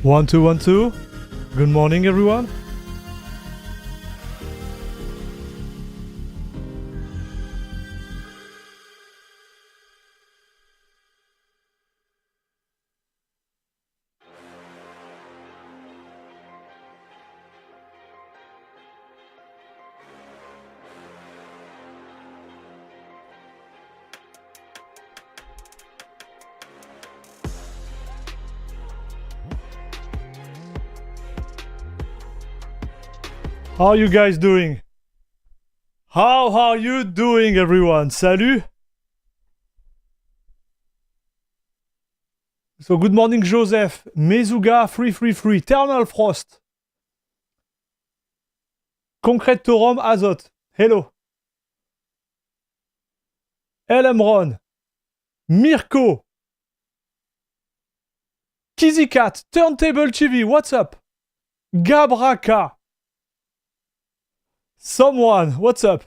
1, 2, 1, 2. Good morning, everyone. How are you guys doing? How are you doing, everyone? Salut! So, good morning, Joseph. Mezuga, free. Thermal Frost. Concrete Torum, Azot. Hello. Elmron. Mirko. Kizzycat. Turntable TV, what's up? Gabraka. Someone, what's up?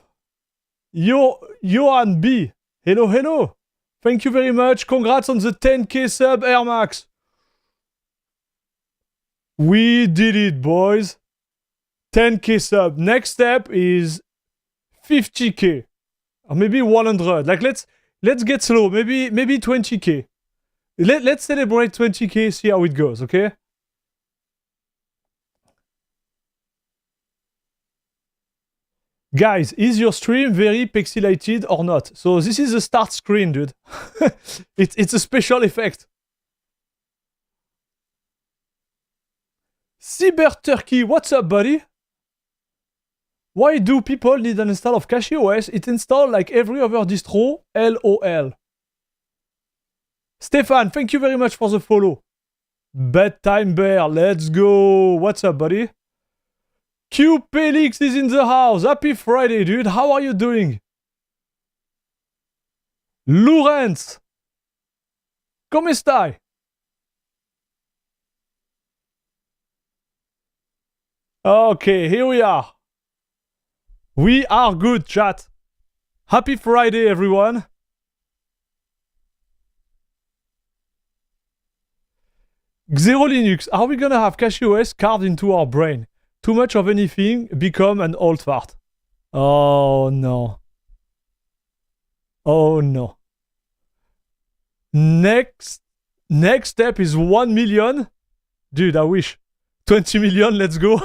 Johan B. Hello. Thank you very much. Congrats on the 10k sub, Air Max. We did it, boys. 10k sub. Next step is 50k. Or maybe 100. Like, let's get slow. Maybe 20k. Let's celebrate 20k, see how it goes, okay? Guys, is your stream very pixelated or not? So this is the start screen, dude. It's a special effect. Cyber Turkey, what's up, buddy? Why do people need an install of CachyOS? It installed like every other distro, LOL. Stefan, thank you very much for the follow. Bedtime Bear, let's go. What's up, buddy? Q Pelix is in the house. Happy Friday, dude. How are you doing? Lorenz. Come stai? Okay, here we are. We are good, chat. Happy Friday, everyone. Xero Linux, are we gonna have CachyOS carved into our brain? Too much of anything become an old fart. Oh no. Oh no. Next step is 1 million. Dude, I wish. 20 million, let's go.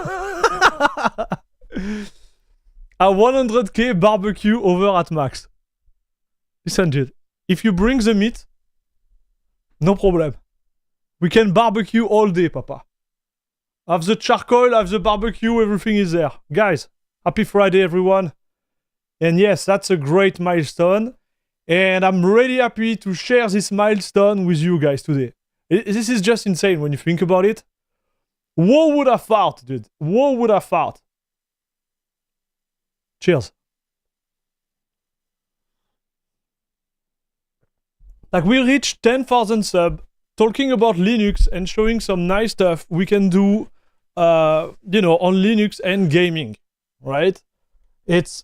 A 100k barbecue over at max. Listen, dude. If you bring the meat, no problem. We can barbecue all day, papa. Have the charcoal, have the barbecue, everything is there. Guys, happy Friday, everyone. And yes, that's a great milestone. And I'm really happy to share this milestone with you guys today. This is just insane when you think about it. Who would have thought, dude? Who would have thought? Cheers. Like, we reached 10,000 subs. Talking about Linux and showing some nice stuff we can do, on Linux and gaming, right? It's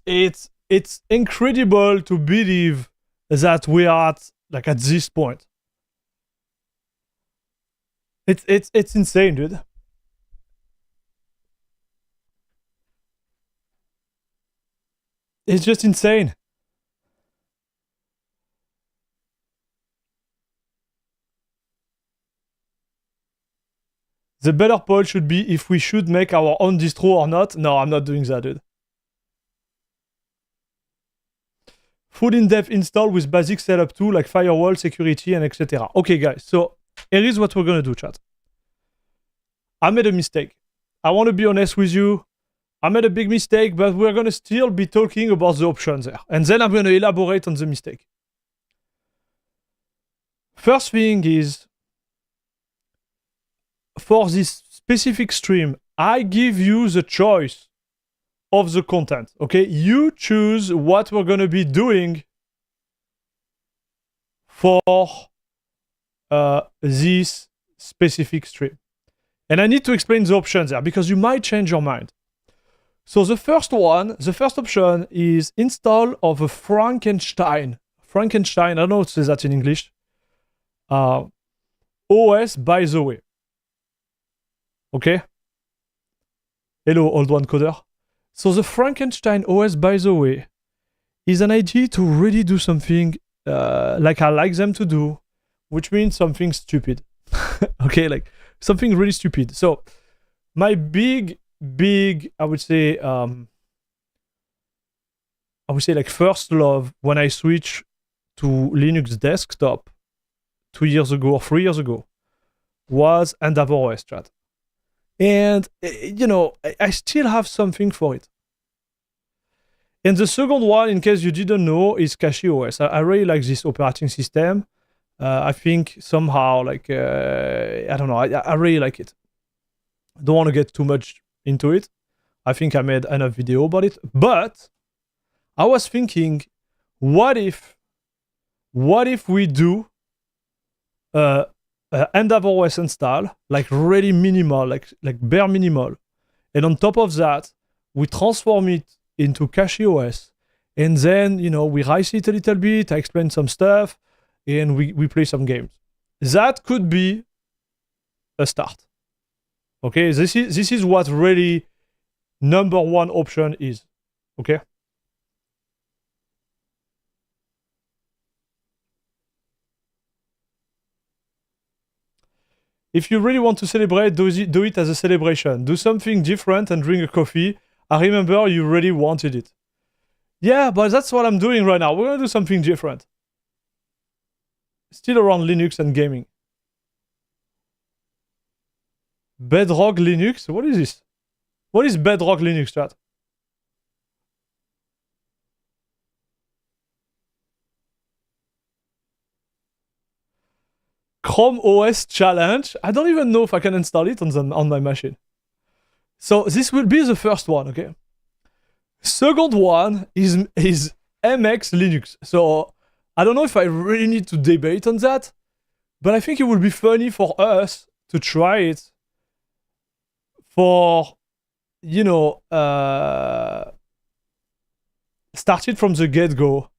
incredible to believe that we are at this point. It's insane, dude. It's just insane. The better poll should be if we should make our own distro or not. No, I'm not doing that, dude. Full in-depth install with basic setup too, like firewall, security, and etc. Okay, guys, so here is what we're gonna do, chat. I made a mistake. I want to be honest with you. I made a big mistake, but we're gonna still be talking about the options there. And then I'm gonna elaborate on the mistake. First thing is, for this specific stream, I give you the choice of the content, okay? You choose what we're gonna be doing for this specific stream. And I need to explain the options there because you might change your mind. So the first option is install of a Frankenstein. I don't know how to say that in English. OS, by the way. Okay? Hello, old one coder. So the Frankenstein OS, by the way, is an idea to really do something like I like them to do, which means something stupid. Okay, like something really stupid. So my big, I would say like first love when I switched to Linux desktop 2 years ago or 3 years ago was EndeavorOS, chat. And, I still have something for it. And the second one, in case you didn't know, is CachyOS. I really like this operating system. I think somehow, like, I don't know, I really like it. Don't want to get too much into it. I think I made enough video about it. But I was thinking, what if we do EndeavorOS install, like really minimal, like bare minimal. And on top of that, we transform it into CachyOS. And then, we rise it a little bit, I explain some stuff, and we play some games. That could be a start. Okay, this is what really number one option is. Okay? If you really want to celebrate, do it as a celebration. Do something different and drink a coffee. I remember you really wanted it. Yeah, but that's what I'm doing right now. We're gonna do something different. Still around Linux and gaming. Bedrock Linux? What is this? What is Bedrock Linux, chat? Chrome OS challenge. I don't even know if I can install it on my machine. So this will be the first one, okay? Second one is MX Linux. So I don't know if I really need to debate on that, but I think it would be funny for us to try it for, start it from the get-go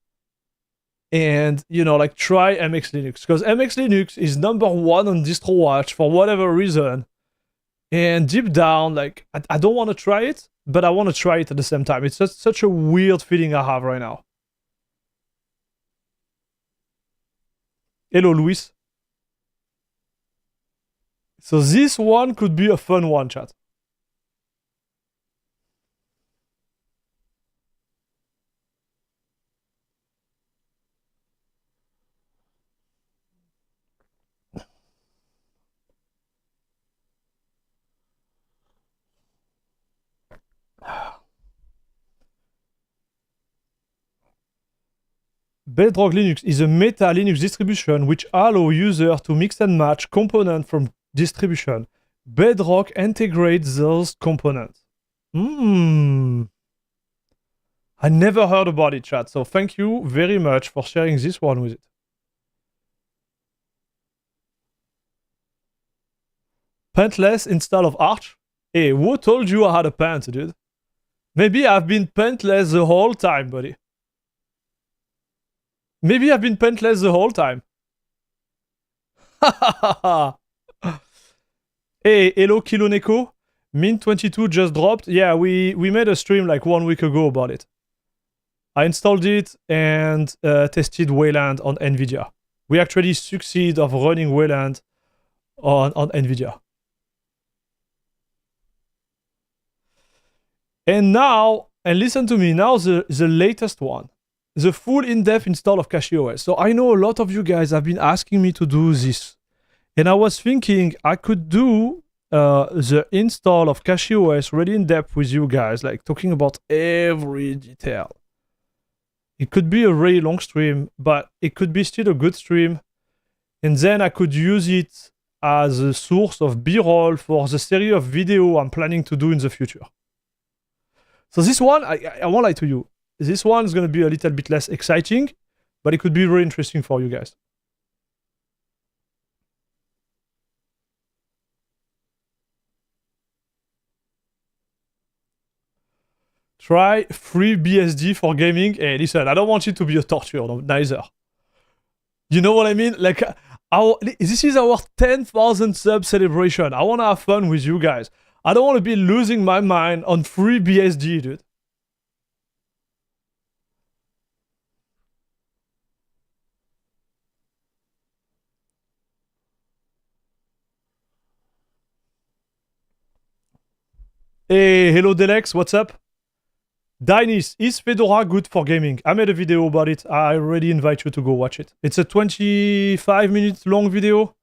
and, like try MX Linux. Because MX Linux is number one on DistroWatch for whatever reason. And deep down, like, I don't want to try it, but I want to try it at the same time. It's just such a weird feeling I have right now. Hello, Luis. So this one could be a fun one, chat. Bedrock Linux is a meta Linux distribution which allows users to mix and match components from distribution. Bedrock integrates those components. I never heard about it, chat. So thank you very much for sharing this one with it. Paintless install of Arch? Hey, who told you I had a paint, dude? Maybe I've been paintless the whole time, buddy. Maybe I've been paintless the whole time. Hey, hello Kiloneko. Mint 22 just dropped. Yeah, we made a stream like 1 week ago about it. I installed it and tested Wayland on NVIDIA. We actually succeed of running Wayland on NVIDIA. And now, and listen to me, now the latest one. The full in-depth install of CachyOS. So I know a lot of you guys have been asking me to do this. And I was thinking I could do the install of CachyOS really in-depth with you guys, like talking about every detail. It could be a really long stream, but it could be still a good stream. And then I could use it as a source of B-roll for the series of video I'm planning to do in the future. So this one, I won't lie to you. This one is going to be a little bit less exciting, but it could be really interesting for you guys. Try FreeBSD for gaming. Hey, listen, I don't want it to be a torture, no, neither. You know what I mean? Like, This is our 10,000 sub celebration. I want to have fun with you guys. I don't want to be losing my mind on free BSG, dude. Hey, hello Delex, what's up? Dinis, is Fedora good for gaming? I made a video about it. I already invite you to go watch it. It's a 25 minutes long video,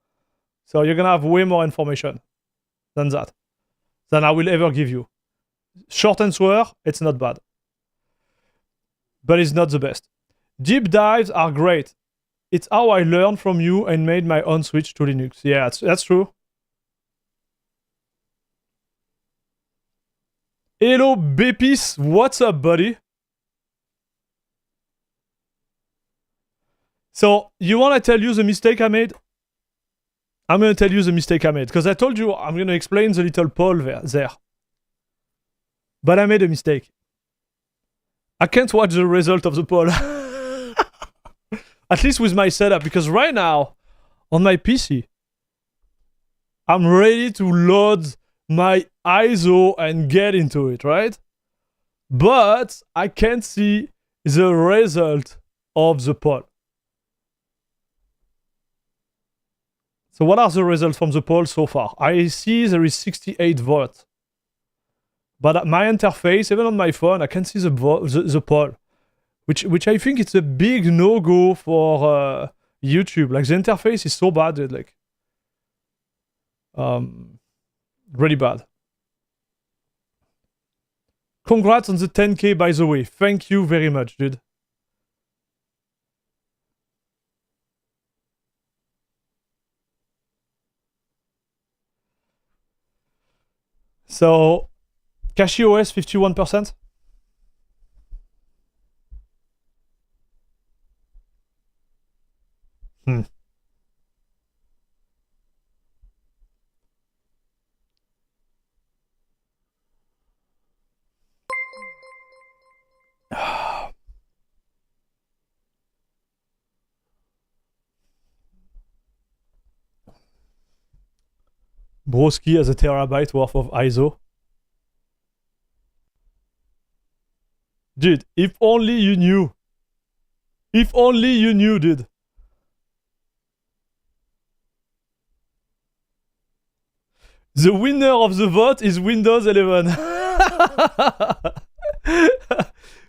so you're gonna have way more information than that, than I will ever give you. Short answer, it's not bad. But it's not the best. Deep dives are great. It's how I learned from you and made my own switch to Linux. Yeah, that's true. Hello, Bepis. What's up, buddy? So, you want to tell you the mistake I made? I'm going to tell you the mistake I made. Because I told you I'm going to explain the little poll there. But I made a mistake. I can't watch the result of the poll. At least with my setup. Because right now, on my PC, I'm ready to load my ISO and get into it, right? But I can't see the result of the poll. So what are the results from the poll so far? I see there is 68 votes. But at my interface, even on my phone, I can see the poll. Which I think it's a big no-go for YouTube. Like, the interface is so bad, dude. Like, really bad. Congrats on the 10K, by the way. Thank you very much, dude. So, CachyOS 51%. Broski has a terabyte worth of ISO. Dude, if only you knew. If only you knew, dude. The winner of the vote is Windows 11.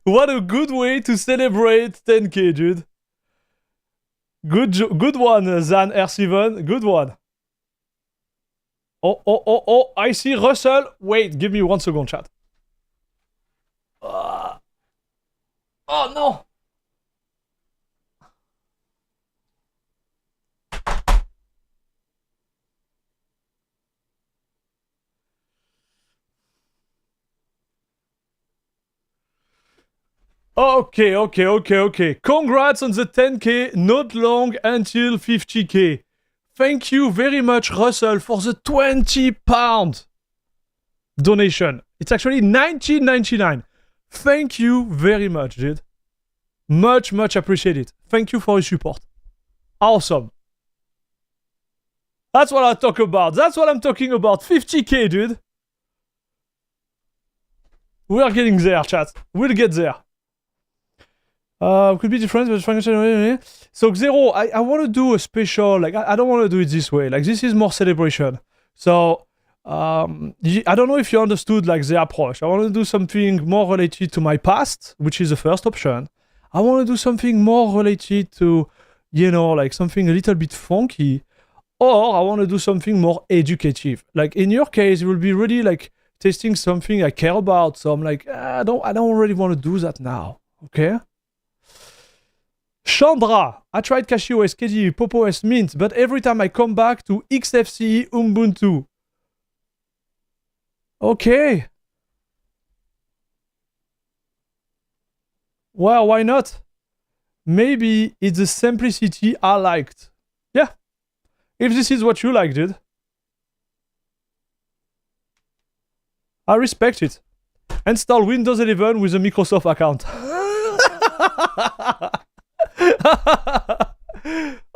What a good way to celebrate 10K, dude. Good one, Zan R7. Good one. Oh, I see Russell. Wait, give me 1 second, chat. Oh, no. Okay. Congrats on the 10K. Not long until 50K. Thank you very much, Russell, for the £20 donation. It's actually $19.99. Thank you very much, dude. Much appreciated. Thank you for your support. Awesome. That's what I talk about. That's what I'm talking about. 50K, dude. We're getting there, chat. We'll get there. Could be different, but so Xero, I want to do a special, like, I don't want to do it this way. Like, this is more celebration. So, I don't know if you understood, like, the approach. I want to do something more related to my past, which is the first option. I want to do something more related to, you know, like, something a little bit funky. Or I want to do something more educative. Like, in your case, it will be really, like, testing something I care about. So I'm like, I don't really want to do that now. Okay? Chandra, I tried CachyOS, KDE, PopOS, Mint, but every time I come back to XFCE Ubuntu. Okay. Well, why not? Maybe it's the simplicity I liked. Yeah. If this is what you like, dude. I respect it. Install Windows 11 with a Microsoft account.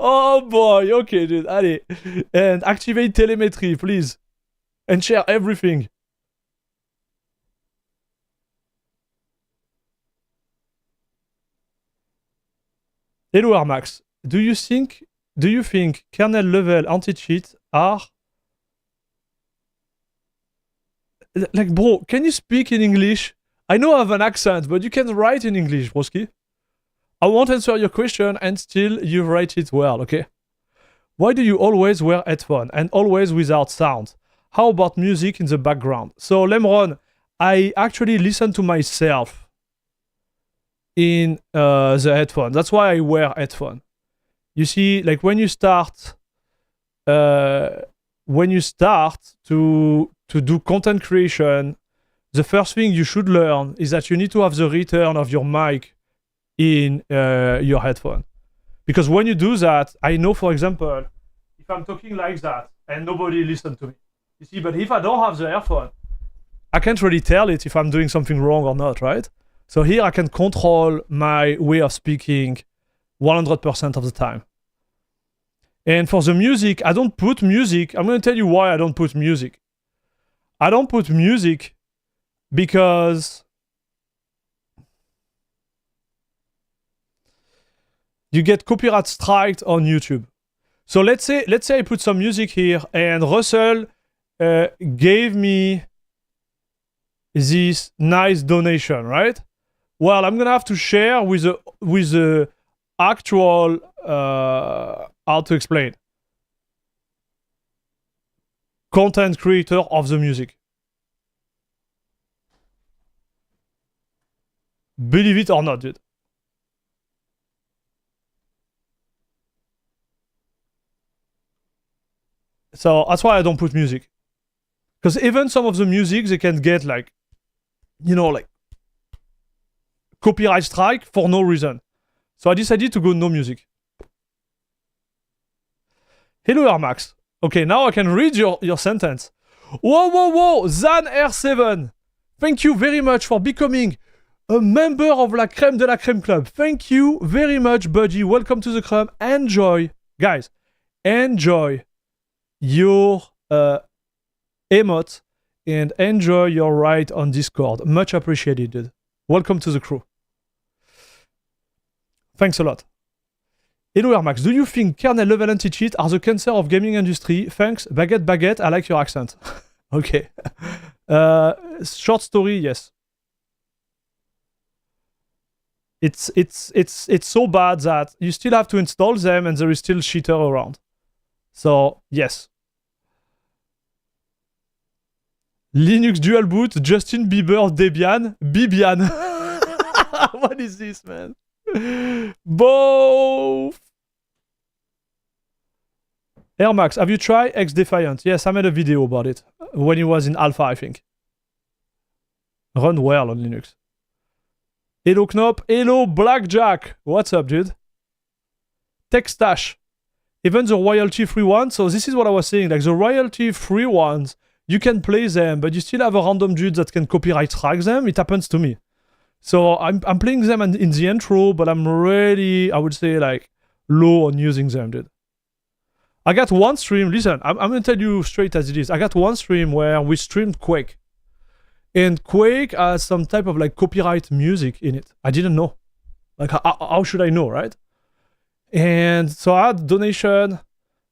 Oh boy, okay, dude. Allez. And activate telemetry, please. And share everything. Hello, Armax. Do you think kernel level anti-cheat are... Like, bro, can you speak in English? I know I have an accent, but you can write in English, broski. I won't answer your question and still you write it well, okay? Why do you always wear headphones and always without sound? How about music in the background? So, Lemron, I actually listen to myself in the headphones. That's why I wear headphones. You see, like when you start to do content creation, the first thing you should learn is that you need to have the return of your mic in your headphone. Because when you do that, I know, for example, if I'm talking like that and nobody listens to me, you see, but if I don't have the earphone, I can't really tell it if I'm doing something wrong or not, right? So here I can control my way of speaking 100% of the time. And for the music, I don't put music. I'm going to tell you why I don't put music. I don't put music because you get copyright striked on YouTube. So let's say I put some music here and Russell gave me this nice donation, right? Well, I'm gonna have to share with the actual how to explain, content creator of the music. Believe it or not, dude. So that's why I don't put music. Because even some of the music, they can get like, you know, like copyright strike for no reason. So I decided to go no music. Hello, Armax. Okay, now I can read your sentence. Whoa, Zan R7. Thank you very much for becoming a member of La Crème de la Crème Club. Thank you very much, buddy. Welcome to the club. Enjoy. Guys, enjoy your emote and enjoy your ride on Discord. Much appreciated, dude. Welcome to the crew. Thanks a lot. Hello, Airmax. Do you think kernel level anti-cheat are the cancer of gaming industry? Thanks. Baguette, I like your accent. Okay. Short story, yes. It's so bad that you still have to install them and there is still cheater around. So, yes. Linux dual boot, Justin Bieber, Debian, Bibian. What is this, man? Both. Airmax, have you tried X-Defiant? Yes, I made a video about it when it was in alpha, I think. Run well on Linux. Hello Knop, hello Blackjack. What's up, dude? Techstash. Even the royalty-free ones. So this is what I was saying. Like the royalty-free ones, you can play them, but you still have a random dude that can copyright strike them. It happens to me. So I'm playing them in the intro, but I'm really, I would say, like, low on using them, dude. I got one stream, listen, I'm gonna tell you straight as it is. I got one stream where we streamed Quake. And Quake has some type of, like, copyright music in it. I didn't know. Like, how should I know, right? And so I had donation,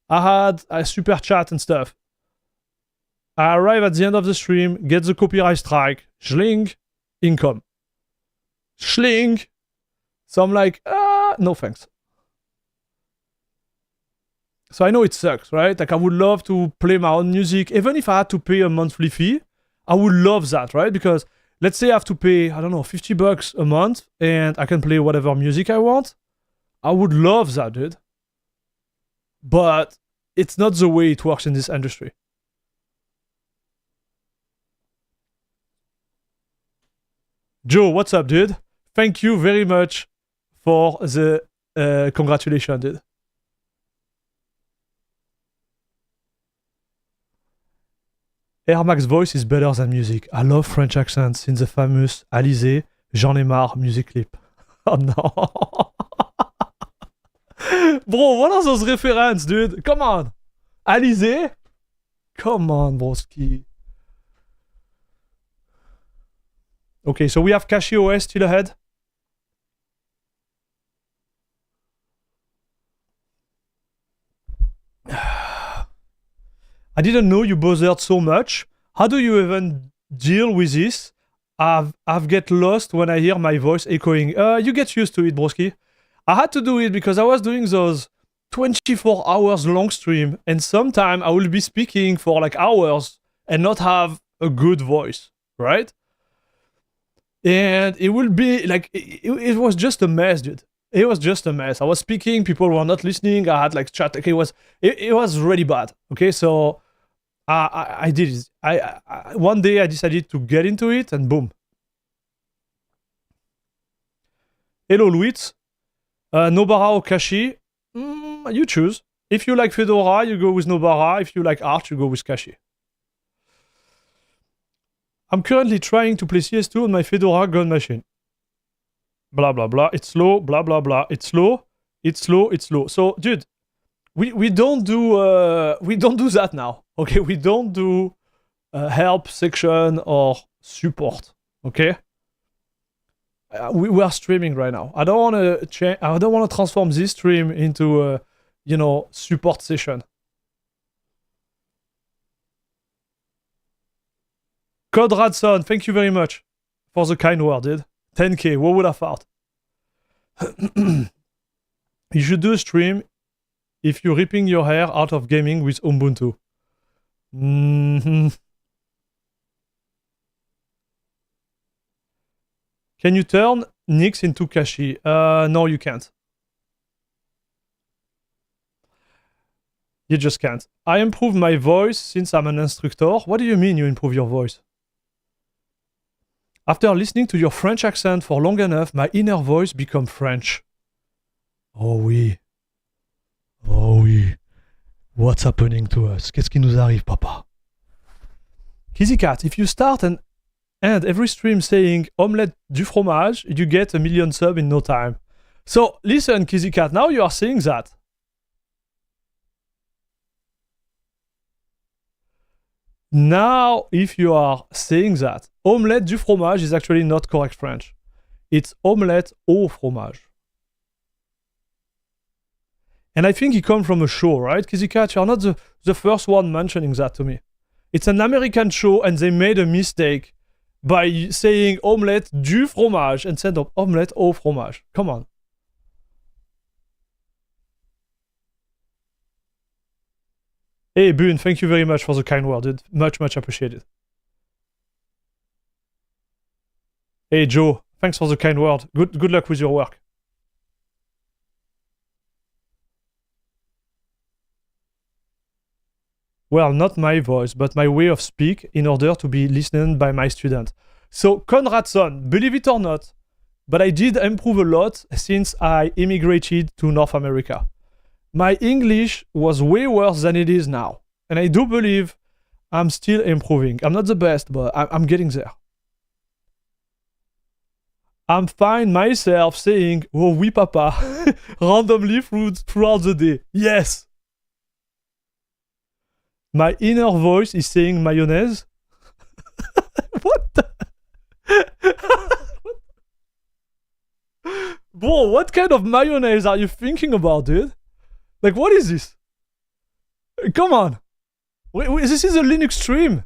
I had a super chat and stuff. I arrive at the end of the stream, get the copyright strike, schling, income. Schling. So I'm like, no thanks. So I know it sucks, right? Like I would love to play my own music. Even if I had to pay a monthly fee, I would love that, right? Because let's say I have to pay, I don't know, $50 a month and I can play whatever music I want. I would love that, dude. But it's not the way it works in this industry. Joe, what's up, dude? Thank you very much for the congratulations, dude. Airmax voice is better than music. I love French accents in the famous Alizé, J'en ai marre music clip. Oh no. Bro, what are those references, dude? Come on. Alizé? Come on, broski. Okay, so we have CachyOS still ahead. I didn't know you bothered so much. How do you even deal with this? I've get lost when I hear my voice echoing. You get used to it, broski. I had to do it because I was doing those 24 hours long stream, and sometime I will be speaking for like hours and not have a good voice, right? And it will be like, it was just a mess, dude. It was just a mess. I was speaking, people were not listening. I had like chat. Okay, it was really bad. Okay, so I did it. I one day I decided to get into it, and boom. Hello, Luis. Nobara or Cachy? You choose. If you like Fedora, you go with Nobara. If you like Arch, you go with Cachy. I'm currently trying to play CS2 on my Fedora gun machine. Blah, blah, blah. It's slow, blah, blah, blah. It's slow. It's slow. It's slow. So, dude, we don't do that now. Okay, we don't do help section or support. Okay, we are streaming right now. I don't want to change. I don't want to transform this stream into a, you know, support session. Code Radson, thank you very much for the kind word, dude. 10k, what would I thought? You should do a stream if you're ripping your hair out of gaming with Ubuntu. Can you turn Nix into Cachy? No, you can't. You just can't. I improved my voice since I'm an instructor. What do you mean you improve your voice? After listening to your French accent for long enough, my inner voice become French. Oh oui. Oh oui. What's happening to us? Qu'est-ce qui nous arrive, papa? Kizzycat, if you start and end every stream saying omelette du fromage, you get 1 million subs in no time. So, listen, Kizzycat, now you are saying that. Now, if you are saying that, omelette du fromage is actually not correct French. It's omelette au fromage. And I think it comes from a show, right? Kizzycat, you're not the first one mentioning that to me. It's an American show and they made a mistake by saying omelette du fromage instead of omelette au fromage. Come on. Hey, Boone, thank you very much for the kind word, dude. Much, much appreciated. Hey, Joe, thanks for the kind word. Good luck with your work. Well, not my voice, but my way of speak in order to be listened by my student. So, Conradson, believe it or not, but I did improve a lot since I immigrated to North America. My English was way worse than it is now. And I do believe I'm still improving. I'm not the best, but I'm getting there. I'm fine myself saying, oh oui papa, randomly throughout the day. Yes! My inner voice is saying mayonnaise. What the? Bro, what kind of mayonnaise are you thinking about, dude? Like, what is this? Come on. Wait, this is a Linux stream.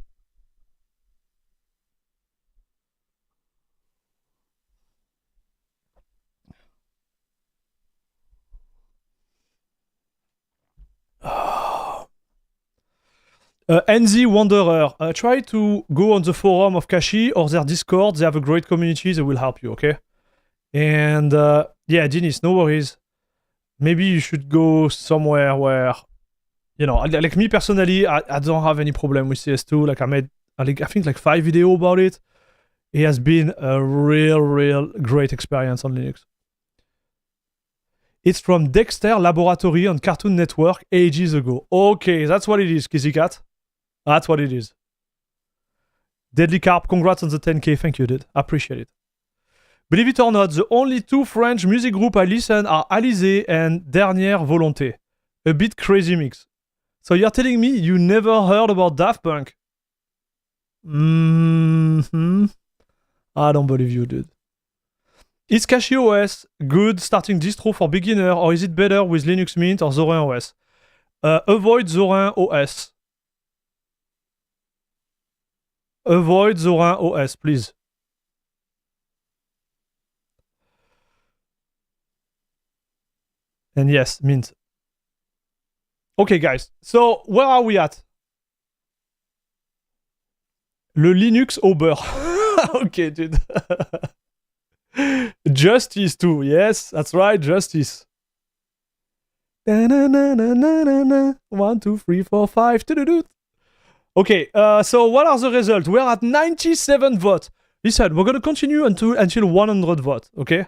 NZ Wanderer, try to go on the forum of Cachy or their Discord. They have a great community. They will help you, okay? And yeah, Dennis, no worries. Maybe you should go somewhere where, you know, like me personally, I don't have any problem with CS2. Like I think like 5 videos about it. It has been a real great experience on Linux. It's from Dexter Laboratory on Cartoon Network ages ago. Okay, that's what it is, Kizzycat. That's what it is. Deadly Carp, congrats on the 10k. Thank you, dude. I appreciate it. Believe it or not, the only two French music groups I listen are Alizé and Dernière Volonté. A bit crazy mix. So you're telling me you never heard about Daft Punk? Mm-hmm. I don't believe you, dude. Is CachyOS good starting distro for beginner, or is it better with Linux Mint or Zorin OS? Avoid Zorin OS. Avoid Zorin OS, please. And yes, Mint. Okay, guys. So, where are we at? Le Linux au beurre. Okay, dude. Justice too. Yes, that's right, Justice. 1, 2, 3, 4, 5. Okay, so what are the results? We're at 97 votes. Listen, we're gonna continue until 100 votes, okay?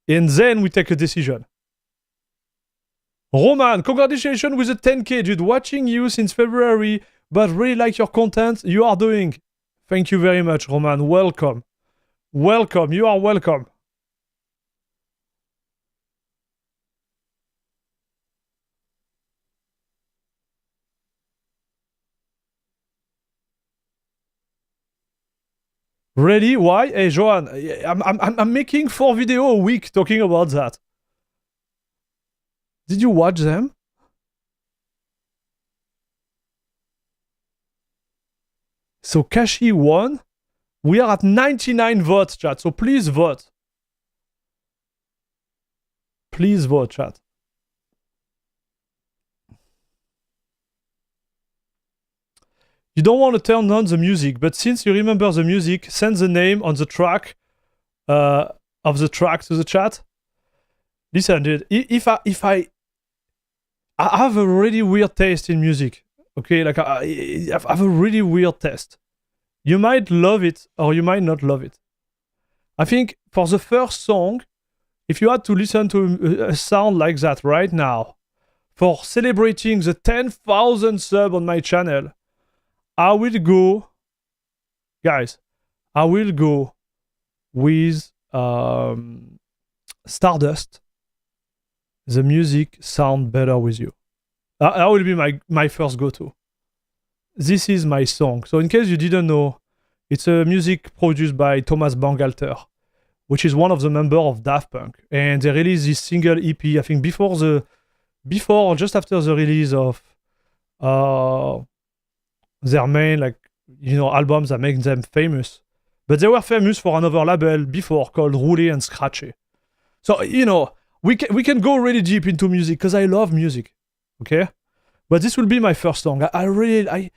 And then we take a decision. Roman, congratulations with the 10k, dude. Watching you since February, but really like your content you are doing. Thank you very much, Roman. Welcome. Welcome. You are welcome. Really? Why? Hey, Johan, I'm making 4 videos a week talking about that. Did you watch them? So Cachy won. We are at 99 votes, chat. So please vote. Please vote, chat. You don't want to turn on the music, but since you remember the music, send the name on the track of the track to the chat. Listen, dude, if I have a really weird taste in music, okay? Like I have a really weird taste. You might love it or you might not love it. I think for the first song, if you had to listen to a sound like that right now, for celebrating the 10,000 sub on my channel, I will go, guys, I will go with Stardust. The music sound better with you. That will be my first go-to. This is my song. So in case you didn't know, it's a music produced by Thomas Bangalter, which is one of the members of Daft Punk. And they released this single EP, I think just after the release of their main, like, you know, albums that make them famous. But they were famous for another label before called Rouler and Scratcher. So, you know, we can go really deep into music because I love music. Okay? But this will be my first song. I really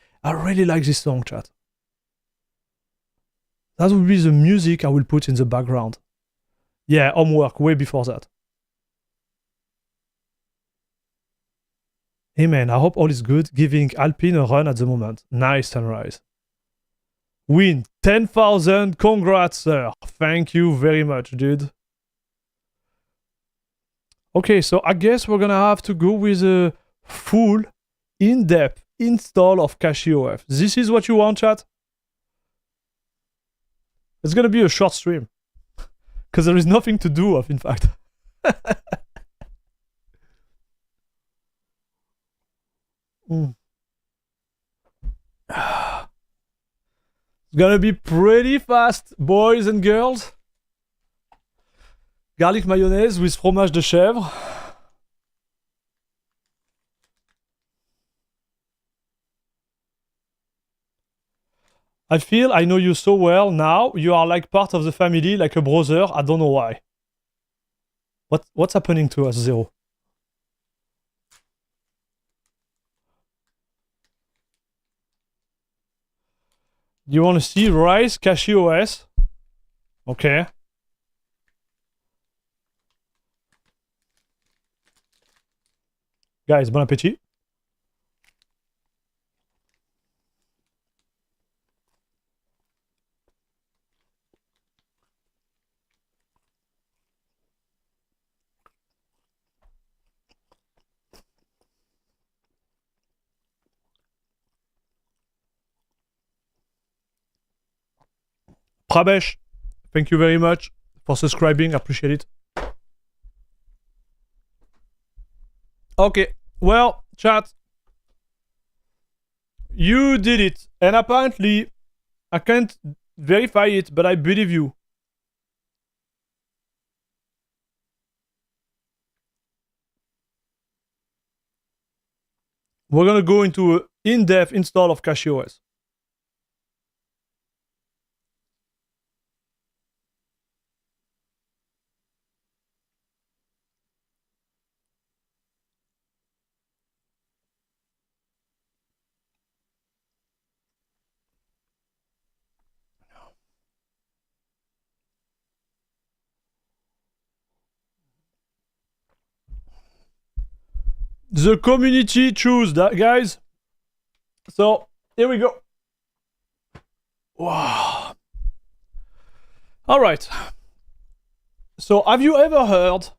like this song, chat. That will be the music I will put in the background. Yeah, homework, way before that. Hey man, I hope all is good. Giving Alpine a run at the moment. Nice, Sunrise. Win 10,000. Congrats, sir. Thank you very much, dude. Okay, so I guess we're gonna have to go with a full, in-depth install of CachyOS. This is what you want, chat? It's gonna be a short stream. Because there is nothing to do of, in fact. It's gonna be pretty fast, boys and girls. Garlic mayonnaise with fromage de chèvre. I feel I know you so well now. You are like part of the family, like a brother. I don't know why. What's happening to us, Zero? You want to see rice, CachyOS? Okay. Guys, bon appétit. Prabesh, thank you very much for subscribing. I appreciate it. Okay, well, chat. You did it. And apparently, I can't verify it, but I believe you. We're gonna go into an in-depth install of CachyOS. The community choose that, guys. So here we go. Wow. All right. So have you ever heard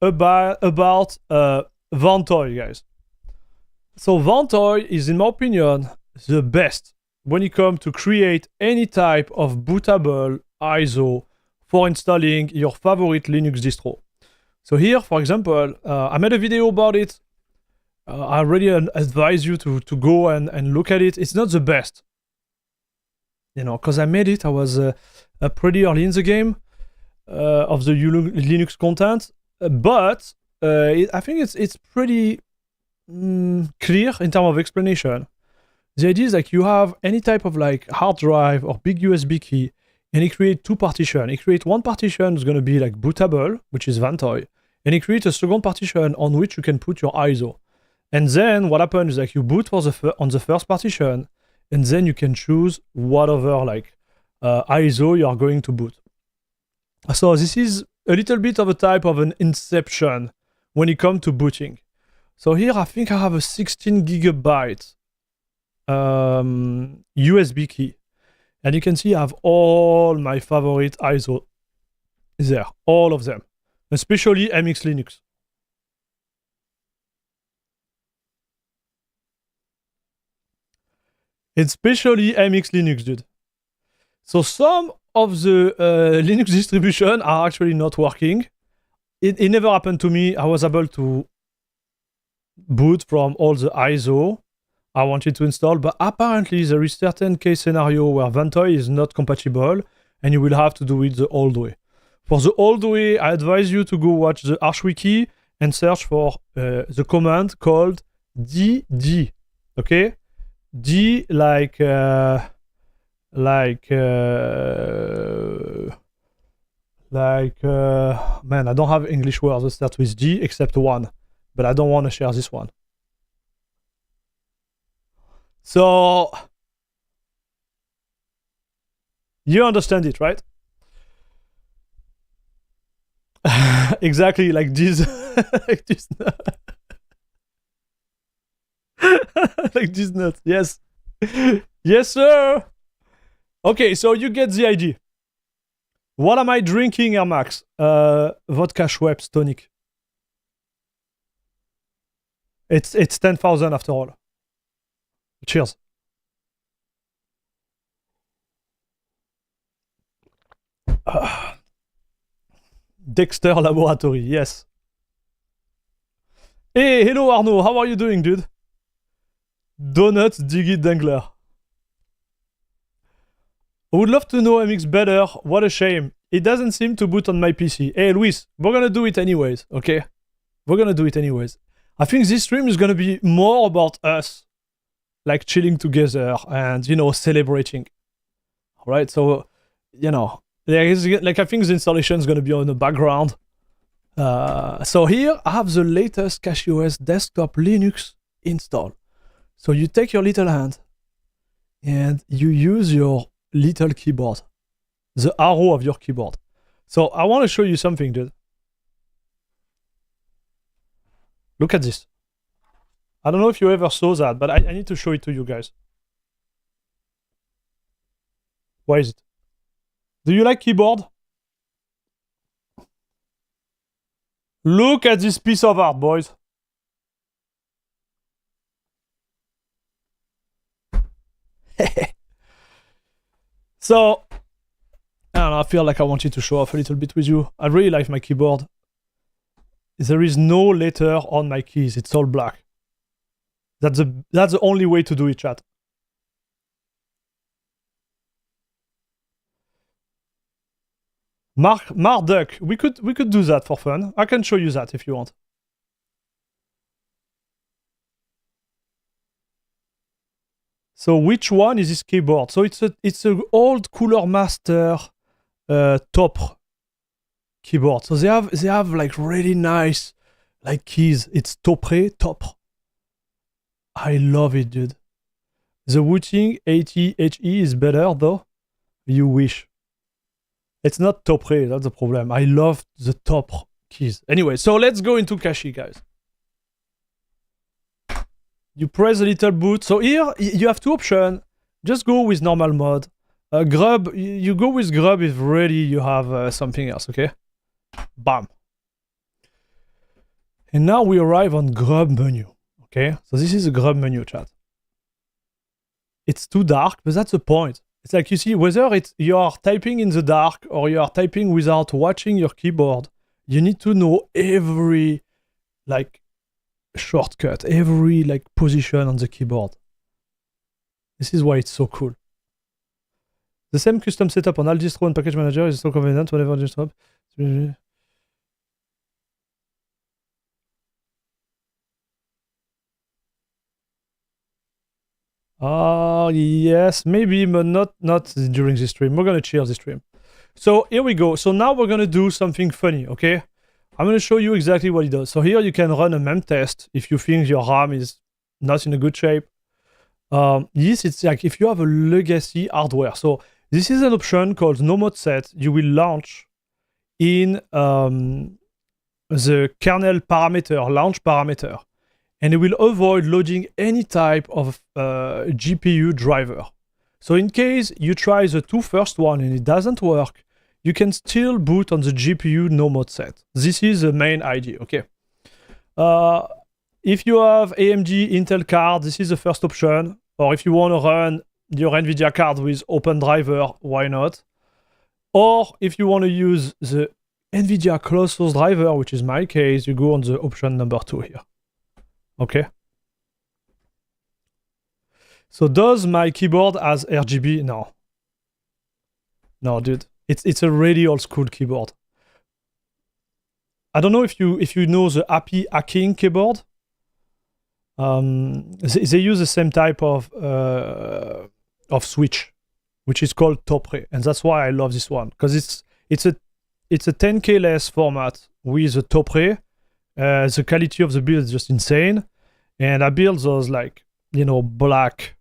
about Vantoy, guys? So Vantoy is, in my opinion, the best when it comes to create any type of bootable ISO for installing your favorite Linux distro. So here, for example, I made a video about it. I really advise you to go and look at it. It's not the best, you know, because I made it. I was pretty early in the game of the Linux content, but I think it's pretty clear in terms of explanation. The idea is like you have any type of like hard drive or big USB key, and it creates two partitions. It creates one partition is going to be like bootable, which is Vantoy, and it creates a second partition on which you can put your ISO. And then what happens is like you boot for on the first partition, and then you can choose whatever like ISO you are going to boot. So this is a little bit of a type of an inception when it comes to booting. So here I think I have a 16 gigabyte USB key, and you can see I have all my favorite ISO there, all of them, especially MX Linux. Especially MX Linux, dude. So some of the Linux distribution are actually not working. It never happened to me. I was able to boot from all the ISO I wanted to install, but apparently there is certain case scenario where Vantoy is not compatible, and you will have to do it the old way. For the old way, I advise you to go watch the ArchWiki and search for the command called DD. Okay? D like man, I don't have English words that start with D except one, but I don't want to share this one. So you understand it, right? Exactly like this. Like this. Like this nut, yes. Yes, sir. Okay, so you get the idea. What am I drinking here, Max? Vodka Schweppes tonic. It's 10,000 after all. Cheers. Dexter Laboratory, yes. Hey, hello Arnaud, how are you doing, dude? Donuts Diggy Dangler. I would love to know MX better. What a shame. It doesn't seem to boot on my PC. Hey, Luis, we're gonna do it anyways, okay? We're gonna do it anyways. I think this stream is gonna be more about us, like chilling together and, you know, celebrating. All right, so, you know, there is, like, I think the installation is gonna be on the background. So here I have the latest CachyOS desktop Linux install. So you take your little hand and you use your little keyboard, the arrow of your keyboard. So I want to show you something, dude. Look at this. I don't know if you ever saw that, but I need to show it to you guys. Why is it? Do you like keyboard? Look at this piece of art, boys. So, I don't know, feel like I wanted to show off a little bit with you. I really like my keyboard. There is no letter on my keys. It's all black. That's the only way to do it, chat. Marduk, we could do that for fun. I can show you that if you want. So which one is this keyboard? So it's a old Cooler Master top keyboard. So they have like really nice like keys. It's Topre top. I love it, dude. The Wooting 80HE is better though. You wish. It's not Topre, that's the problem. I love the top keys. Anyway, so let's go into Cachy, guys. You press a little boot. So here you have two options. Just go with normal mode. Grub, you go with grub if really you have something else, okay? Bam. And now we arrive on grub menu, okay? So this is a grub menu, chat. It's too dark, but that's the point. It's like, you see, whether you are typing in the dark or you are typing without watching your keyboard, you need to know every, like, shortcut, every, like, position on the keyboard. This is why it's so cool. The same custom setup on all distro and package manager is so convenient whenever you stop. Yes, maybe, but not during this stream. We're gonna chill this stream. So here we go. So now we're gonna do something funny, okay? I'm gonna show you exactly what it does. So here you can run a mem test if you think your RAM is not in a good shape. Yes, it's like if you have a legacy hardware. So this is an option called no mode set. You will launch in the kernel parameter, launch parameter. And it will avoid loading any type of GPU driver. So in case you try the two first one and it doesn't work, you can still boot on the GPU no mode set. This is the main idea, okay? If you have AMD Intel card, this is the first option. Or if you want to run your NVIDIA card with open driver, why not? Or if you want to use the NVIDIA closed source driver, which is my case, you go on the option number 2 here. Okay. So does my keyboard has RGB? No. No, dude. It's a really old school keyboard. I don't know if you know the Happy Hacking keyboard. They use the same type of switch, which is called Topre, and that's why I love this one, because it's a 10K less format with a Topre. The quality of the build is just insane, and I built those, like, you know, black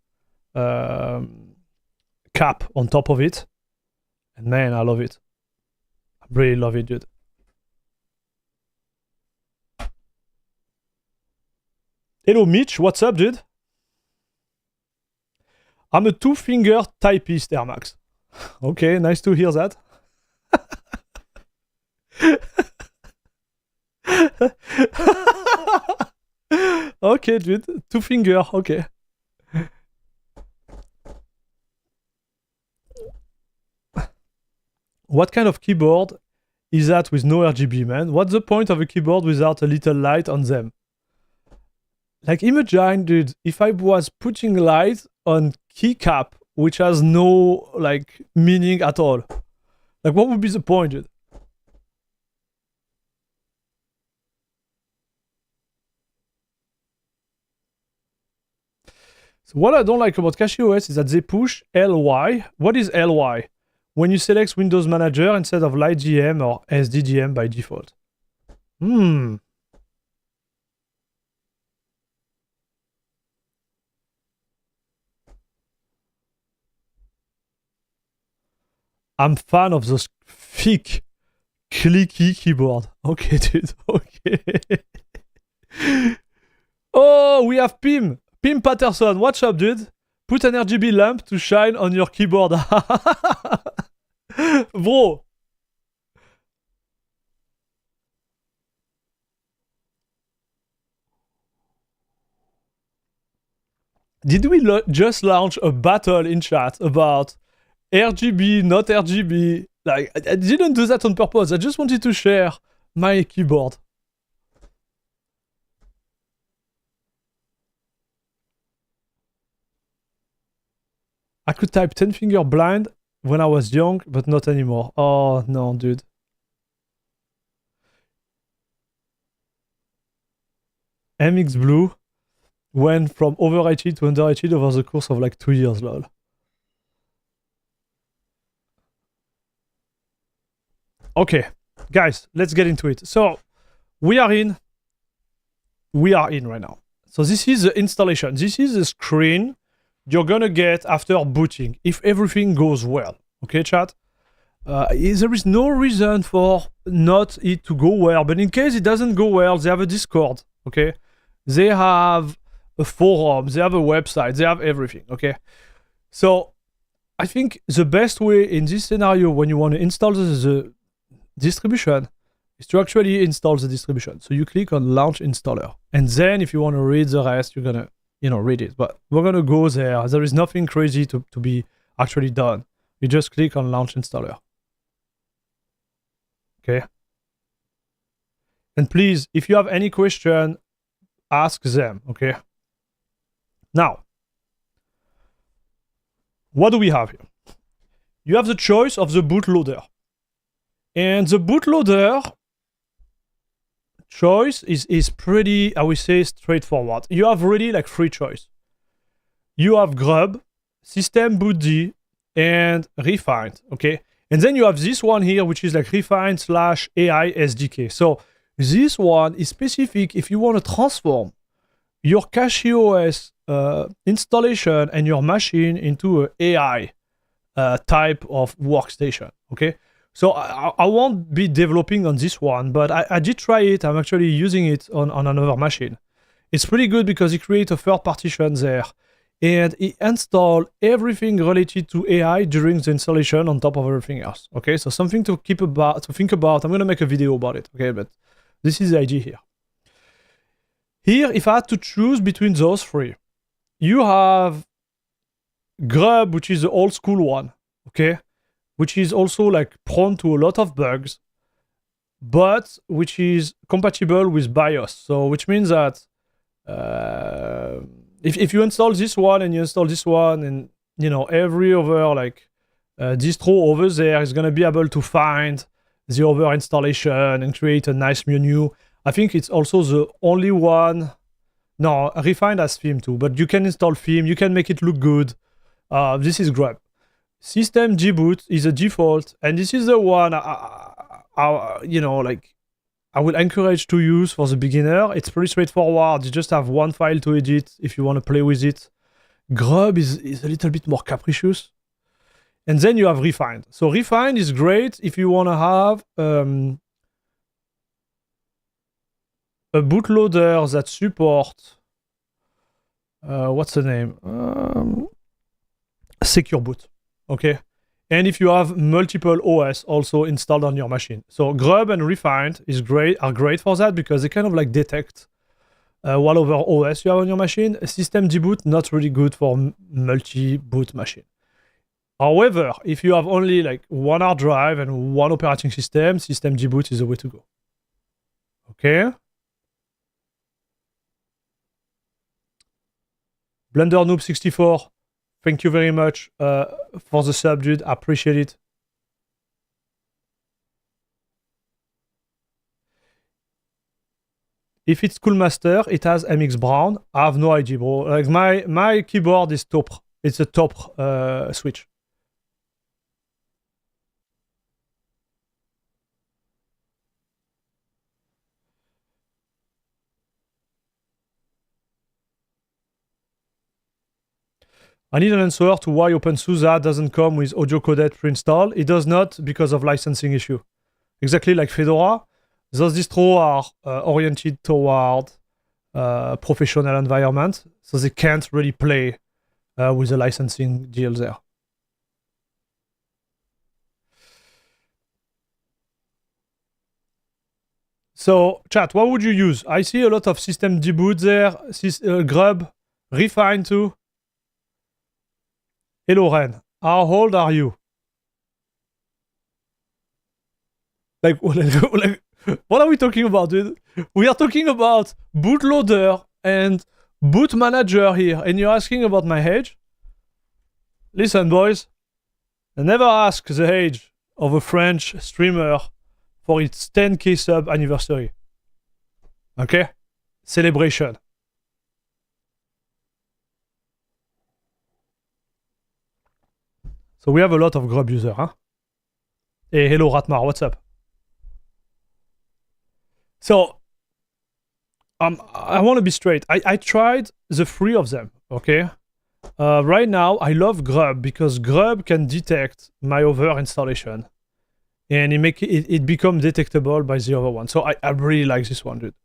cap on top of it, and man, I love it. I really love it, dude. Hello Mitch, what's up, dude? I'm a 2-finger typist, Air Max. Okay, nice to hear that. Okay, dude. 2-finger, okay. What kind of keyboard is that with no RGB, man? What's the point of a keyboard without a little light on them? Like, imagine, dude, if I was putting light on keycap, which has no, like, meaning at all. Like, what would be the point, dude? So what I don't like about CachyOS is that they push LY. What is LY? When you select Windows Manager instead of LightGM or SDGM by default. I'm fan of those thick, clicky keyboard. Okay, dude. Okay. Oh, we have Pim. Pim Patterson. What's up, dude? Put an RGB lamp to shine on your keyboard. Bro. Did we just launch a battle in chat about RGB, not RGB? Like, I didn't do that on purpose. I just wanted to share my keyboard. I could type 10-finger blind when I was young, but not anymore. Oh, no, dude. MX Blue went from overrated to underrated over the course of like 2 years, lol. Okay, guys, let's get into it. So, we are in right now. So this is the installation. This is the screen you're gonna get after booting, if everything goes well. Okay, chat? There is no reason for not it to go well, but in case it doesn't go well, they have a Discord, okay? They have a forum, they have a website, they have everything, okay? So I think the best way in this scenario when you want to install the distribution is to actually install the distribution. So you click on launch installer, and then if you want to read the rest, you're gonna, read it. But we're gonna go there. There is nothing crazy to be actually done. You just click on launch installer. Okay. And please, if you have any question, ask them, okay? Now, what do we have here? You have the choice of the bootloader. And the bootloader choice is pretty, I would say, straightforward. You have really like 3 choice. You have Grub, System Boot D, and Refined, okay? And then you have this one here, which is like Refined/AI SDK. So this one is specific if you want to transform your CachyOS installation and your machine into an AI type of workstation, okay? So I won't be developing on this one, but I did try it. I'm actually using it on another machine. It's pretty good because it creates a third partition there, and it installs everything related to AI during the installation on top of everything else. Okay, so something to think about. I'm gonna make a video about it. Okay, but this is the idea here. Here, if I had to choose between those 3, you have Grub, which is the old school one. Okay, which is also like prone to a lot of bugs, but which is compatible with BIOS. So which means that if you install this one and you install this one, and every other like distro over there is gonna be able to find the other installation and create a nice menu. I think it's also the only one. No, Refined has theme too, but you can install theme. You can make it look good. This is Grub. System Gboot is a default, and this is the one I will encourage to use for the beginner. It's pretty straightforward. You just have one file to edit if you want to play with it. Grub is a little bit more capricious. And then you have Refined. So Refined is great if you want to have a bootloader that supports what's the name? Secure boot. Okay, and if you have multiple OS also installed on your machine. So Grub and Refined are great for that because they kind of like detect what other OS you have on your machine. System Gboot, not really good for multi-boot machine. However, if you have only like one hard drive and one operating system, System Gboot is the way to go. Okay. Blender Noob 64. Thank you very much for the sub, dude. I appreciate it. If it's Coolmaster, it has MX Brown. I have no idea, bro. Like my keyboard is top. It's a top switch. I need an answer to why OpenSUSE doesn't come with audio codec pre-installed. It does not because of licensing issue. Exactly like Fedora, those distros are oriented toward professional environment, so they can't really play with the licensing deal there. So, chat, what would you use? I see a lot of System Gboot there, Grub, Refine too. Hello, Ren. How old are you? Like, what are we talking about, dude? We are talking about bootloader and boot manager here, and you're asking about my age? Listen, boys, never ask the age of a French streamer for its 10k sub anniversary. Okay? Celebration. So we have a lot of Grub user, huh? Hey, hello Ratmar, what's up? So, I want to be straight. I tried the 3 of them, okay? Right now, I love Grub because Grub can detect my over installation, and it become detectable by the other one. So I really like this one, dude.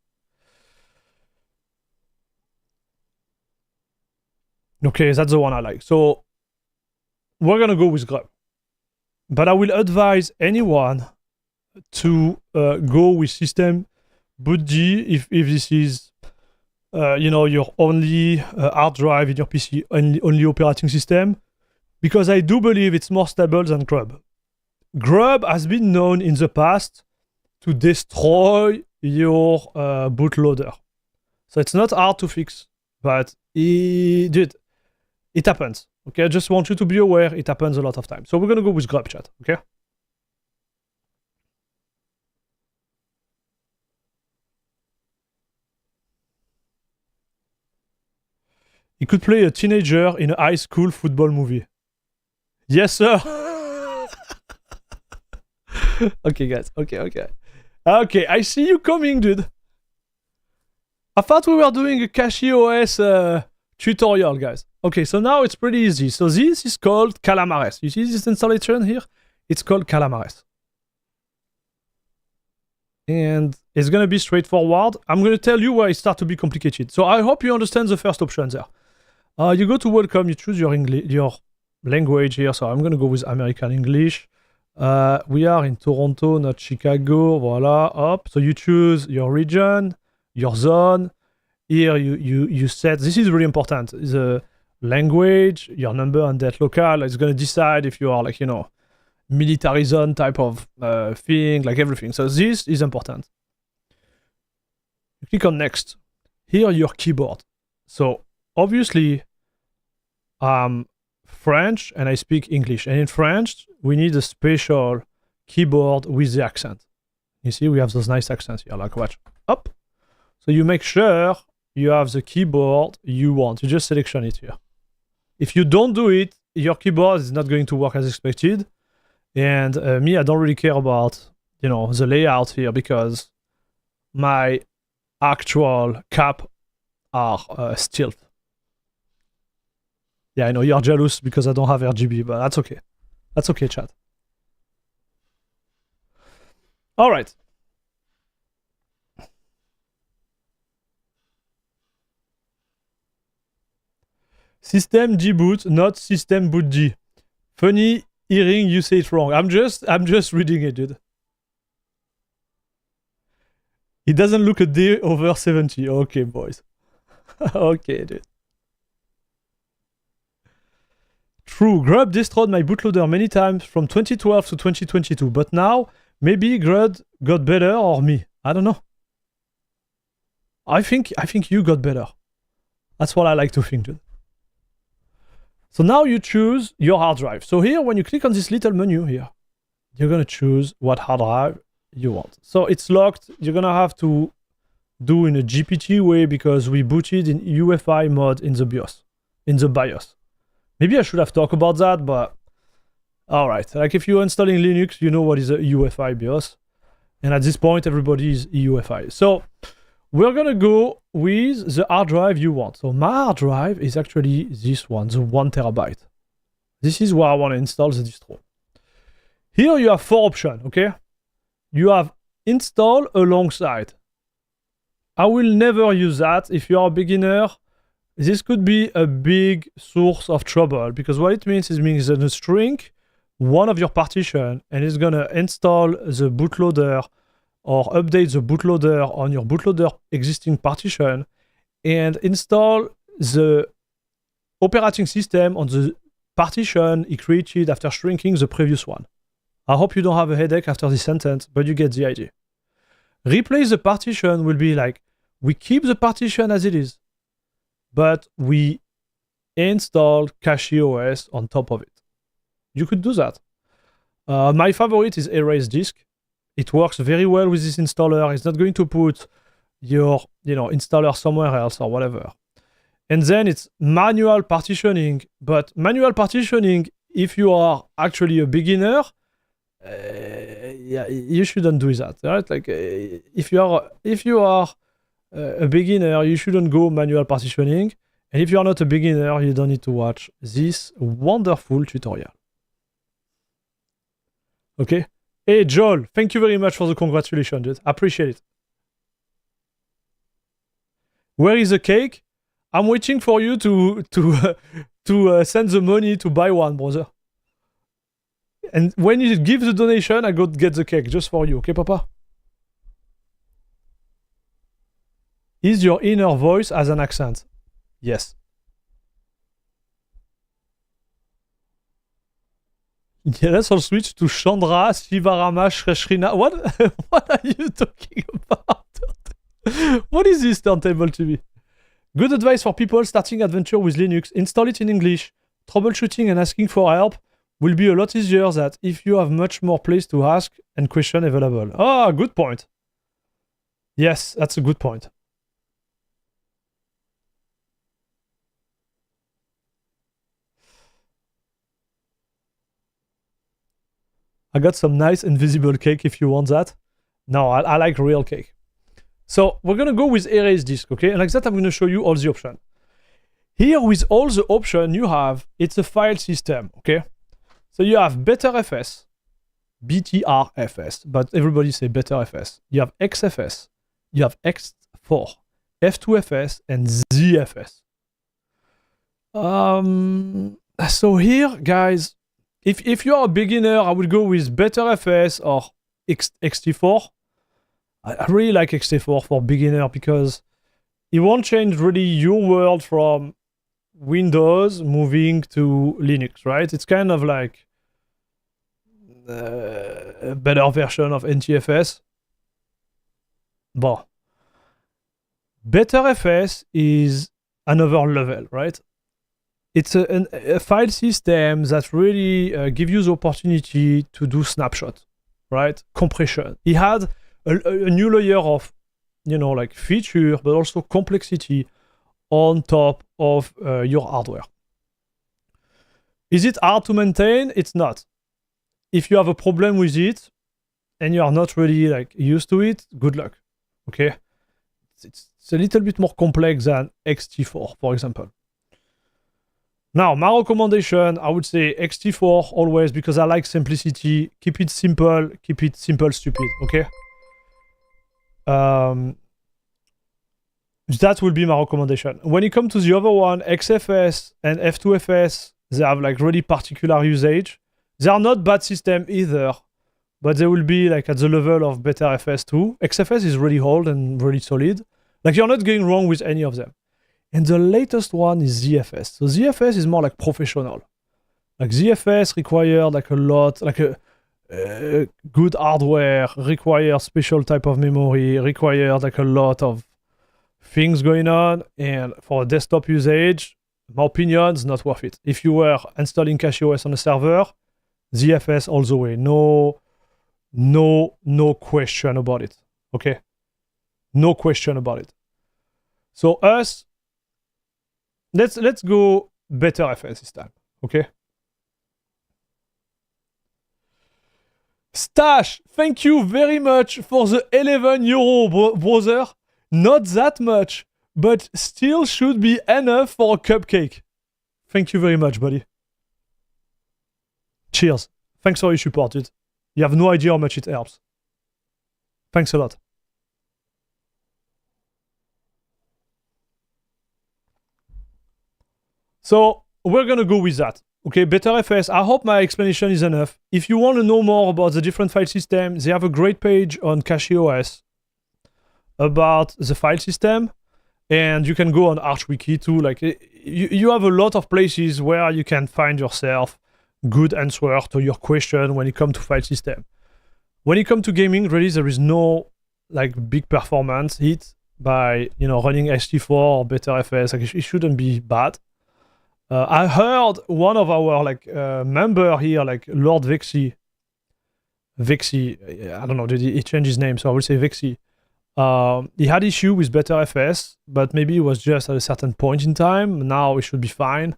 Okay, that's the one I like. So we're gonna go with Grub, but I will advise anyone to go with system bootd if this is you know, your only hard drive in your PC, only operating system, because I do believe it's more stable than Grub. Grub has been known in the past to destroy your bootloader. So it's not hard to fix, but dude, it happens. Okay, I just want you to be aware it happens a lot of times. So we're gonna go with Grub, chat, okay? He could play a teenager in a high school football movie. Yes, sir. Okay, guys. Okay, I see you coming, dude. I thought we were doing a CachyOS tutorial, guys. Okay, so now it's pretty easy. So this is called Calamares. You see this installation here? It's called Calamares. And it's gonna be straightforward. I'm gonna tell you where it starts to be complicated. So I hope you understand the first option there. You go to welcome, you choose your language here. So I'm gonna go with American English. We are in Toronto, not Chicago. Voila, up. So you choose your region, your zone. Here you set, this is really important, the language, your number and that local. It's gonna decide if you are like, you know, military zone type of thing, like everything. So this is important. You click on next. Here your keyboard. So obviously I'm French and I speak English. And in French, we need a special keyboard with the accent. You see, we have those nice accents here, like watch. Up. So you make sure you have the keyboard you want. You just selection it here. If you don't do it, your keyboard is not going to work as expected. And me, I don't really care about, you know, the layout here because my actual cap are still. Yeah, I know you're jealous because I don't have RGB, but that's okay. That's okay, chat. All right. System dboot, not system bootd. Funny hearing you say it wrong. I'm just reading it, dude. It doesn't look a day over 70. Okay, boys. Okay, dude. True, Grub destroyed my bootloader many times from 2012 to 2022, but now maybe Grub got better or me. I don't know. I think you got better. That's what I like to think, dude. So now you choose your hard drive. So here, when you click on this little menu here, you're gonna choose what hard drive you want. So it's locked. You're gonna have to do in a GPT way because we booted in UEFI mode in the BIOS. Maybe I should have talked about that, but all right. Like if you're installing Linux, you know what is a UEFI BIOS. And at this point, everybody is UEFI. So we're gonna go with the hard drive you want. So my hard drive is actually this one, the 1 terabyte. This is where I want to install the distro. Here you have 4 options, okay? You have install alongside. I will never use that. If you are a beginner, this could be a big source of trouble because what it means is it's gonna shrink one of your partition and it's gonna install the bootloader or update the bootloader on your bootloader existing partition and install the operating system on the partition it created after shrinking the previous one. I hope you don't have a headache after this sentence, but you get the idea. Replace the partition will be like, we keep the partition as it is, but we install CachyOS on top of it. You could do that. My favorite is erase disk. It works very well with this installer. It's not going to put your installer somewhere else or whatever. And then it's manual partitioning. But manual partitioning, if you are actually a beginner, yeah, you shouldn't do that, right? Like if you are a beginner, you shouldn't go manual partitioning. And if you are not a beginner, you don't need to watch this wonderful tutorial. Okay. Hey Joel, thank you very much for the congratulations, dude. Appreciate it. Where is the cake? I'm waiting for you to send the money to buy one, brother. And when you give the donation, I go get the cake just for you, okay, Papa? Is your inner voice as an accent? Yes. Yeah, let's all switch to Chandra, Shivarama, Shrina. What? What are you talking about? What is this turntable TV? Good advice for people starting adventure with Linux. Install it in English. Troubleshooting and asking for help will be a lot easier than if you have much more place to ask and question available. Ah, good point. Yes, that's a good point. I got some nice invisible cake if you want that. No, I like real cake. So we're going to go with erase disk, okay? And like that, I'm going to show you all the options. Here, with all the options you have, it's a file system, okay? So you have BetterFS, BTRFS, but everybody say BetterFS. You have XFS, you have X4, F2FS, and ZFS. So here, guys, if you're a beginner, I would go with BetterFS or XT4. I really like XT4 for beginner because it won't change really your world from Windows moving to Linux, right? It's kind of like a better version of NTFS. But BetterFS is another level, right? It's a file system that really gives you the opportunity to do snapshot, right? Compression. It had a new layer of, like feature, but also complexity on top of your hardware. Is it hard to maintain? It's not. If you have a problem with it and you are not really like used to it, good luck. Okay, it's a little bit more complex than XT4, for example. Now, my recommendation, I would say XT4 always because I like simplicity. Keep it simple, stupid. Okay. That will be my recommendation. When it comes to the other one, XFS and F2FS, they have like really particular usage. They are not bad system either, but they will be like at the level of BetterFS too. XFS is really old and really solid. Like you're not going wrong with any of them. And the latest one is ZFS. So ZFS is more like professional. Like ZFS required like a lot, like a good hardware, requires special type of memory, requires like a lot of things going on, and for desktop usage, my opinion, is not worth it. If you were installing CachyOS on a server, ZFS all the way. No question about it. Okay? No question about it. So us, let's go BetterFS this time. Okay? Stash, thank you very much for the 11 euro, brother. Not that much, but still should be enough for a cupcake. Thank you very much, buddy. Cheers. Thanks for your support, dude. You have no idea how much it helps. Thanks a lot. So, we're gonna go with that. Okay, BetterFS, I hope my explanation is enough. If you want to know more about the different file systems, they have a great page on CachyOS about the file system, and you can go on ArchWiki too. Like you have a lot of places where you can find yourself good answer to your question when it comes to file system. When it comes to gaming, really, there is no like big performance hit by running HT4 or better FS. Like, it shouldn't be bad. I heard one of our member here, like Lord Vexy, I don't know, he changed his name, so I will say Vexy. He had issue with better FS, but maybe it was just at a certain point in time. Now it should be fine.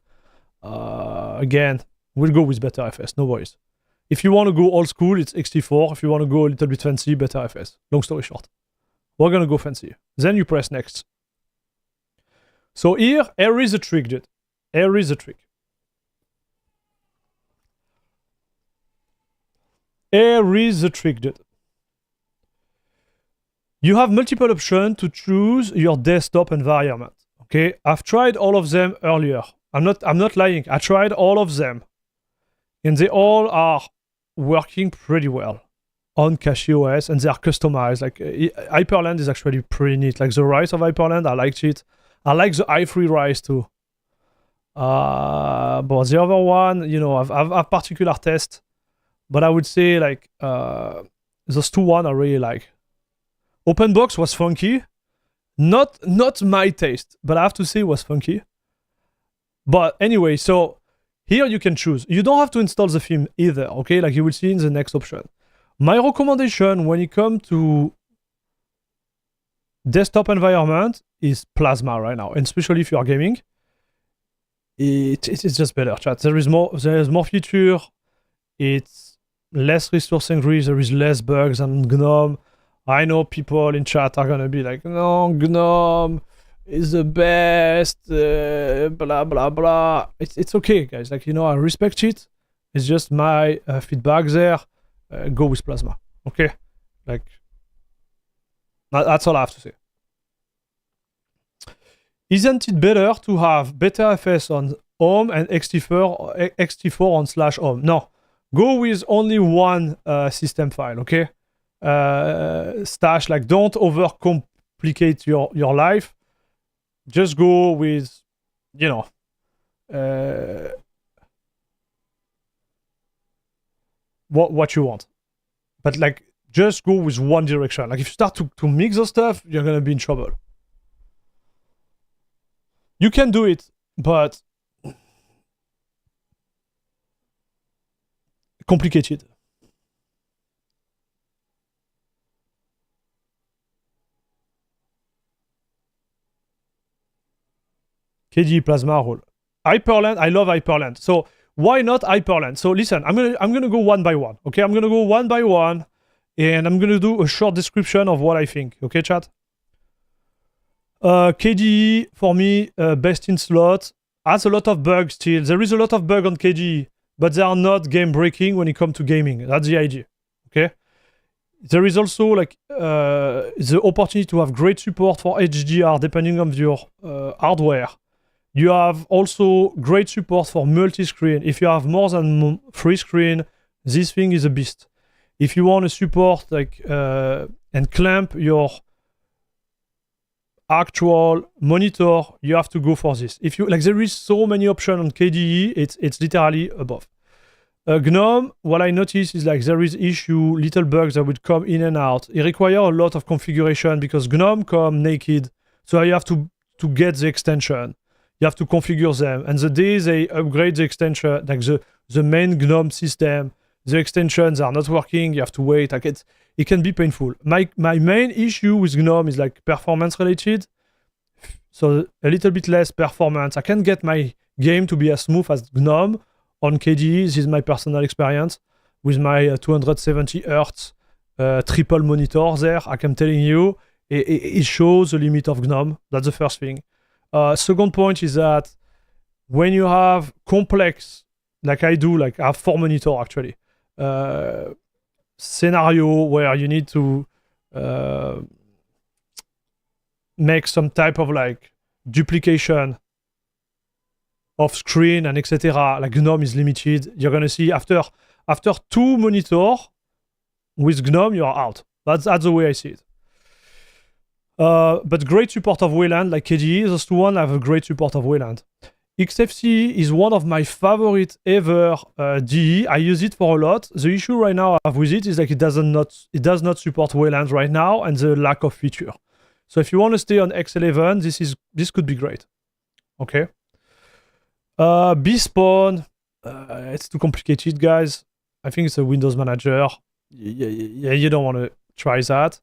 Again, we'll go with better FS, no worries. If you want to go old school, it's XT4. If you want to go a little bit fancy, better FS. Long story short. We're gonna go fancy. Then you press next. So here is a trick, dude. Here is a trick. Here is the trick, dude. You have multiple options to choose your desktop environment. Okay, I've tried all of them earlier. I'm not lying. I tried all of them, and they all are working pretty well on CachyOS, and they are customized. Like Hyperland is actually pretty neat. Like the Rise of Hyperland, I liked it. I like the i3 Rise too. But the other one, I've particular test. But I would say like those two one I really like. OpenBox was funky. Not my taste, but I have to say it was funky. But anyway, so here you can choose. You don't have to install the theme either, okay? Like you will see in the next option. My recommendation when it comes to desktop environment is Plasma right now, and especially if you are gaming. It's just better, chat. There is more feature. It's less resource hungry. There is less bugs than GNOME. I know people in chat are gonna be like, no, GNOME is the best, blah blah blah. It's okay, guys. Like I respect it. It's just my feedback there. Go with Plasma, okay? Like that's all I have to say. Isn't it better to have better FS on home and XT4 on /home? No, go with only one system file, okay? Stash, like don't overcomplicate your life. Just go with, what you want. But like, just go with one direction. Like if you start to mix those stuff, you're gonna be in trouble. You can do it, but complicated. KDE Plasma role. Hyperland, I love Hyperland. So why not Hyperland? So listen, I'm gonna go one by one. Okay, I'm gonna go one by one, and I'm gonna do a short description of what I think. Okay, chat. KDE for me, best in slot. Has a lot of bugs still. There is a lot of bug on KDE, but they are not game breaking when it comes to gaming. That's the idea. Okay. There is also like the opportunity to have great support for HDR depending on your hardware. You have also great support for multi-screen. If you have more than 3 screens, this thing is a beast. If you want to support like and clamp your actual monitor, you have to go for this. If you like, there is so many options on KDE. It's literally above. GNOME, what I noticed is like there is issue, little bugs that would come in and out. It requires a lot of configuration because GNOME come naked, so you have to get the extension. You have to configure them, and the day they upgrade the extension, like the main GNOME system, the extensions are not working. You have to wait. Like it can be painful. My main issue with GNOME is like performance related, so a little bit less performance. I can get my game to be as smooth as GNOME on KDE. This is my personal experience with my 270 Hz triple monitor there. I am telling you, it shows the limit of GNOME. That's the first thing. Second point is that when you have complex, like I do, like I have 4 monitors actually, scenario where you need to make some type of like duplication of screen and etc. Like GNOME is limited. You're gonna see after 2 monitors with GNOME, you are out. That's the way I see it. But great support of Wayland, like KDE, those two one have a great support of Wayland. XFCE is one of my favorite ever DE. I use it for a lot. The issue right now I have with it is like it does not support Wayland right now and the lack of feature. So if you want to stay on X11, this could be great. Okay. Bespawn, it's too complicated, guys. I think it's a Windows manager. Yeah, you don't want to try that.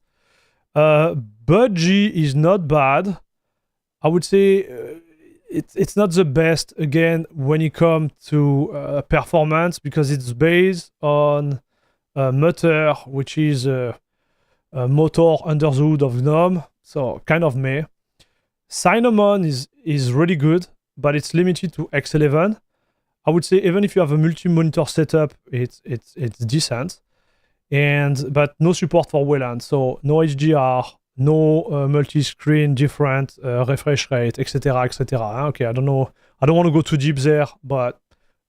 Budgie is not bad. I would say it's not the best, again, when it comes to performance, because it's based on Mutter, which is a motor under the hood of GNOME, so kind of meh. Cinnamon is really good, but it's limited to X11. I would say even if you have a multi-monitor setup, it's decent, but no support for Wayland, so no HDR, no multi-screen, different refresh rate, etc., etc. Okay, I don't know. I don't want to go too deep there, but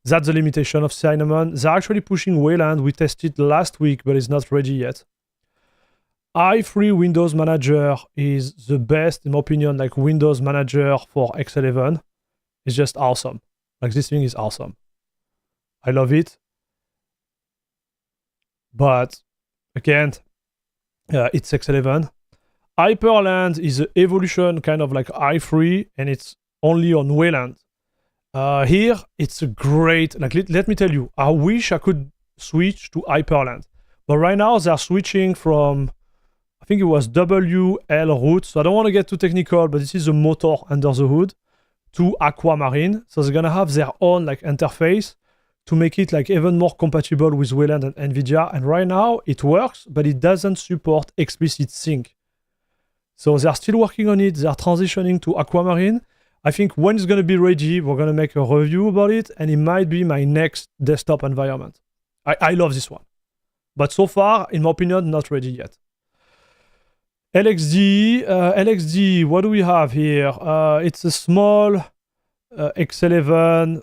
that's the limitation of Cinnamon. They're actually pushing Wayland. We tested last week, but it's not ready yet. i3 Windows Manager is the best, in my opinion, like Windows Manager for X11. It's just awesome. Like, this thing is awesome. I love it. But again, it's X11. Hyperland is an evolution, kind of like i3, and it's only on Wayland. Here, it's a great, like, let me tell you, I wish I could switch to Hyperland. But right now, they're switching from, I think it was WL root, so I don't want to get too technical, but this is a motor under the hood, to Aquamarine. So they're going to have their own, like, interface to make it, like, even more compatible with Wayland and NVIDIA. And right now, it works, but it doesn't support explicit sync. So they're still working on it. They're transitioning to Aquamarine. I think when it's going to be ready, we're going to make a review about it, and it might be my next desktop environment. I love this one. But so far, in my opinion, not ready yet. LXD, what do we have here? It's a small X11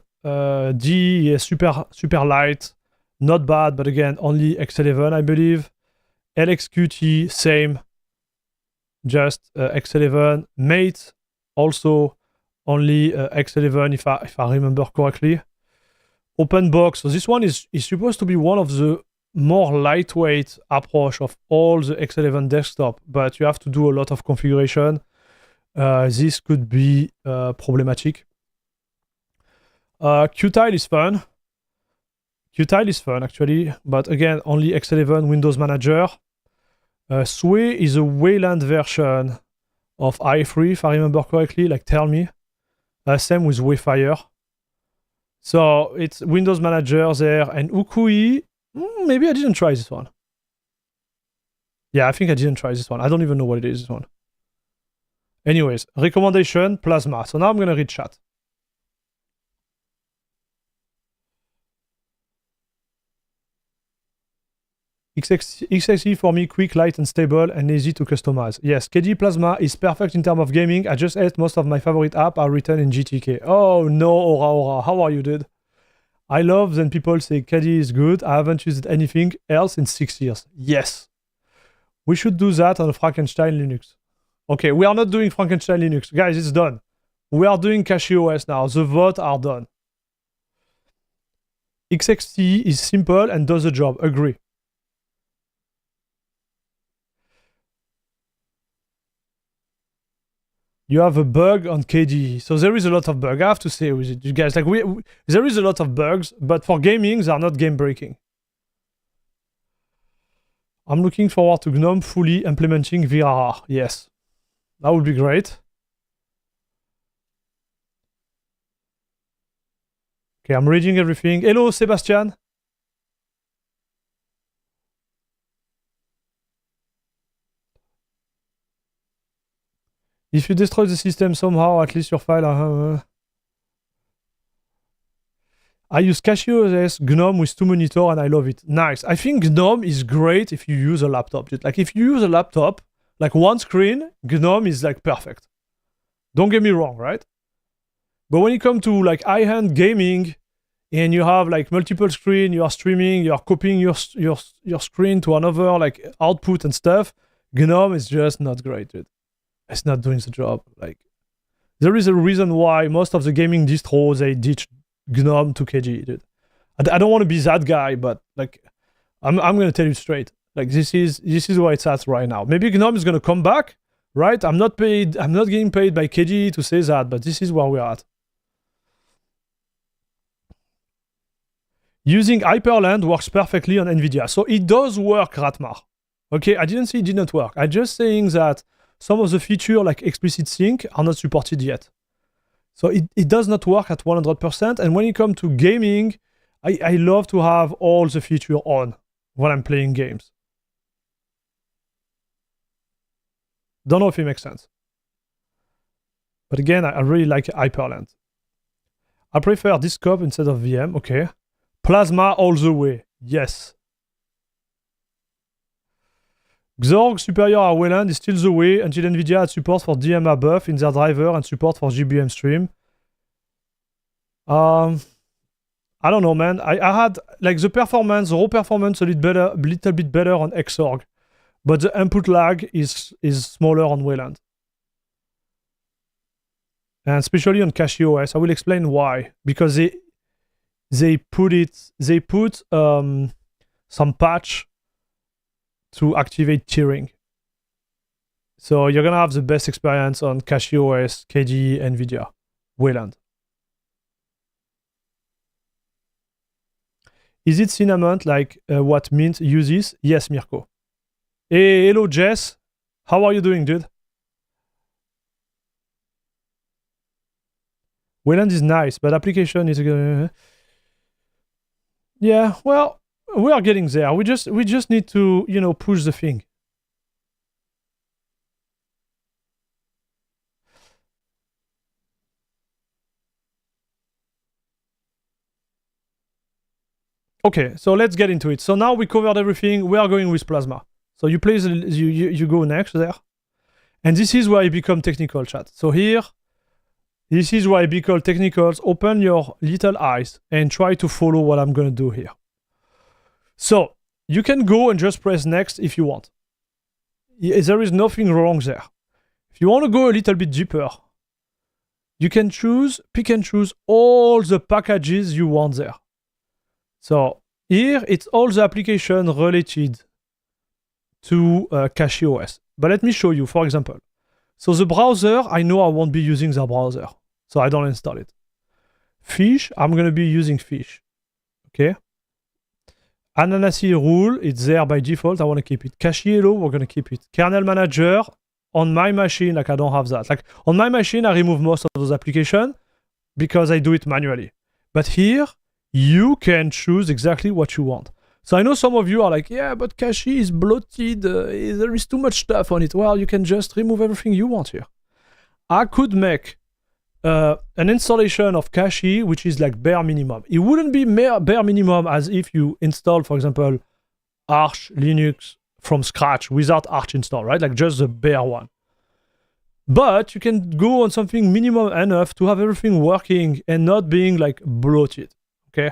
D, super light. Not bad, but again, only X11, I believe. LXQT, same. Just X11. Mate, also only X11 if I remember correctly. OpenBox, so this one is supposed to be one of the more lightweight approach of all the X11 desktop, but you have to do a lot of configuration. This could be problematic. Qtile is fun. Qtile is fun actually, but again, only X11 Windows Manager. Sway is a Wayland version of i3, if I remember correctly, like tell me. Same with Wayfire. So it's Windows Manager there, and Ukui, maybe I didn't try this one. Yeah, I think I didn't try this one. I don't even know what it is, this one. Anyways, recommendation, Plasma. So now I'm going to read chat. XXE for me, quick, light, and stable, and easy to customize. Yes, KDE Plasma is perfect in terms of gaming. I just hate most of my favorite apps are written in GTK. Oh no, Aura. How are you, dude? I love when people say KDE is good. I haven't used anything else in 6 years. Yes. We should do that on Frankenstein Linux. Okay, we are not doing Frankenstein Linux. Guys, it's done. We are doing CachyOS now. The votes are done. XXE is simple and does the job. Agree. You have a bug on KDE. So there is a lot of bugs. I have to say with it, you guys. Like there is a lot of bugs, but for gaming, they are not game breaking. I'm looking forward to GNOME fully implementing VRR. Yes, that would be great. Okay, I'm reading everything. Hello, Sebastian. If you destroy the system somehow, at least your file... I use CachyOS GNOME with 2 monitors and I love it. Nice. I think GNOME is great if you use a laptop. Like if you use a laptop, like one screen, GNOME is like perfect. Don't get me wrong, right? But when it comes to like high-end gaming and you have like multiple screen, you are streaming, you are copying your screen to another like output and stuff, GNOME is just not great, dude. It's not doing the job. Like There is a reason why most of the gaming distros, they ditch GNOME to KG, dude. I don't want to be that guy, but like, I'm gonna tell you straight. Like, this is where it's at right now. Maybe GNOME is gonna come back, right? I'm not getting paid by KG to say that, but this is where we're at. Using Hyperland works perfectly on NVIDIA. So it does work, Ratmar. Okay, I didn't say it didn't work. I'm just saying that some of the features like explicit sync are not supported yet. So it does not work at 100%. And when it comes to gaming, I love to have all the features on when I'm playing games. Don't know if it makes sense. But again, I really like Hyperland. I prefer this scope instead of VM. Okay. Plasma all the way. Yes. Xorg superior à Wayland is still the way until NVIDIA had support for DMA buff in their driver and support for GBM stream. I don't know, man. I had like the raw performance a little bit better on Xorg, but the input lag is smaller on Wayland, and especially on CachyOS. I will explain why. Because they put some patch to activate tiering, so you're gonna have the best experience on CachyOS, KDE, NVIDIA, Wayland. Is it Cinnamon like what Mint uses? Yes, Mirko. Hey, hello, Jess. How are you doing, dude? Wayland is nice, but application is... yeah, well, we are getting there. We just need to, you know, push the thing. Okay, so let's get into it. So now we covered everything. We are going with Plasma. So you please, you go next there. And this is where I become technical, chat. So here, this is where I become technicals. Open your little eyes and try to follow what I'm going to do here. So you can go and just press next if you want. There is nothing wrong there. If you want to go a little bit deeper, you can pick and choose all the packages you want there. So here, it's all the application related to CachyOS. But let me show you, for example. So the browser, I know I won't be using the browser, so I don't install it. Fish, I'm going to be using Fish. Okay. Ananasi rule, it's there by default. I want to keep it. CachyHello, we're going to keep it. Kernel manager, on my machine, like I don't have that. Like on my machine, I remove most of those applications because I do it manually. But here, you can choose exactly what you want. So I know some of you are like, yeah, but Cachy is bloated. There is too much stuff on it. Well, you can just remove everything you want here. I could make an installation of Cachy, which is like bare minimum. It wouldn't be bare minimum as if you install, for example, Arch Linux from scratch without Arch install, right? Like just the bare one. But you can go on something minimum enough to have everything working and not being like bloated. Okay,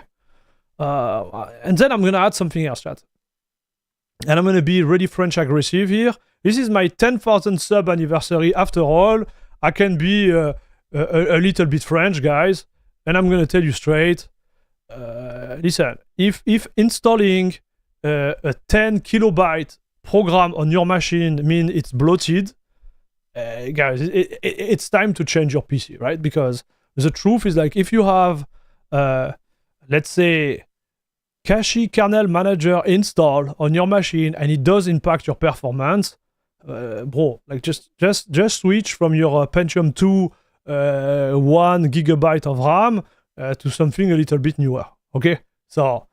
and then I'm gonna add something else, chat. And I'm gonna be really French aggressive here. This is my 10,000 sub anniversary. After all, I can be a little bit French, guys. And I'm gonna tell you straight. Listen, if installing a 10 kilobyte program on your machine means it's bloated, guys, it's time to change your PC, right? Because the truth is, like, if you have let's say Cachy kernel manager install on your machine and it does impact your performance, bro, like just switch from your Pentium 2 1 gigabyte of RAM to something a little bit newer. Okay, so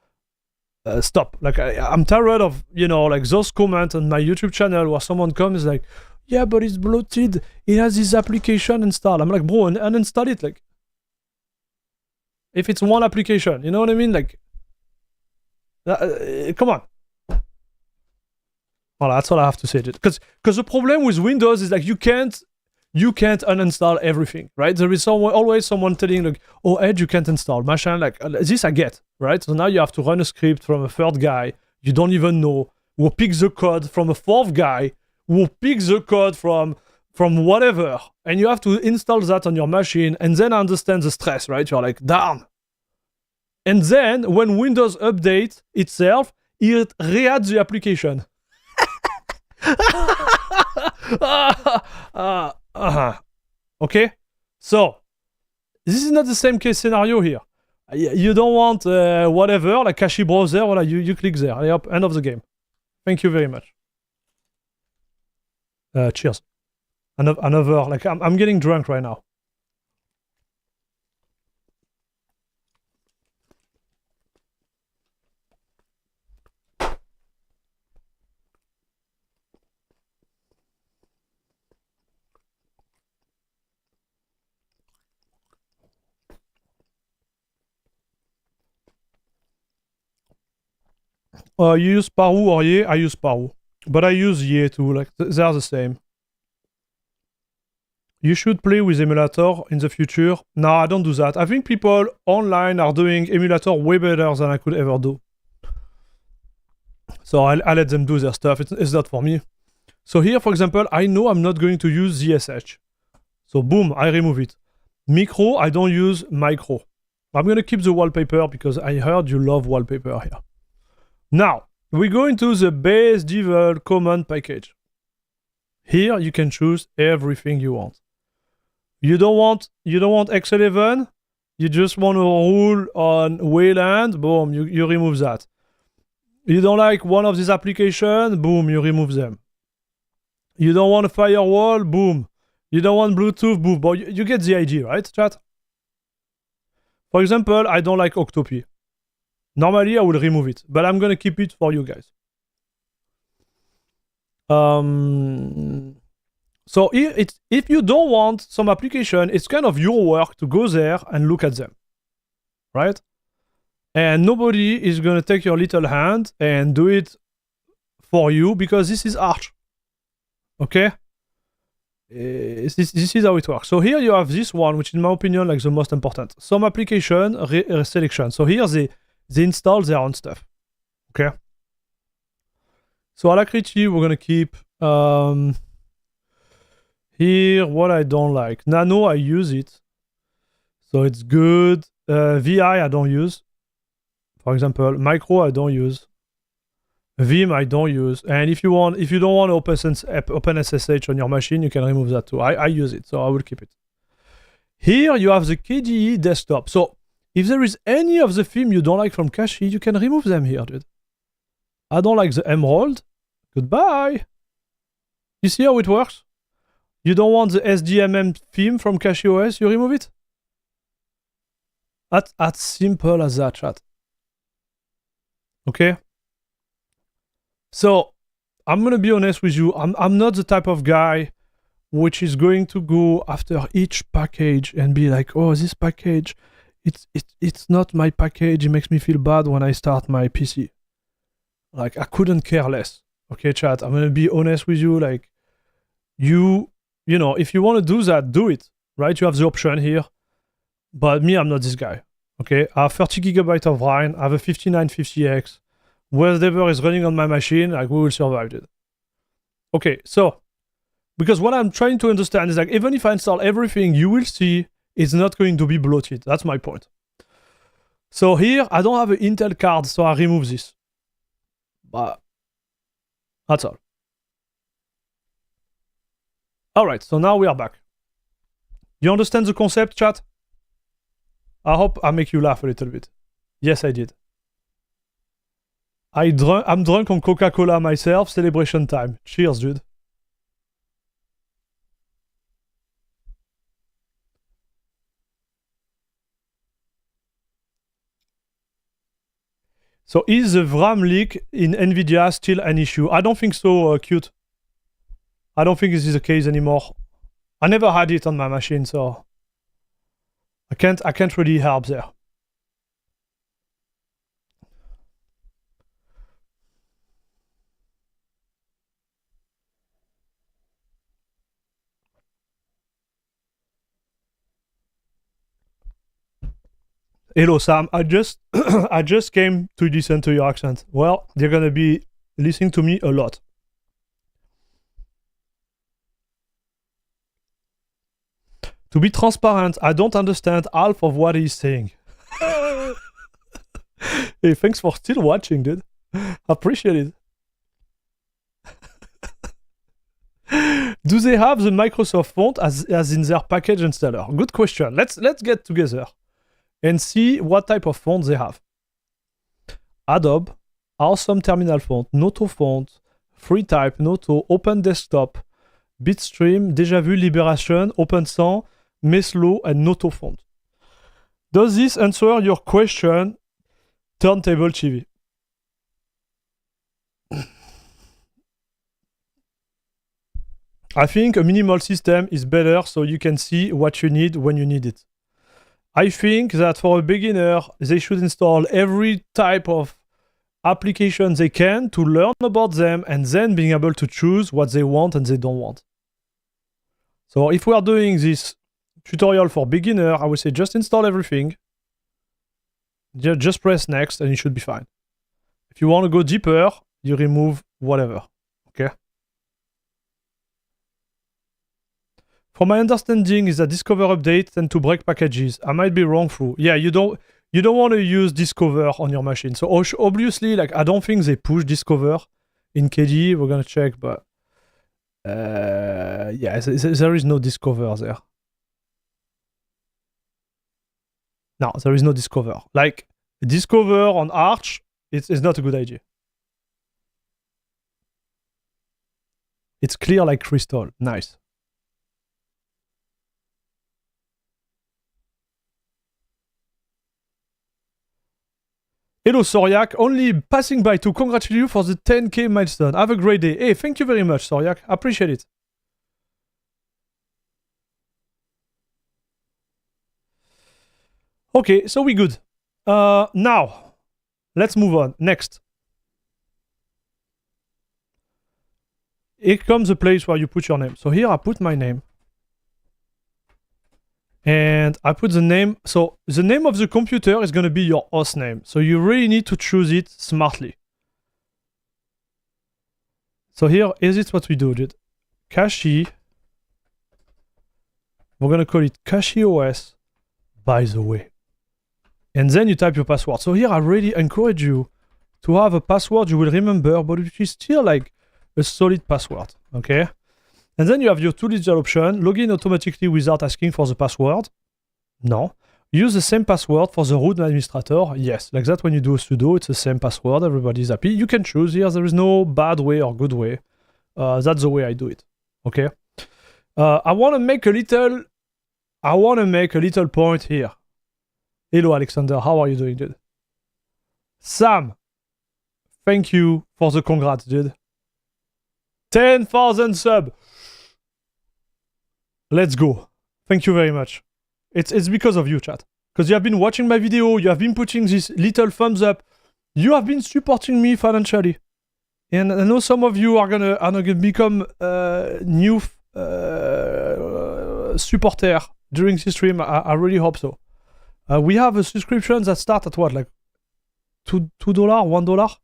stop. Like I'm tired of, you know, like those comments on my YouTube channel where someone comes like, yeah, but it's bloated, it has this application installed. I'm like, bro, uninstall it. Like, if it's one application, you know what I mean? Like, come on. Well, that's all I have to say. Because the problem with Windows is like you can't uninstall everything, right? There is always someone telling like, oh, Edge, you can't install. Machin, like this I get, right? So now you have to run a script from a third guy you don't even know, who picks the code from a fourth guy, who picks the code from from whatever, and you have to install that on your machine, and then understand the stress, right? You're like, damn. And then when Windows updates itself, it re-adds the application. Okay? So, this is not the same case scenario here. You don't want whatever, like Cachy browser, voilà, you click there. Yep, end of the game. Thank you very much. Cheers. Another, like, I'm getting drunk right now. You use Paru or Ye? I use Paru. But I use Ye too, like, they are the same. You should play with emulator in the future. No, I don't do that. I think people online are doing emulator way better than I could ever do. So I let them do their stuff. It's not for me. So here, for example, I know I'm not going to use ZSH. So boom, I remove it. Micro, I don't use micro. I'm going to keep the wallpaper because I heard you love wallpaper here. Now, we go into the base devel command package. Here, you can choose everything you want. You don't want X11, you just want to rule on Wayland, boom, you remove that. You don't like one of these applications, boom, you remove them. You don't want a firewall, boom. You don't want Bluetooth, boom. But you get the idea, right, chat? For example, I don't like Octopi. Normally, I will remove it, but I'm gonna keep it for you guys. So if you don't want some application, it's kind of your work to go there and look at them, right? And nobody is gonna take your little hand and do it for you because this is Arch, okay? This is how it works. So here you have this one, which in my opinion, like the most important. Some application selection. So here they install their own stuff, okay? So Alacrity, we're gonna keep. Here, what I don't like. Nano, I use it. So it's good. VI, I don't use. For example, Micro, I don't use. Vim, I don't use. And if you don't want OpenSSH on your machine, you can remove that too. I use it, so I will keep it. Here, you have the KDE desktop. So if there is any of the theme you don't like from Cachy, you can remove them here, dude. I don't like the Emerald. Goodbye. You see how it works? You don't want the SDMM theme from CachyOS, you remove it? That's as simple as that, chat. Okay? So, I'm gonna be honest with you, I'm not the type of guy which is going to go after each package and be like, oh, this package, it's not my package, it makes me feel bad when I start my PC. Like, I couldn't care less. Okay, chat, I'm gonna be honest with you, like, you know, if you want to do that, do it, right? You have the option here. But me, I'm not this guy, okay? I have 30 gigabytes of RAM, I have a 5950X. Whatever is running on my machine, like, we will survive it. Okay, so, because what I'm trying to understand is, like, even if I install everything, you will see it's not going to be bloated. That's my point. So here, I don't have an Intel card, so I remove this. But that's all. Alright, so now we are back. You understand the concept, chat? I hope I make you laugh a little bit. Yes, I did. I'm drunk on Coca-Cola myself, celebration time. Cheers, dude. So is the VRAM leak in NVIDIA still an issue? I don't think so, Cute. I don't think this is the case anymore. I never had it on my machine, so I can't really help there. Hello Sam, I just came to listen to your accent. Well, they're gonna be listening to me a lot. To be transparent, I don't understand half of what he's saying. Hey, thanks for still watching, dude. Appreciate it. Do they have the Microsoft font as in their package installer? Good question. Let's get together and see what type of font they have. Adobe, awesome terminal font, Noto font, FreeType, Noto, Open Desktop, Bitstream, Déjà Vu, Liberation, OpenSang, Meslo, and Noto font. Does this answer your question, Turntable TV? I think a minimal system is better so you can see what you need when you need it. I think that for a beginner, they should install every type of application they can to learn about them and then being able to choose what they want and they don't want. So if we are doing this tutorial for beginner, I would say just install everything. Just press next and you should be fine. If you want to go deeper, you remove whatever. Okay? From my understanding is that Discover updates tend to break packages. I might be wrong through. Yeah, you don't want to use Discover on your machine. So obviously, like I don't think they push Discover in KDE. We're gonna check, but yeah, there is no Discover there. No, there is no Discover. Like Discover on Arch, it's not a good idea. It's clear like crystal. Nice. Hello Soryak, only passing by to congratulate you for the 10k milestone. Have a great day. Hey, thank you very much Soryak, appreciate it. Okay, so we good. Now, let's move on. Next. Here comes the place where you put your name. So here I put my name. And I put the name, so the name of the computer is going to be your host name. So you really need to choose it smartly. So here is it what we do, dude. Cachy. We're going to call it CachyOS, by the way. And then you type your password. So here I really encourage you to have a password you will remember, but which is still like a solid password, okay? And then you have your two-digit option. Login automatically without asking for the password. No. Use the same password for the root administrator. Yes, like that when you do a sudo, it's the same password. Everybody's happy. You can choose here. There is no bad way or good way. That's the way I do it. Okay. I want to make a little point here. Hello, Alexander. How are you doing, dude? Sam, thank you for the congrats, dude. 10,000 sub. Let's go. Thank you very much. It's because of you, chat. Because you have been watching my video, you have been putting this little thumbs up, you have been supporting me financially. And I know some of you are gonna become new supporter during this stream. I really hope so. We have a subscription that starts at what, like $2, $1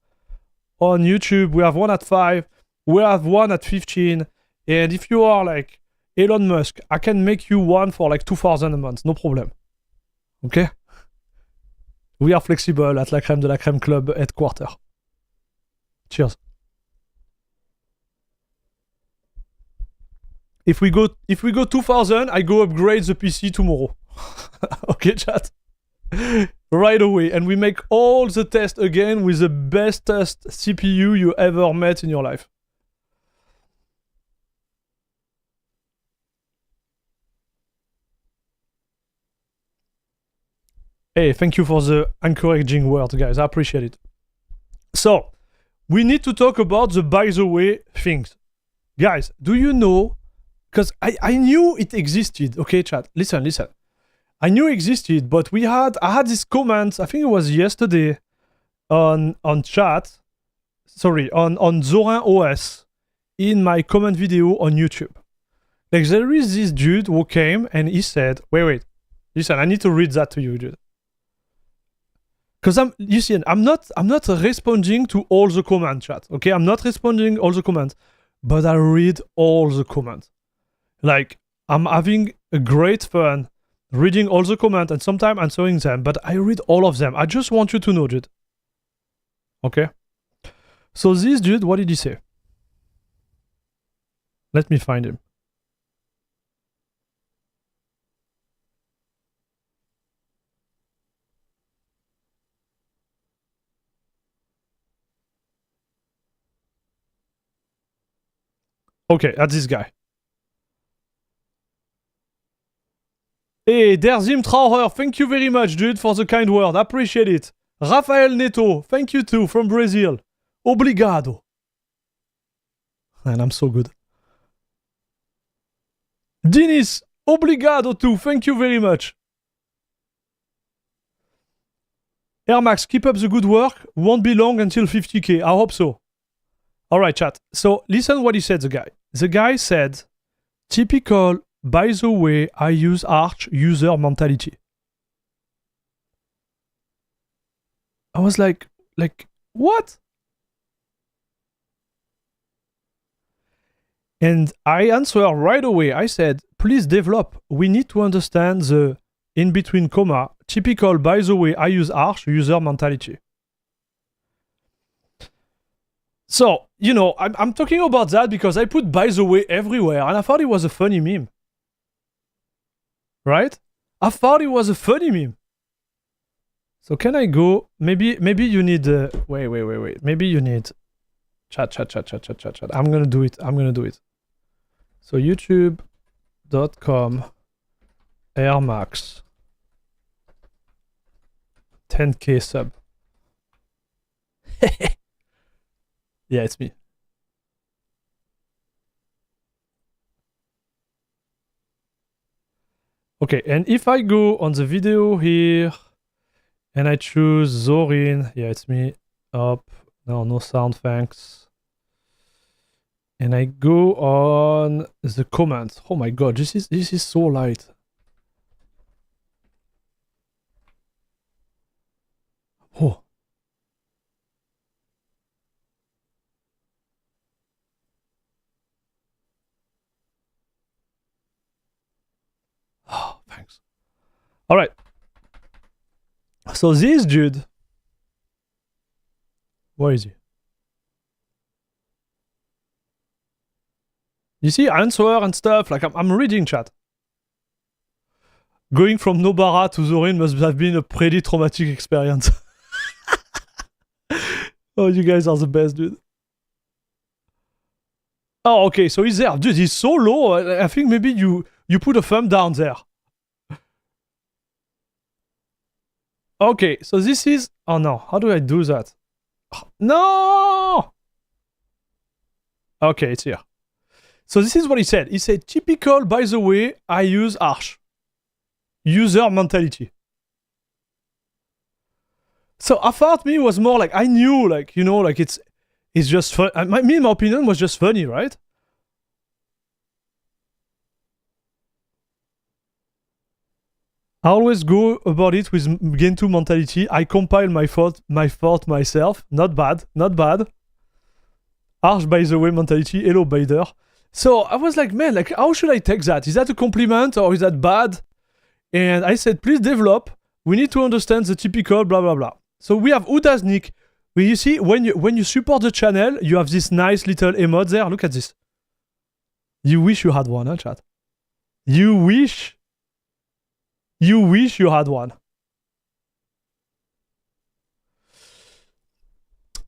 on YouTube. We have one at 5. We have one at 15. And if you are like Elon Musk, I can make you one for like 2,000 a month, no problem. Okay? We are flexible at La Crème de la Crème Club headquarter. Cheers. If we go 2,000, I go upgrade the PC tomorrow. Okay, chat? Right away. And we make all the tests again with the best test CPU you ever met in your life. Hey, thank you for the encouraging words, guys. I appreciate it. So, we need to talk about the by the way things. Guys, do you know? Because I knew it existed. Okay, chat. Listen. I knew it existed, but I had this comment, I think it was yesterday, on chat. Sorry, on Zorin OS in my comment video on YouTube. Like, there is this dude who came and he said, wait. Listen, I need to read that to you, dude. Because I'm not responding to all the comments, chat. Okay, I'm not responding all the comments, but I read all the comments. Like, I'm having a great fun reading all the comments and sometimes answering them, but I read all of them. I just want you to know, dude. Okay? So this dude, what did he say? Let me find him. Okay, that's this guy. Hey, Derzim Trauer, thank you very much, dude, for the kind word. Appreciate it. Rafael Neto, thank you too, from Brazil. Obrigado. And I'm so good. Dinis, obrigado too, thank you very much. Air Max, keep up the good work. Won't be long until 50k. I hope so. Alright, chat. So, listen what he said, the guy. The guy said, typical, by the way, I use Arch user mentality. I was like, what? And I answered right away. I said, please develop. We need to understand the in between comma, typical, by the way, I use Arch user mentality. So, you know, I'm talking about that because I put by the way everywhere and I thought it was a funny meme. Right? I thought it was a funny meme. So can I go? Maybe you need... wait. Maybe you need... Chat. I'm gonna do it. So youtube.com airmax 10k sub. Yeah, it's me. Okay, and if I go on the video here and I choose Zorin, yeah, it's me. Up, no sound, thanks. And I go on the comments. Oh my god, this is so light. Oh. Oh, thanks. All right. So this dude, where is he? You see, answer and stuff, like I'm reading chat. Going from Nobara to Zorin must have been a pretty traumatic experience. Oh, you guys are the best, dude. Oh, okay, so he's there. Dude, he's so low. I think maybe you put a thumb down there. Okay, so this is... Oh no, how do I do that? No! Okay, it's here. So this is what he said. He said, typical, by the way, I use Arch. User mentality. So I thought me was more like, I knew, like, you know, like it's just fun. My opinion was just funny, right? I always go about it with Gentoo mentality. I compile my thought myself. Not bad. Arch, by the way, mentality. Hello, Bader. So I was like, man, like, how should I take that? Is that a compliment or is that bad? And I said, please develop. We need to understand the typical blah, blah, blah. So we have Udaznik. Well, you see, when you support the channel, you have this nice little emote there. Look at this. You wish you had one, huh, chat? You wish you had one.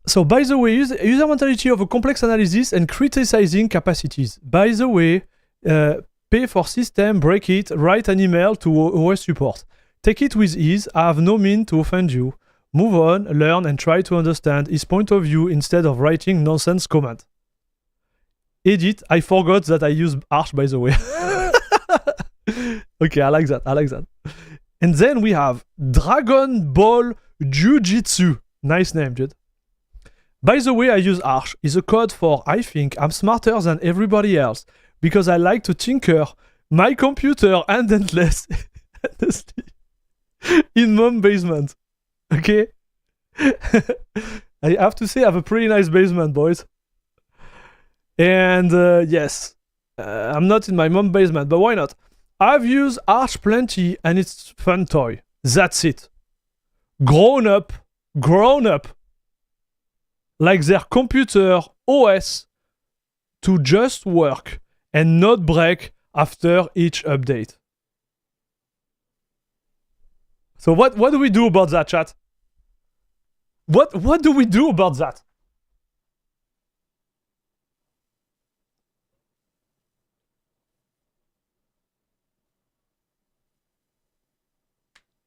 So, by the way, user mentality of a complex analysis and criticizing capacities. By the way, pay for system, break it, write an email to OS support. Take it with ease. I have no mean to offend you. Move on, learn, and try to understand his point of view instead of writing nonsense comment. Edit, I forgot that I use Arch, by the way. Okay, I like that. And then we have Dragon Ball Jiu-Jitsu. Nice name, dude. By the way, I use Arch. It's a code for I think I'm smarter than everybody else because I like to tinker my computer and endless in mom basement. Okay? I have to say I have a pretty nice basement, boys. And yes. I'm not in my mom's basement, but why not? I've used Arch plenty and it's fun toy. That's it. Grown up, like their computer OS to just work and not break after each update. So what do we do about that, chat? What do we do about that?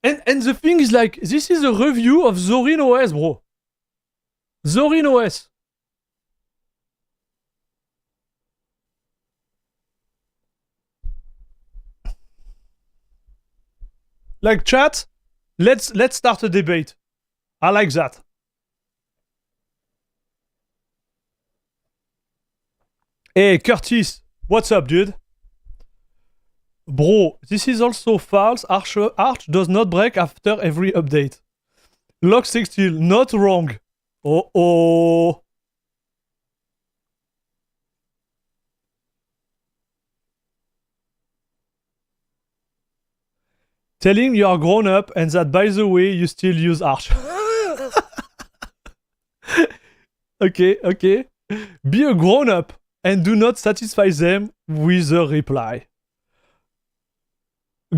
And the thing is, like, this is a review of Zorin OS, bro. Zorin OS. Like, chat, let's start a debate. I like that. Hey, Curtis, what's up, dude? Bro, this is also false. Arch does not break after every update. Log 16, not wrong. Oh. Tell him you are grown up and that, by the way, you still use Arch. Okay. Be a grown up and do not satisfy them with a reply.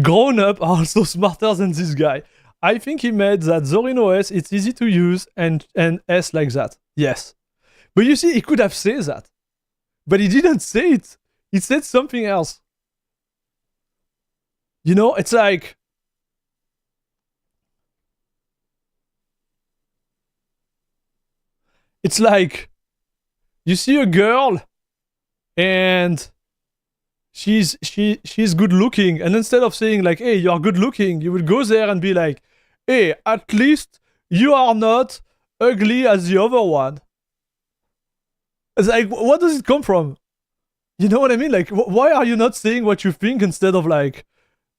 Grown up are also smarter than this guy. I think he made that Zorin OS, it's easy to use and S like that. Yes. But you see, he could have said that. But he didn't say it. He said something else. You know, it's like... It's like... You see a girl and... She's good looking, and instead of saying like, hey, you're good looking, you would go there and be like, hey, at least you are not ugly as the other one. It's like, what does it come from? You know what I mean? Like, why are you not saying what you think instead of like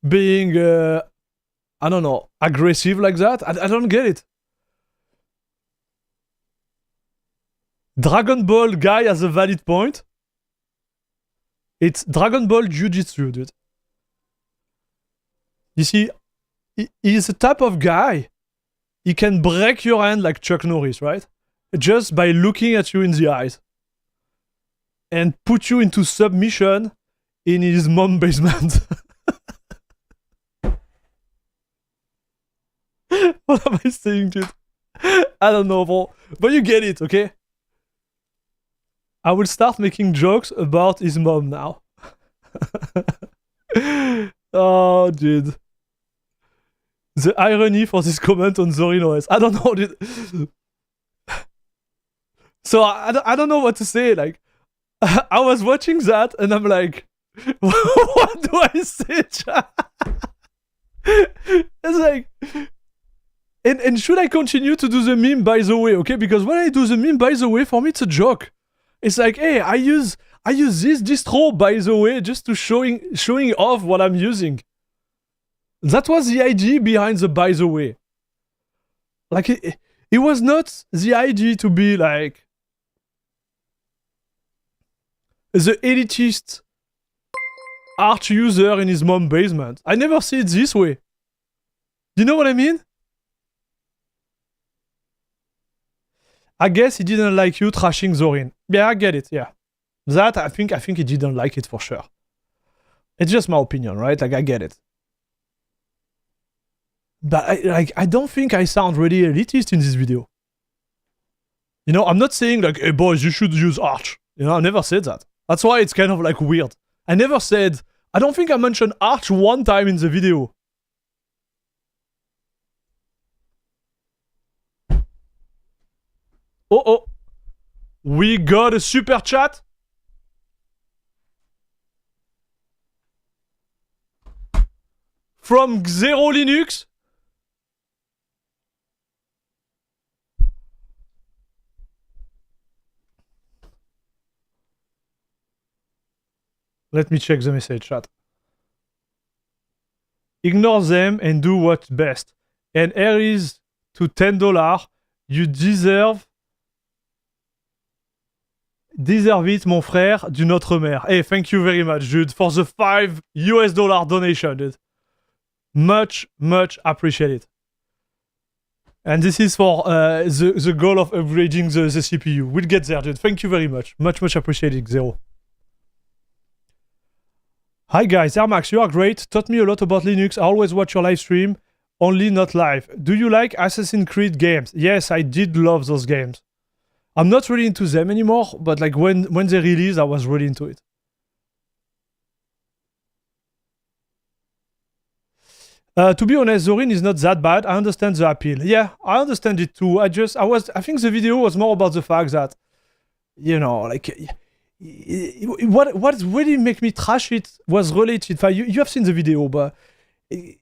being, I don't know, aggressive like that? I don't get it. Dragon Ball guy has a valid point. It's Dragon Ball Jiu-Jitsu, dude. You see, he's the type of guy, he can break your hand like Chuck Norris, right? Just by looking at you in the eyes. And put you into submission in his mom's basement. What am I saying, dude? I don't know, bro. But you get it, okay? I will start making jokes about his mom now. Oh, dude. The irony for this comment on Zorin OS. I don't know, dude. So I don't know what to say. Like, I was watching that and I'm like, what do I say, chat? It's like... And should I continue to do the meme, by the way, okay? Because when I do the meme, by the way, for me it's a joke. It's like, hey, I use this distro, by the way, just to showing off what I'm using. That was the idea behind the by the way. Like, it was not the idea to be like the elitist Arch user in his mom's basement. I never see it this way. You know what I mean? I guess he didn't like you trashing Zorin. Yeah, I get it, yeah. That, I think he didn't like it for sure. It's just my opinion, right? Like, I get it. But, I don't think I sound really elitist in this video. You know, I'm not saying, like, hey, boys, you should use Arch. You know, I never said that. That's why it's kind of, like, weird. I never said... I don't think I mentioned Arch one time in the video. Oh. We got a super chat. From Xero Linux. Let me check the message, chat. Ignore them and do what's best. And here is to $10. You deserve deserve it, mon frère, d'une autre mère. Hey, thank you very much, dude, for the $5 donation, dude. Much appreciated. And this is for the goal of upgrading the CPU. We'll get there, dude. Thank you very much. Much appreciated, Zero. Hi guys, Air Max, you are great. Taught me a lot about Linux. I always watch your live stream, only not live. Do you like Assassin's Creed games? Yes, I did love those games. I'm not really into them anymore, but like when they released, I was really into it. To be honest, Zorin is not that bad. I understand the appeal. Yeah, I understand it too. I think the video was more about the fact that, you know, like, what really make me trash it was related. You have seen the video, but they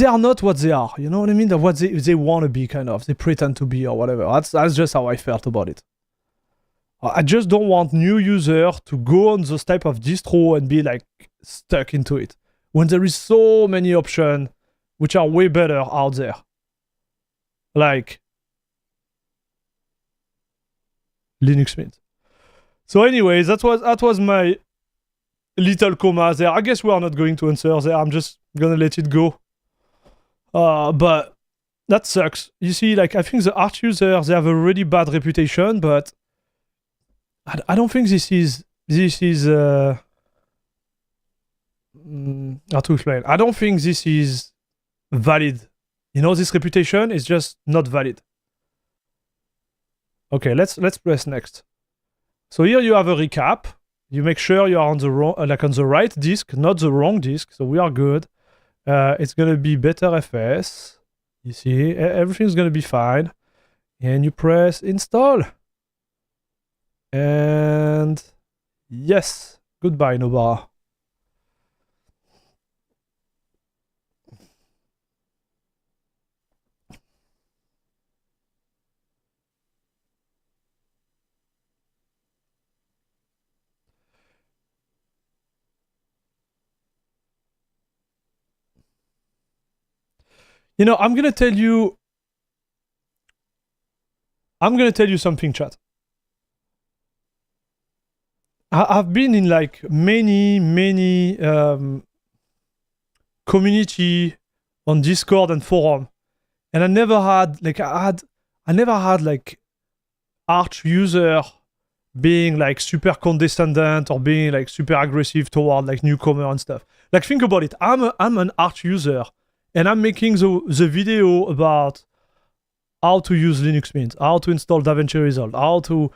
are not what they are. You know what I mean? They're what they want to be, kind of. They pretend to be or whatever. That's just how I felt about it. I just don't want new users to go on those type of distro and be like stuck into it, when there is so many options which are way better out there. Like Linux Mint. So anyways, that was my little comma there. I guess we are not going to answer there. I'm just gonna let it go. But that sucks. You see, like, I think the Arch users, they have a really bad reputation, but I don't think this is how to explain? I don't think this is valid. You know, this reputation is just not valid. Okay, let's press next. So here you have a recap. You make sure you are on the right disk, not the wrong disk. So we are good. It's gonna be better FS. You see, everything's gonna be fine. And you press install. And yes, goodbye, Nobara. You know, I'm gonna tell you something, chat. I've been in like many community on Discord and forum, and I never had like Arch user being like super condescending or being like super aggressive toward like newcomer and stuff. Like, think about it. I'm an Arch user, and I'm making the video about how to use Linux Mint, how to install DaVinci Resolve, how to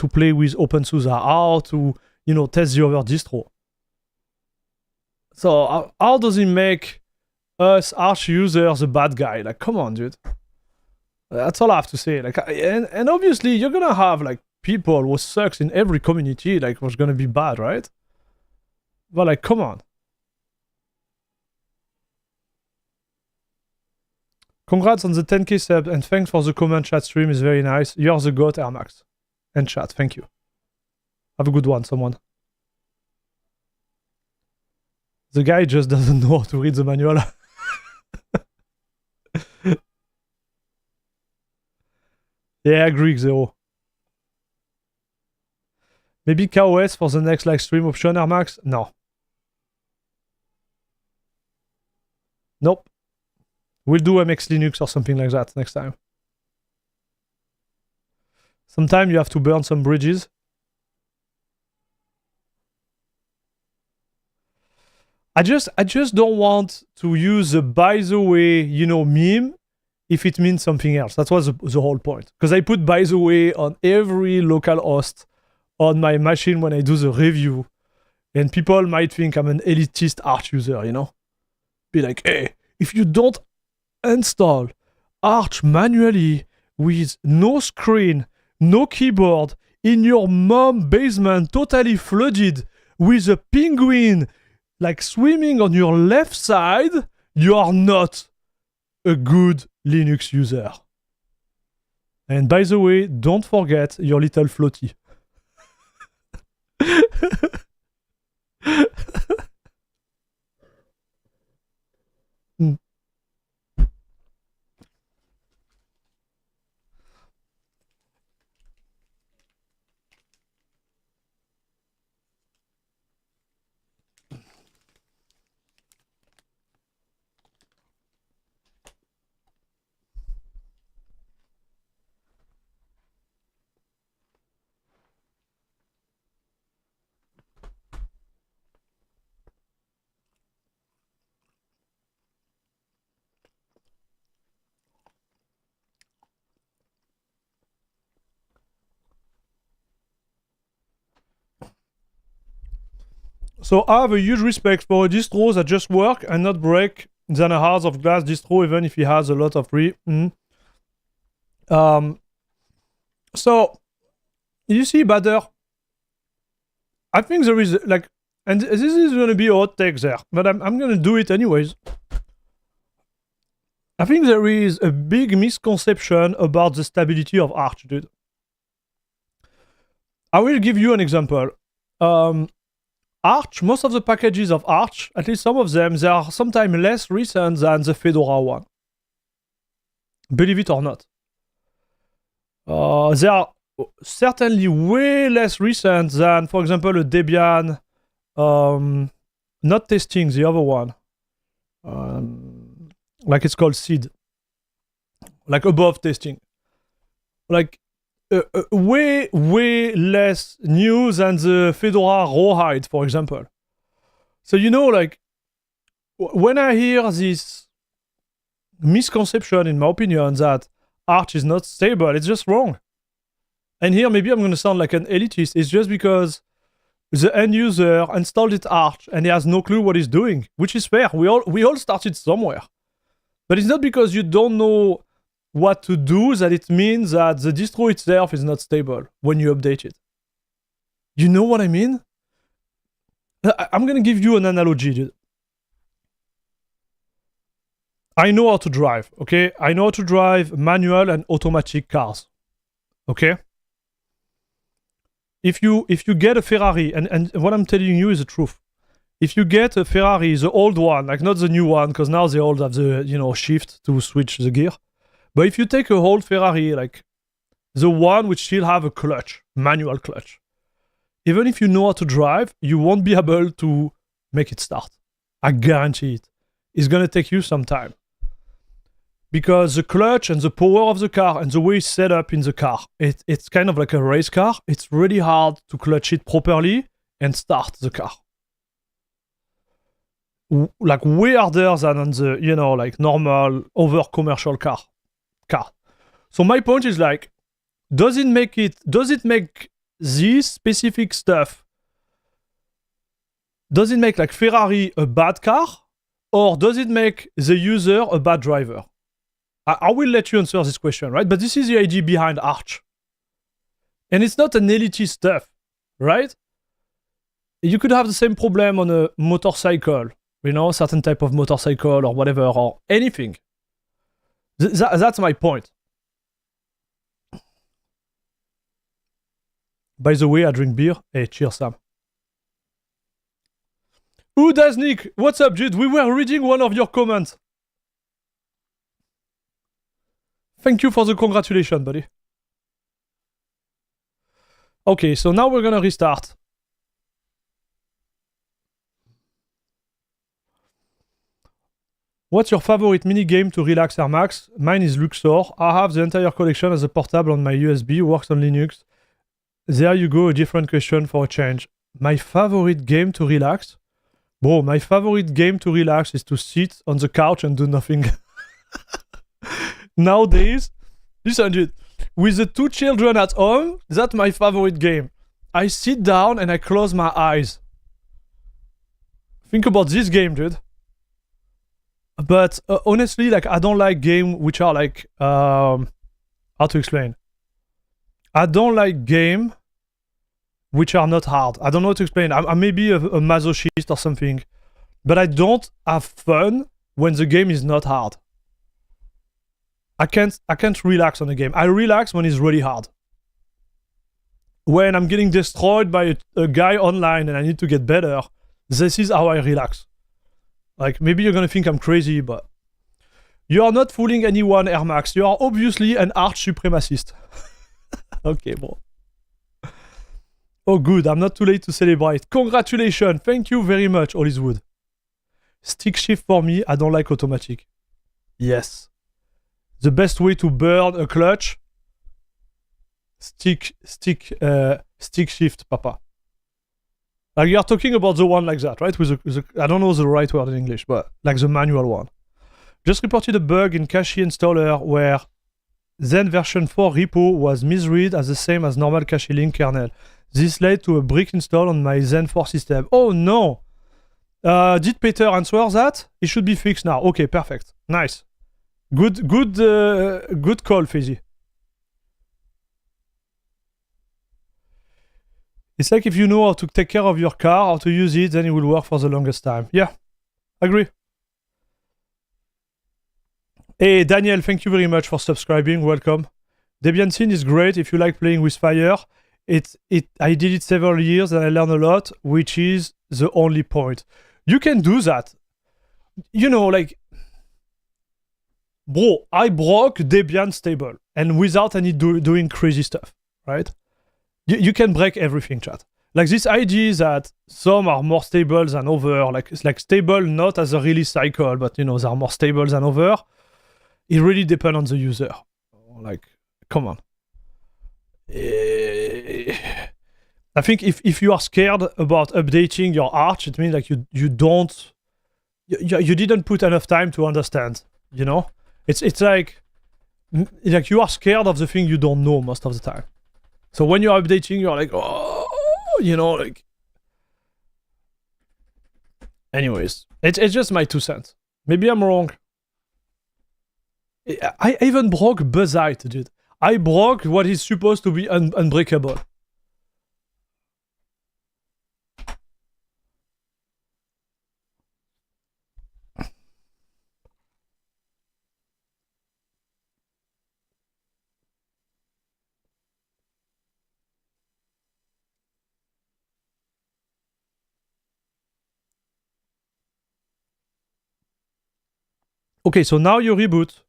play with OpenSUSE, how to, you know, test the other distro. So how does it make us Arch users a bad guy? Like, come on, dude. That's all I have to say. Like, and obviously you're gonna have like people who sucks in every community, like, what's gonna be bad, right? But like, come on. Congrats on the 10k sub, and thanks for the comment. Chat stream is very nice. You're the goat, Air Max. And chat, thank you. Have a good one, someone. The guy just doesn't know how to read the manual. Yeah, I agree, Zero. Maybe CachyOS for the next live stream option, Air Max? No. Nope. We'll do MX Linux or something like that next time. Sometimes you have to burn some bridges. I just don't want to use the by the way, you know, meme if it means something else. That was the whole point. Because I put by the way on every local host on my machine when I do the review. And people might think I'm an elitist Arch user, you know? Be like, hey, if you don't install Arch manually with no screen, no keyboard, in your mom basement totally flooded with a penguin like swimming on your left side, you are not a good Linux user. And by the way, don't forget your little floaty. So I have a huge respect for a distro that just work and not break than a house of glass distro, even if it has a lot of So you see, Bader, I think there is like, and this is going to be a hot take there, but I'm going to do it anyways. I think there is a big misconception about the stability of Arch, dude. I will give you an example. Arch, most of the packages of Arch, at least some of them, they are sometimes less recent than the Fedora one. Believe it or not. They are certainly way less recent than, for example, a Debian, not testing, the other one. Like it's called seed. Like above testing. Like way less new than the Fedora Rawhide, for example. So, you know, like, when I hear this misconception, in my opinion, that Arch is not stable, it's just wrong. And here, maybe I'm going to sound like an elitist. It's just because the end user installed it Arch and he has no clue what he's doing, which is fair. We all started somewhere. But it's not because you don't know what to do that it means that the distro itself is not stable when you update it. You know what I mean? I'm going to give you an analogy, dude. I know how to drive, okay? I know how to drive manual and automatic cars, okay? If you get a Ferrari, and what I'm telling you is the truth. If you get a Ferrari, the old one, like not the new one, because now they all have the, you know, shift to switch the gear. But if you take a old Ferrari, like the one which still have a clutch, manual clutch, even if you know how to drive, you won't be able to make it start. I guarantee it. It's going to take you some time. Because the clutch and the power of the car and the way it's set up in the car, it's kind of like a race car. It's really hard to clutch it properly and start the car. Like way harder than on the, you know, like normal over commercial car. So my point is like, does it make this specific stuff, does it make like Ferrari a bad car, or does it make the user a bad driver? I will let you answer this question, right? But this is the idea behind Arch. And it's not an elitist stuff, right? You could have the same problem on a motorcycle, you know, certain type of motorcycle or whatever, or anything. That's my point. By the way, I drink beer. Hey, cheers, Sam. Who does Nick? What's up, dude? We were reading one of your comments. Thank you for the congratulations, buddy. Okay, so now we're gonna restart. What's your favorite minigame to relax, Air Max? Mine is Luxor. I have the entire collection as a portable on my USB, works on Linux. There you go, a different question for a change. My favorite game to relax? Bro, my favorite game to relax is to sit on the couch and do nothing. Nowadays, listen, dude, with the 2 children at home, that's my favorite game. I sit down and I close my eyes. Think about this game, dude. But honestly, like, I don't like games which are like, how to explain? I don't like games which are not hard. I don't know how to explain. I may be a masochist or something, but I don't have fun when the game is not hard. I can't relax on a game. I relax when it's really hard. When I'm getting destroyed by a guy online and I need to get better, this is how I relax. Like, maybe you're gonna think I'm crazy, but you are not fooling anyone, Air Max. You are obviously an arch supremacist. Okay, bro. Oh, good. I'm not too late to celebrate. Congratulations. Thank you very much, Hollywood. Stick shift for me. I don't like automatic. Yes. The best way to burn a clutch, stick shift, papa. Like, you are talking about the one like that, right? With the I don't know the right word in English, but like the manual one. Just reported a bug in Cache installer where then version 4 repo was misread as the same as normal Cache link kernel. This led to a brick install on my Zen 4 system. Oh no! Did Peter answer that? It should be fixed now. Okay, perfect. Nice. Good call, Fizzy. It's like if you know how to take care of your car, how to use it, then it will work for the longest time. Yeah, agree. Hey, Daniel, thank you very much for subscribing. Welcome. Debian Scene is great if you like playing with fire. I did it several years and I learned a lot, which is the only point. You can do that. You know, like, bro, I broke Debian stable and without any doing crazy stuff, right? You can break everything, chat. Like this idea that some are more stable than others, like it's like stable not as a release cycle, but you know, they are more stable than others. It really depends on the user. Like, come on. I think if you are scared about updating your Arch, it means like you didn't put enough time to understand. You know, it's like you are scared of the thing you don't know most of the time. So when you're updating, you're like, oh, you know, like. Anyways, it's just my 2 cents. Maybe I'm wrong. I even broke Buzzite, dude. I broke what is supposed to be unbreakable. Okay, so now you reboot.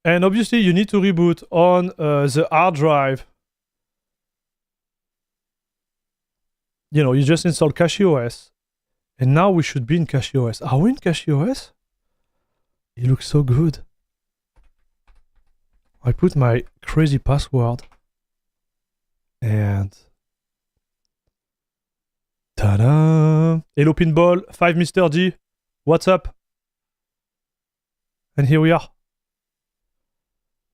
And obviously you need to reboot on the hard drive. You know, you just install CachyOS. And now we should be in CachyOS. Are we in CachyOS? It looks so good. I put my crazy password. And... ta-da! Hello Pinball, 5 Mr. D. What's up? And here we are.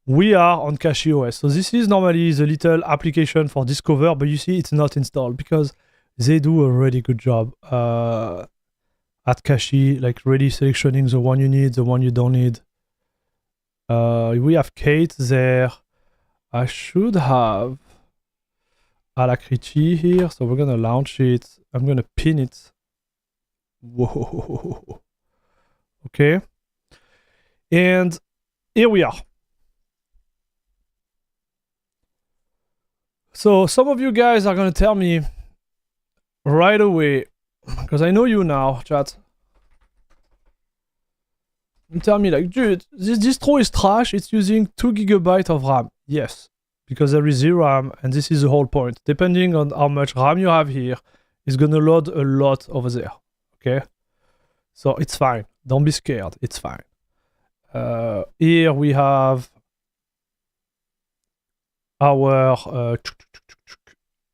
We are on CachyOS. So this is normally the little application for Discover, but you see it's not installed because they do a really good job at Cachy, like really selectioning the one you need, the one you don't need. We have Kate there. I should have Alacrity here, so we're gonna launch it. I'm gonna pin it. Whoa. Okay. And here we are. So some of you guys are gonna tell me right away, because I know you now, chat. You tell me like, dude, this distro is trash. It's using 2 GB of RAM. Yes, because there is RAM, and this is the whole point. Depending on how much RAM you have here, it's gonna load a lot over there. Okay, so it's fine. Don't be scared. It's fine. Here we have our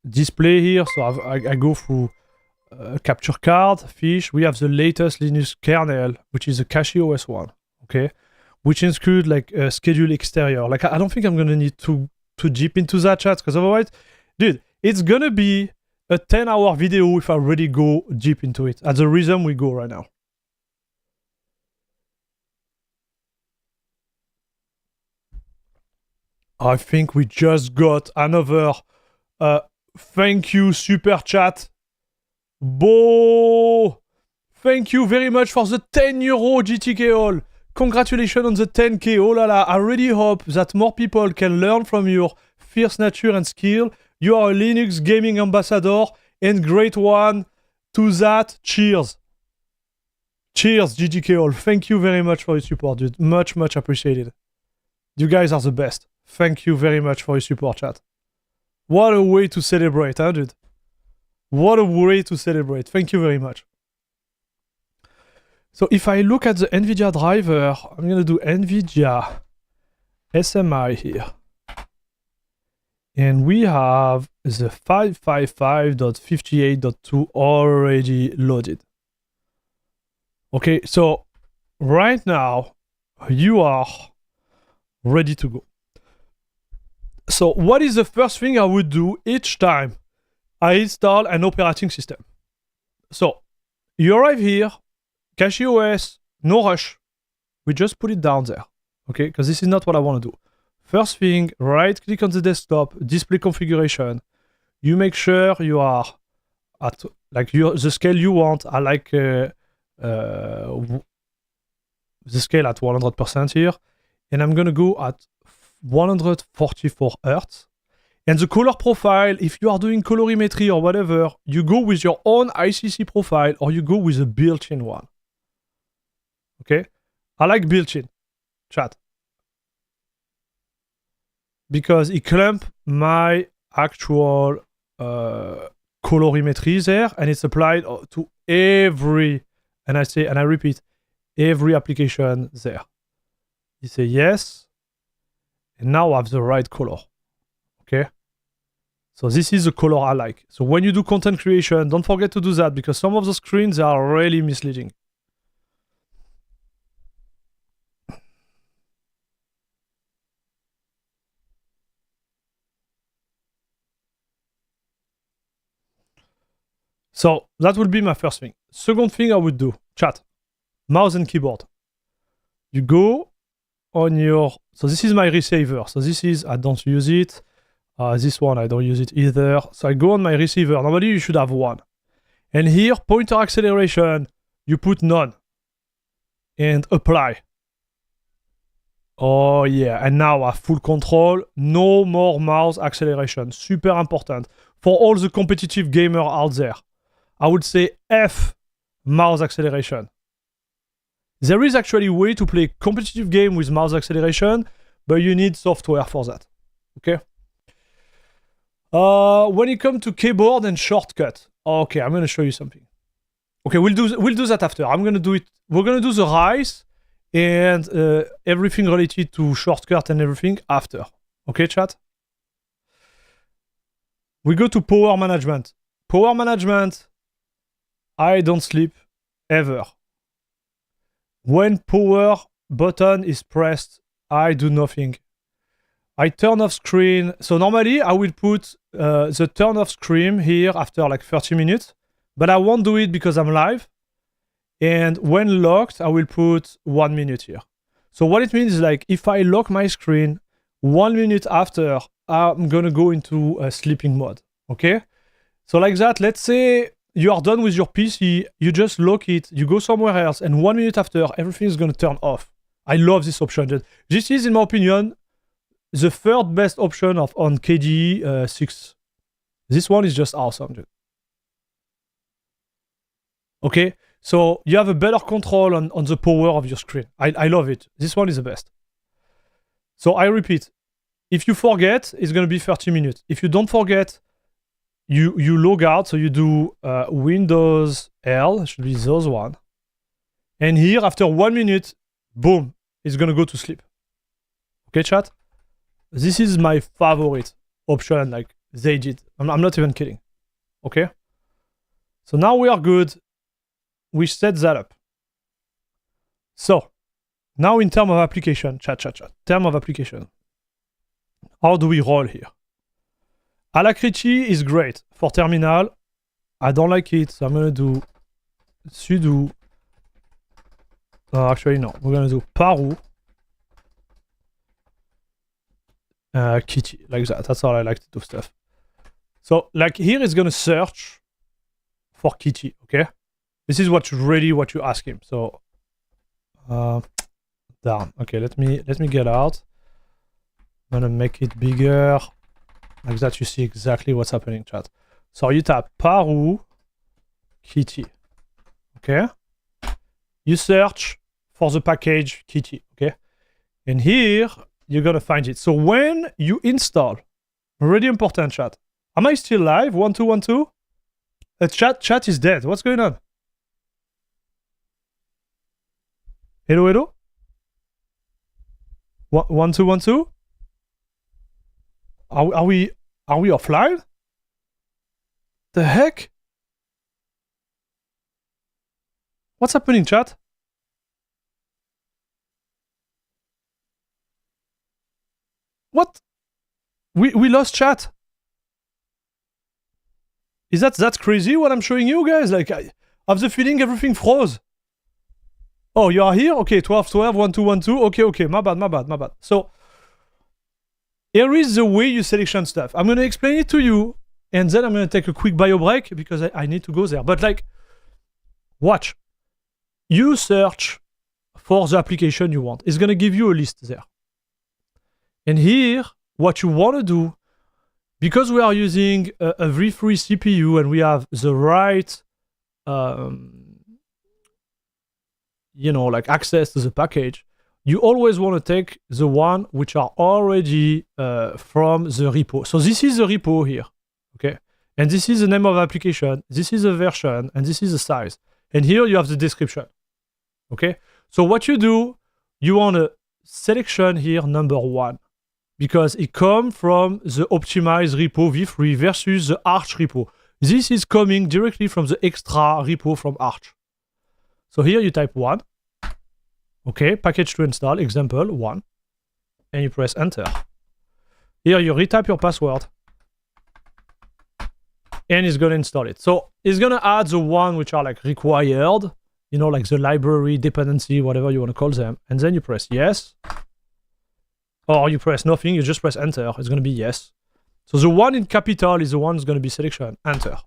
display here. So I go through capture card, fish. We have the latest Linux kernel, which is a CachyOS one, okay? Which include like a schedule exterior. Like I don't think I'm gonna need to deep into that, chat, because otherwise, dude, it's gonna be a 10-hour video if I really go deep into it. That's the reason we go right now. I think we just got another thank you super chat. Bo! Thank you very much for the 10 euro GTK all. Congratulations on the 10k. Oh la la. I really hope that more people can learn from your fierce nature and skill. You are a Linux gaming ambassador and great one. To that, cheers. Cheers, GTK all. Thank you very much for your support, dude. Much appreciated. You guys are the best. Thank you very much for your support, chat. What a way to celebrate, huh, dude? What a way to celebrate. Thank you very much. So if I look at the NVIDIA driver, I'm going to do NVIDIA SMI here. And we have the 555.58.2 already loaded. Okay, so right now, you are ready to go. So what is the first thing I would do each time I install an operating system. So you arrive here, CachyOS, no rush. We just put it down there, okay? Because this is not what I want to do. First thing, right click on the desktop, display configuration. You make sure you are at like the scale you want. I like the scale at 100% here. And I'm gonna go at 144 Hz. And the color profile, if you are doing colorimetry or whatever, you go with your own ICC profile or you go with a built-in one. Okay? I like built-in, chat. Because it clamp my actual colorimetry there, and it's applied to every, and I repeat, every application there. You say yes, and now I have the right color. Okay? So this is the color I like. So when you do content creation, don't forget to do that because some of the screens are really misleading. So that would be my first thing. Second thing I would do, chat, mouse and keyboard. You go on your, so this is my receiver. So this is, I don't use it. This one, I don't use it either. So I go on my receiver. Normally you should have one. And here, pointer acceleration, you put none. And apply. Oh yeah, and now I have full control. No more mouse acceleration. Super important. For all the competitive gamers out there, I would say F mouse acceleration. There is actually a way to play competitive game with mouse acceleration, but you need software for that. Okay? When it comes to keyboard and shortcut, okay, I'm gonna show you something. Okay, we'll do that after. I'm gonna do it. We're gonna do the rise and everything related to shortcut and everything after. Okay, chat? We go to power management. Power management, I don't sleep ever. When power button is pressed, I do nothing. I turn off screen. So normally I will put the turn off screen here after like 30 minutes, but I won't do it because I'm live. And when locked, I will put 1 minute here. So what it means is like if I lock my screen 1 minute after, I'm gonna go into a sleeping mode. Okay? So like that, let's say you are done with your PC, you just lock it, you go somewhere else, and 1 minute after, everything is gonna turn off. I love this option. This is, in my opinion, the third best option on KDE 6. This one is just awesome, dude. Okay? So you have a better control on the power of your screen. I love it. This one is the best. So I repeat, if you forget, it's gonna be 30 minutes. If you don't forget, you log out, so you do Windows L, should be those one. And here, after 1 minute, boom, it's gonna go to sleep. Okay, chat? This is my favorite option, like they did. I'm not even kidding. Okay? So now we are good. We set that up. So, now in terms of application, chat. Term of application. How do we roll here? Alacrity is great for terminal. I don't like it, so I'm gonna do sudo. Actually, no. We're gonna do paru kitty, like that. That's how I like to do stuff. So, like here, it's gonna search for kitty. Okay, this is what you ask him. So, down. Okay, let me get out. I'm gonna make it bigger. Like that, you see exactly what's happening, chat. So you tap paru kitty. Okay? You search for the package kitty. Okay? And here, you're gonna find it. So when you install, really important, chat. Am I still live? 1212? Chat is dead. What's going on? Hello? 1212? Are we offline? The heck? What's happening, chat? What? We lost chat. Is that crazy what I'm showing you guys? Like, I have the feeling everything froze. Oh, you are here? Okay, 12, 12, 1, 2, 1, 2. Okay, my bad. So, here is the way you selection stuff. I'm going to explain it to you, and then I'm going to take a quick bio break because I need to go there. But like, watch. You search for the application you want. It's going to give you a list there. And here, what you want to do, because we are using a V3 CPU and we have the right, like access to the package, you always want to take the one which are already from the repo. So this is the repo here, okay? And this is the name of application, this is the version, and this is the size. And here you have the description, okay? So what you do, you want a selection here, number 1, because it comes from the optimized repo v3 versus the Arch repo. This is coming directly from the extra repo from Arch. So here you type 1. Okay, package to install, example 1. And you press enter. Here you retype your password. And it's going to install it. So it's going to add the one which are like required, like the library, dependency, whatever you want to call them. And then you press yes. Or you press nothing, you just press enter. It's going to be yes. So the one in capital is the one that's going to be selection. Enter.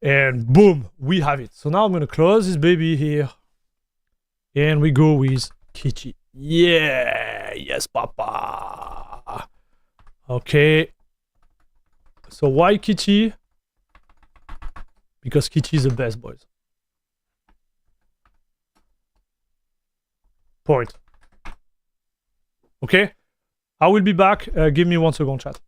And boom, we have it. So now I'm going to close this baby here. And we go with Kachy. Yeah, yes, papa. Okay. So why Kachy? Because Kachy is the best, boys. Point. Okay? I will be back. Give me 1 second, chat.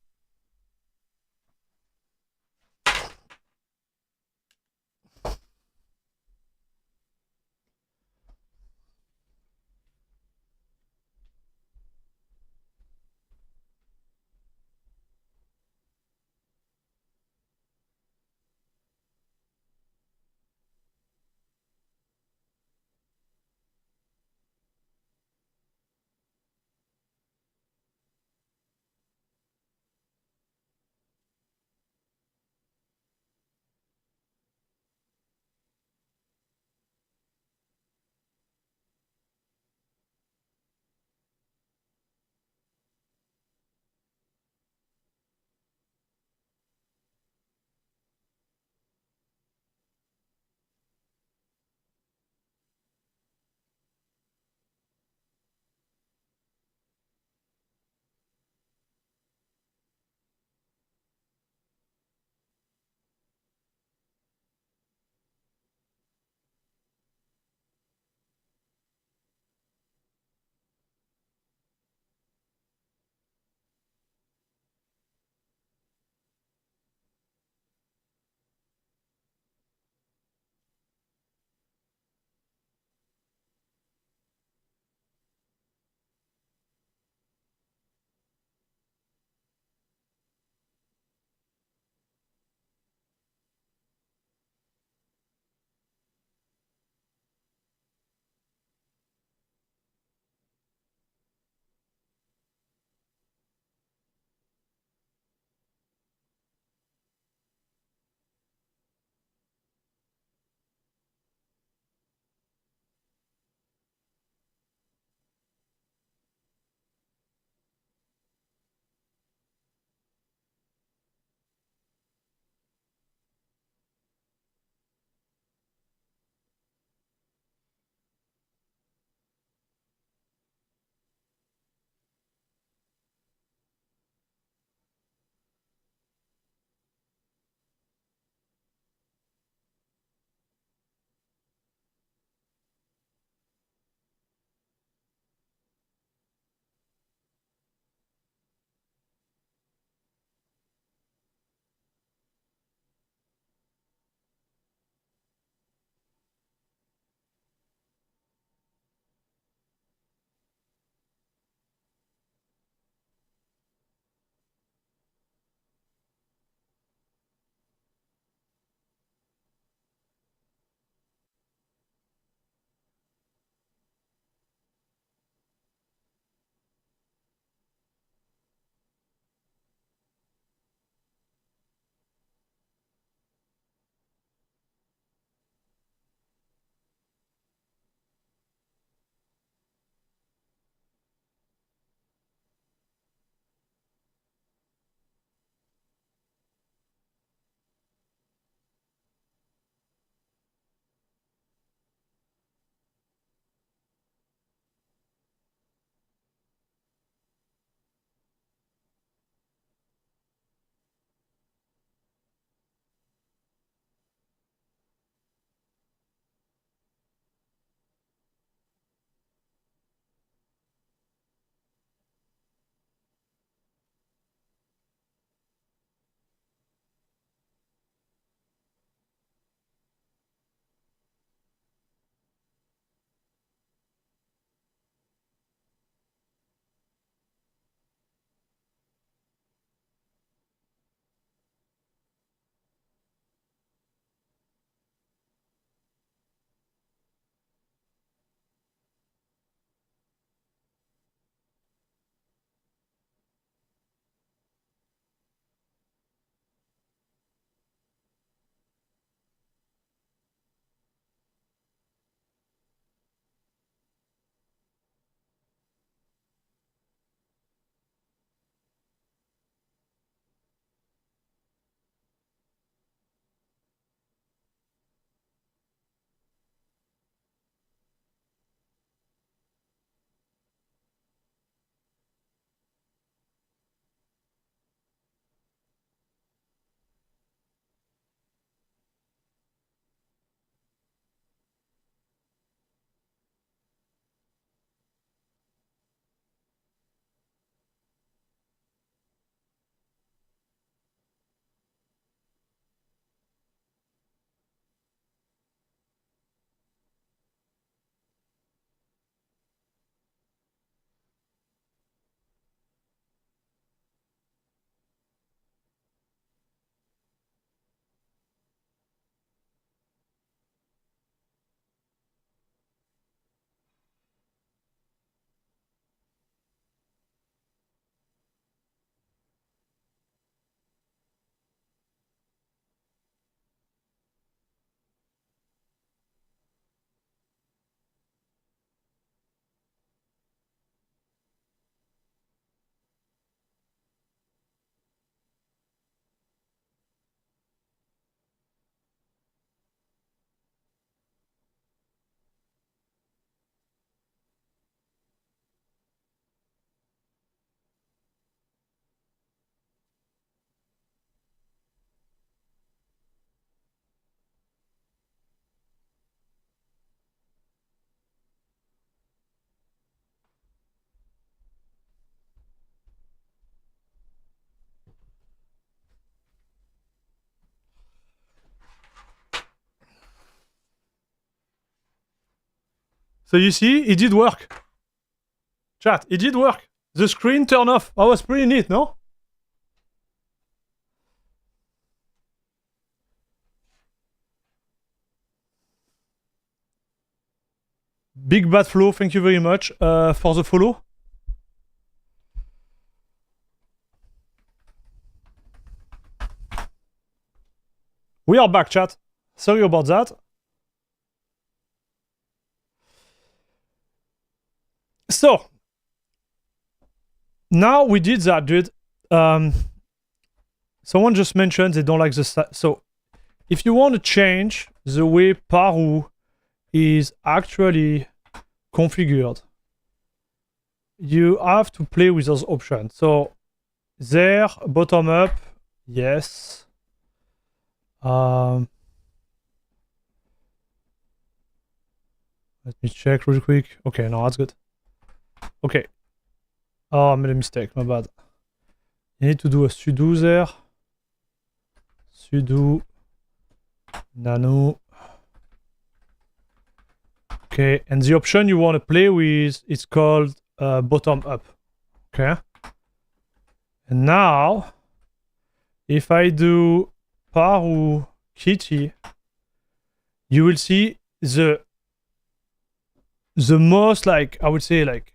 So you see, it did work. Chat, it did work. The screen turned off. That was pretty neat, no? Big Bad Flow, thank you very much for the follow. We are back, chat. Sorry about that. So, now we did that, dude. Someone just mentioned they don't like the... So, if you want to change the way Paru is actually configured, you have to play with those options. So, there, bottom up, yes. Let me check real quick. Okay, no, that's good. Okay. Oh, I made a mistake, my bad. You need to do a sudo there. Sudo nano. Okay, and the option you want to play with is called bottom up. Okay. And now, if I do Paru Kitty, you will see the most, like, I would say, like,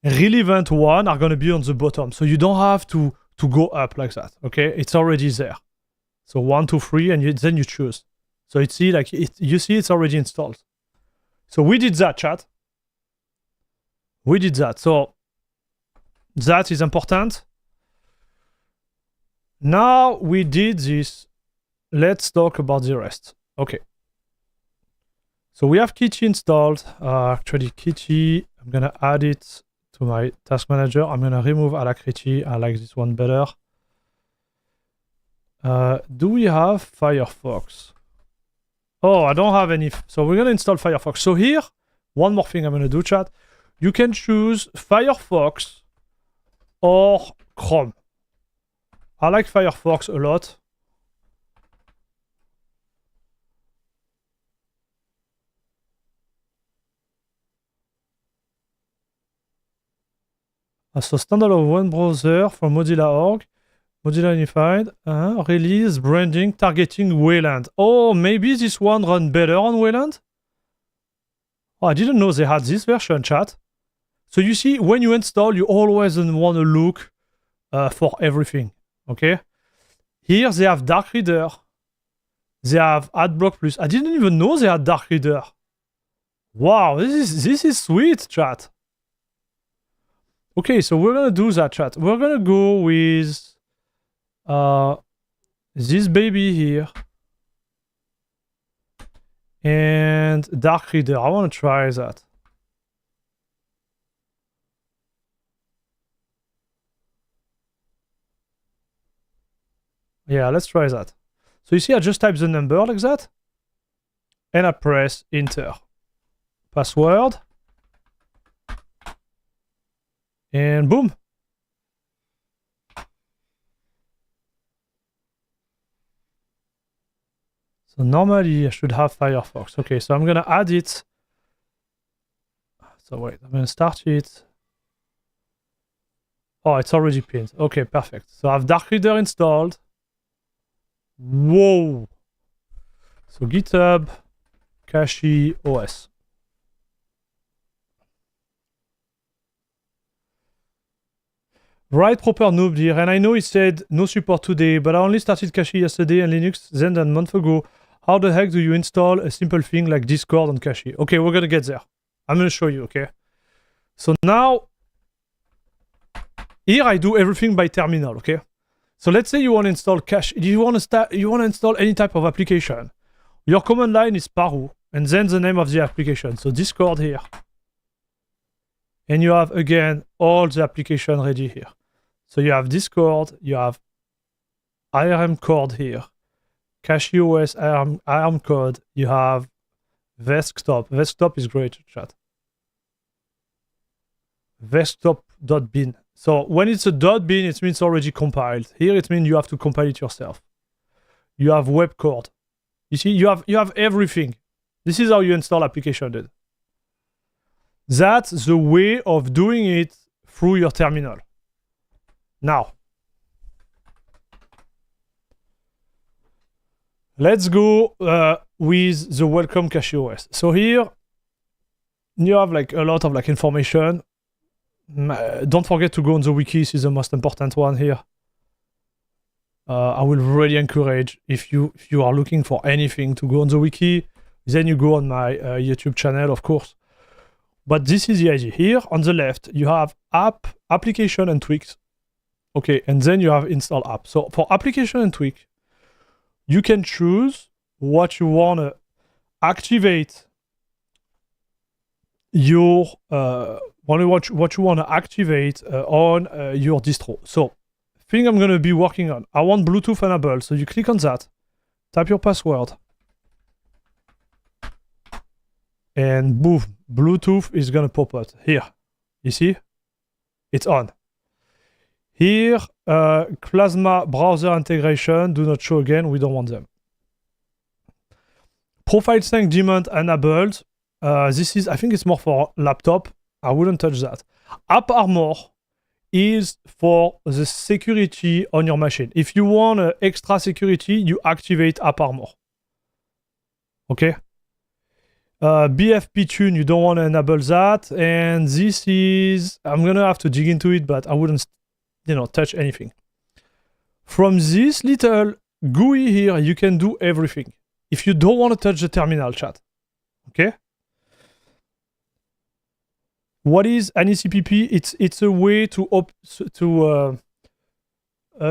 relevant one are going to be on the bottom. So you don't have to go up like that, okay? It's already there. So 1, 2, 3, and then you choose. So you see, like, you see it's already installed. So we did that, chat. We did that. So that is important. Now we did this. Let's talk about the rest. Okay. So we have Kitty installed. Actually, Kitty, I'm going to add it to my task manager. I'm going to remove Alacrity. I like this one better. Do we have Firefox? Oh, I don't have any. So we're going to install Firefox. So here, one more thing I'm going to do, chat. You can choose Firefox or Chrome. I like Firefox a lot. So standalone one browser from Mozilla.org, Mozilla Unified, release, branding, targeting Wayland. Oh, maybe this one run better on Wayland? Oh, I didn't know they had this version, chat. So you see, when you install, you always want to look for everything, okay? Here they have Dark Reader. They have AdBlock Plus. I didn't even know they had Dark Reader. Wow, this is sweet, chat. Okay, so we're gonna do that, chat. We're gonna go with this baby here and Dark Reader. I want to try that. Yeah, let's try that. So you see, I just type the number like that and I press enter. Password. And boom. So normally I should have Firefox. Okay, so I'm gonna add it. So wait, I'm gonna start it. Oh, it's already pinned. Okay, perfect. So I have Dark Reader installed. Whoa. So GitHub, CachyOS. Right, proper noob here, and I know it said no support today, but I only started Cachy yesterday and Linux then a month ago. How the heck do you install a simple thing like Discord on Cachy? Okay, we're gonna get there. I'm gonna show you, okay? So now, here I do everything by terminal, okay? So let's say you want to install Cachy, you want to install any type of application. Your command line is Paru, and then the name of the application. So Discord here. And you have, again, all the application ready here. So you have Discord, you have IRM code here, CachyOS IRM code, you have Desktop. Desktop is great, chat. Desktop.bin. So when it's a .bin, it means already compiled. Here it means you have to compile it yourself. You have web code. You see, you have everything. This is how you install application, dude. That's the way of doing it through your terminal. Now, let's go with the welcome CachyOS. So here, you have like a lot of like information. Don't forget to go on the wiki. This is the most important one here. I will really encourage if you are looking for anything to go on the wiki. Then you go on my YouTube channel, of course. But this is the idea. Here on the left, you have application and tweaks. Okay, and then you have install app. So for application and tweak, you can choose what you want to activate your what you want to activate on your distro. So thing I'm going to be working on, I want Bluetooth enabled. So you click on that, type your password, and boom, Bluetooth is going to pop out here. You see? It's on. Here, Plasma browser integration, do not show again, we don't want them. Profile sync daemon enabled. This is, I think it's more for laptop. I wouldn't touch that. App Armor is for the security on your machine. If you want extra security, you activate App Armor. Okay? BFP tune, you don't want to enable that. And this is, I'm going to have to dig into it, but I wouldn't, touch anything. From this little GUI here, you can do everything. If you don't want to touch the terminal, chat. Okay? What is an ECPP? It's a way to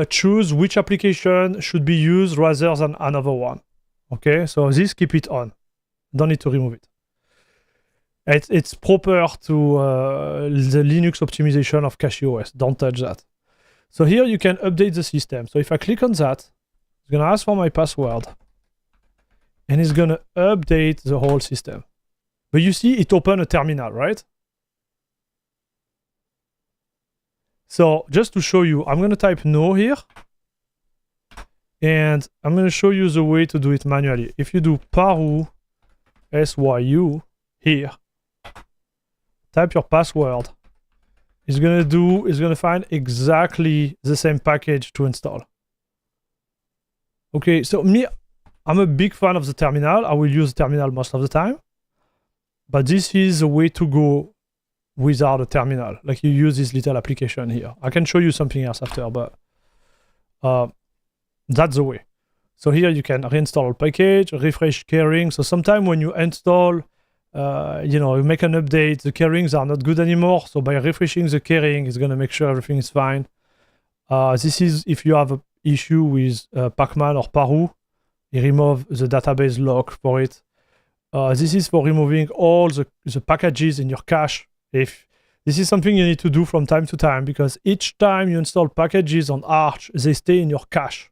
choose which application should be used rather than another one. Okay, so this, keep it on. Don't need to remove it. It's proper to the Linux optimization of CachyOS. Don't touch that. So here you can update the system. So if I click on that, it's gonna ask for my password, and it's gonna update the whole system. But you see, it opened a terminal, right? So just to show you, I'm going to type no here. And I'm going to show you the way to do it manually. If you do paru syu here, type your password. It's going to find exactly the same package to install. Okay, so me, I'm a big fan of the terminal. I will use the terminal most of the time. But this is the way to go without a terminal. Like you use this little application here. I can show you something else after, but that's the way. So here you can reinstall package, refresh keyring. So sometime when you install, you make an update, the keyrings are not good anymore. So by refreshing the keyring, it's going to make sure everything is fine. This is if you have an issue with Pacman or Paru, you remove the database lock for it. This is for removing all the packages in your cache. If this is something you need to do from time to time, because each time you install packages on Arch, they stay in your cache.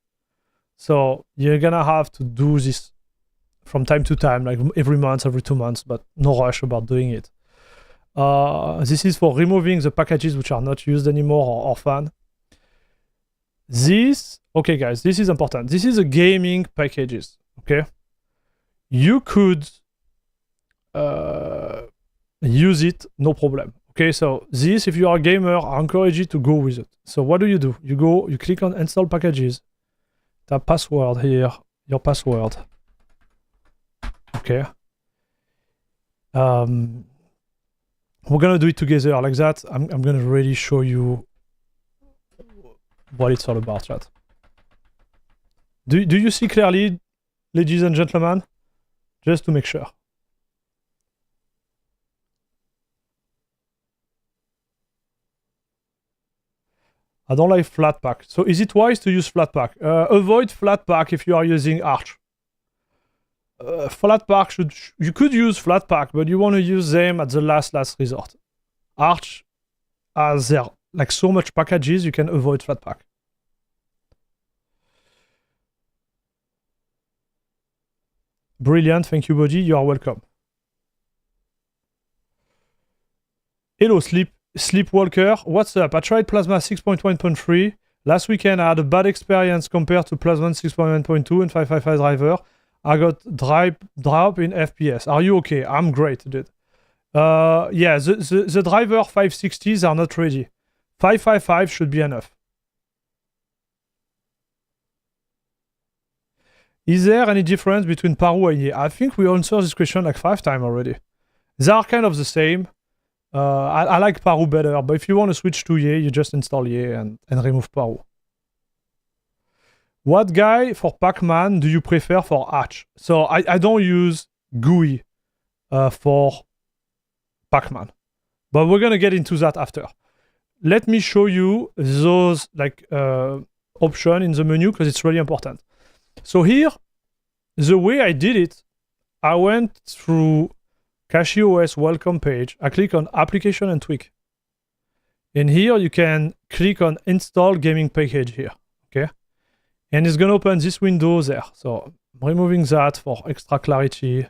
So you're gonna have to do this from time to time, like every month, every 2 months, but no rush about doing it. This is for removing the packages which are not used anymore or orphan. This, okay guys, this is important. This is a gaming packages, okay? You could use it, no problem. Okay, so this, if you are a gamer, I encourage you to go with it. So what do? You click on install packages, tap password here, your password. Okay. We're gonna do it together like that. I'm gonna really show you what it's all about, chat. Do you see clearly, ladies and gentlemen? Just to make sure. I don't like Flatpak. So is it wise to use Flatpak? Avoid Flatpak if you are using Arch. Flatpak you could use Flatpak, but you want to use them at the last resort. Arch has there like so much packages, you can avoid Flatpak. Brilliant, thank you, Bodhi. You are welcome. Hello, Sleepwalker. What's up? I tried Plasma 6.1.3. Last weekend, I had a bad experience compared to Plasma 6.1.2 and 555 driver. I got drop in FPS. Are you okay? I'm great, dude. Yeah, the driver 560s are not ready. 555 should be enough. Is there any difference between Paru and Ye? I think we answered this question like 5 times already. They are kind of the same. I like Paru better, but if you want to switch to Ye, you just install Ye and remove Paru. What guy for Pac-Man do you prefer for Arch? So I don't use GUI for Pac-Man, but we're gonna get into that after. Let me show you those like options in the menu because it's really important. So here, the way I did it, I went through CachyOS welcome page. I click on application and tweak. And here you can click on install gaming package here, okay? And it's gonna open this window there. So I'm removing that for extra clarity.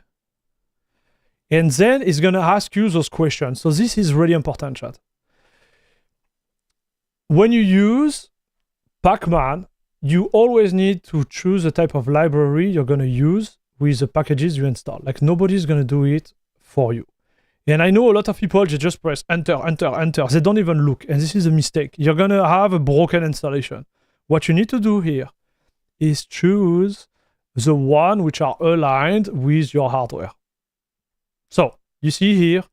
And then it's gonna ask you those questions. So this is really important, chat. When you use Pac-Man, you always need to choose the type of library you're gonna use with the packages you install. Like nobody's gonna do it for you. And I know a lot of people, they just press enter, enter, enter. They don't even look. And this is a mistake. You're gonna have a broken installation. What you need to do here is choose the one which are aligned with your hardware. So you see here,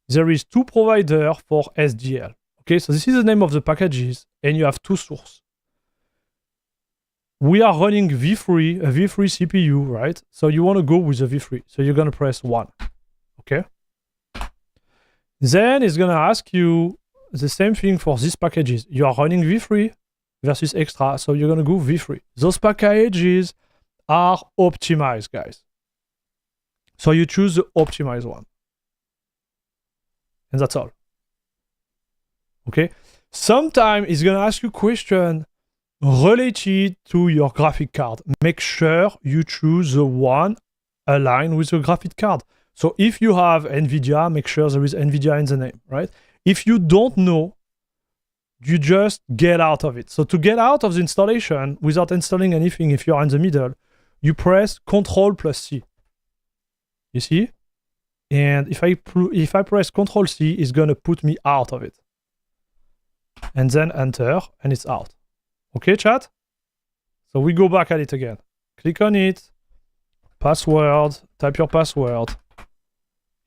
there is 2 providers for SDL. Okay, so this is the name of the packages, and you have 2 sources. We are running V3, a V3 CPU, right? So you want to go with the V3. So you're going to press 1. Okay. Then it's going to ask you the same thing for these packages. You are running V3 versus extra. So you're going to go V3. Those packages are optimized, guys. So you choose the optimized one. And that's all. Okay. Sometimes it's going to ask you a question related to your graphic card. Make sure you choose the one aligned with your graphic card. So if you have NVIDIA, make sure there is NVIDIA in the name, right? If you don't know, you just get out of it. So to get out of the installation without installing anything, if you're in the middle, you press Ctrl+C. You see? And if I press Ctrl+C, it's going to put me out of it. And then enter, and it's out. Okay, chat? So we go back at it again. Click on it. Password. Type your password.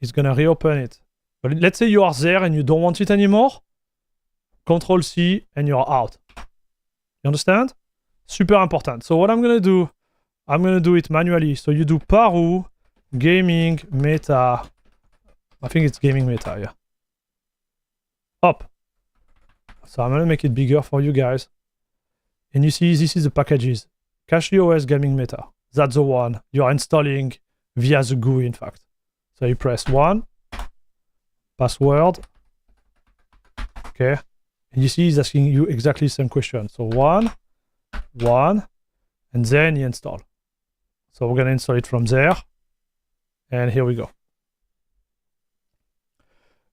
It's going to reopen it. But let's say you are there and you don't want it anymore. Ctrl+C and you're out. You understand? Super important. So what I'm going to do, I'm going to do it manually. So you do Paru, gaming, meta. I think it's gaming meta, yeah. Up. So I'm going to make it bigger for you guys. And you see, this is the packages. CachyOS gaming meta. That's the one you're installing via the GUI, in fact. So you press 1, password. Okay. And you see, he's asking you exactly the same question. So 1, and then you install. So we're going to install it from there. And here we go.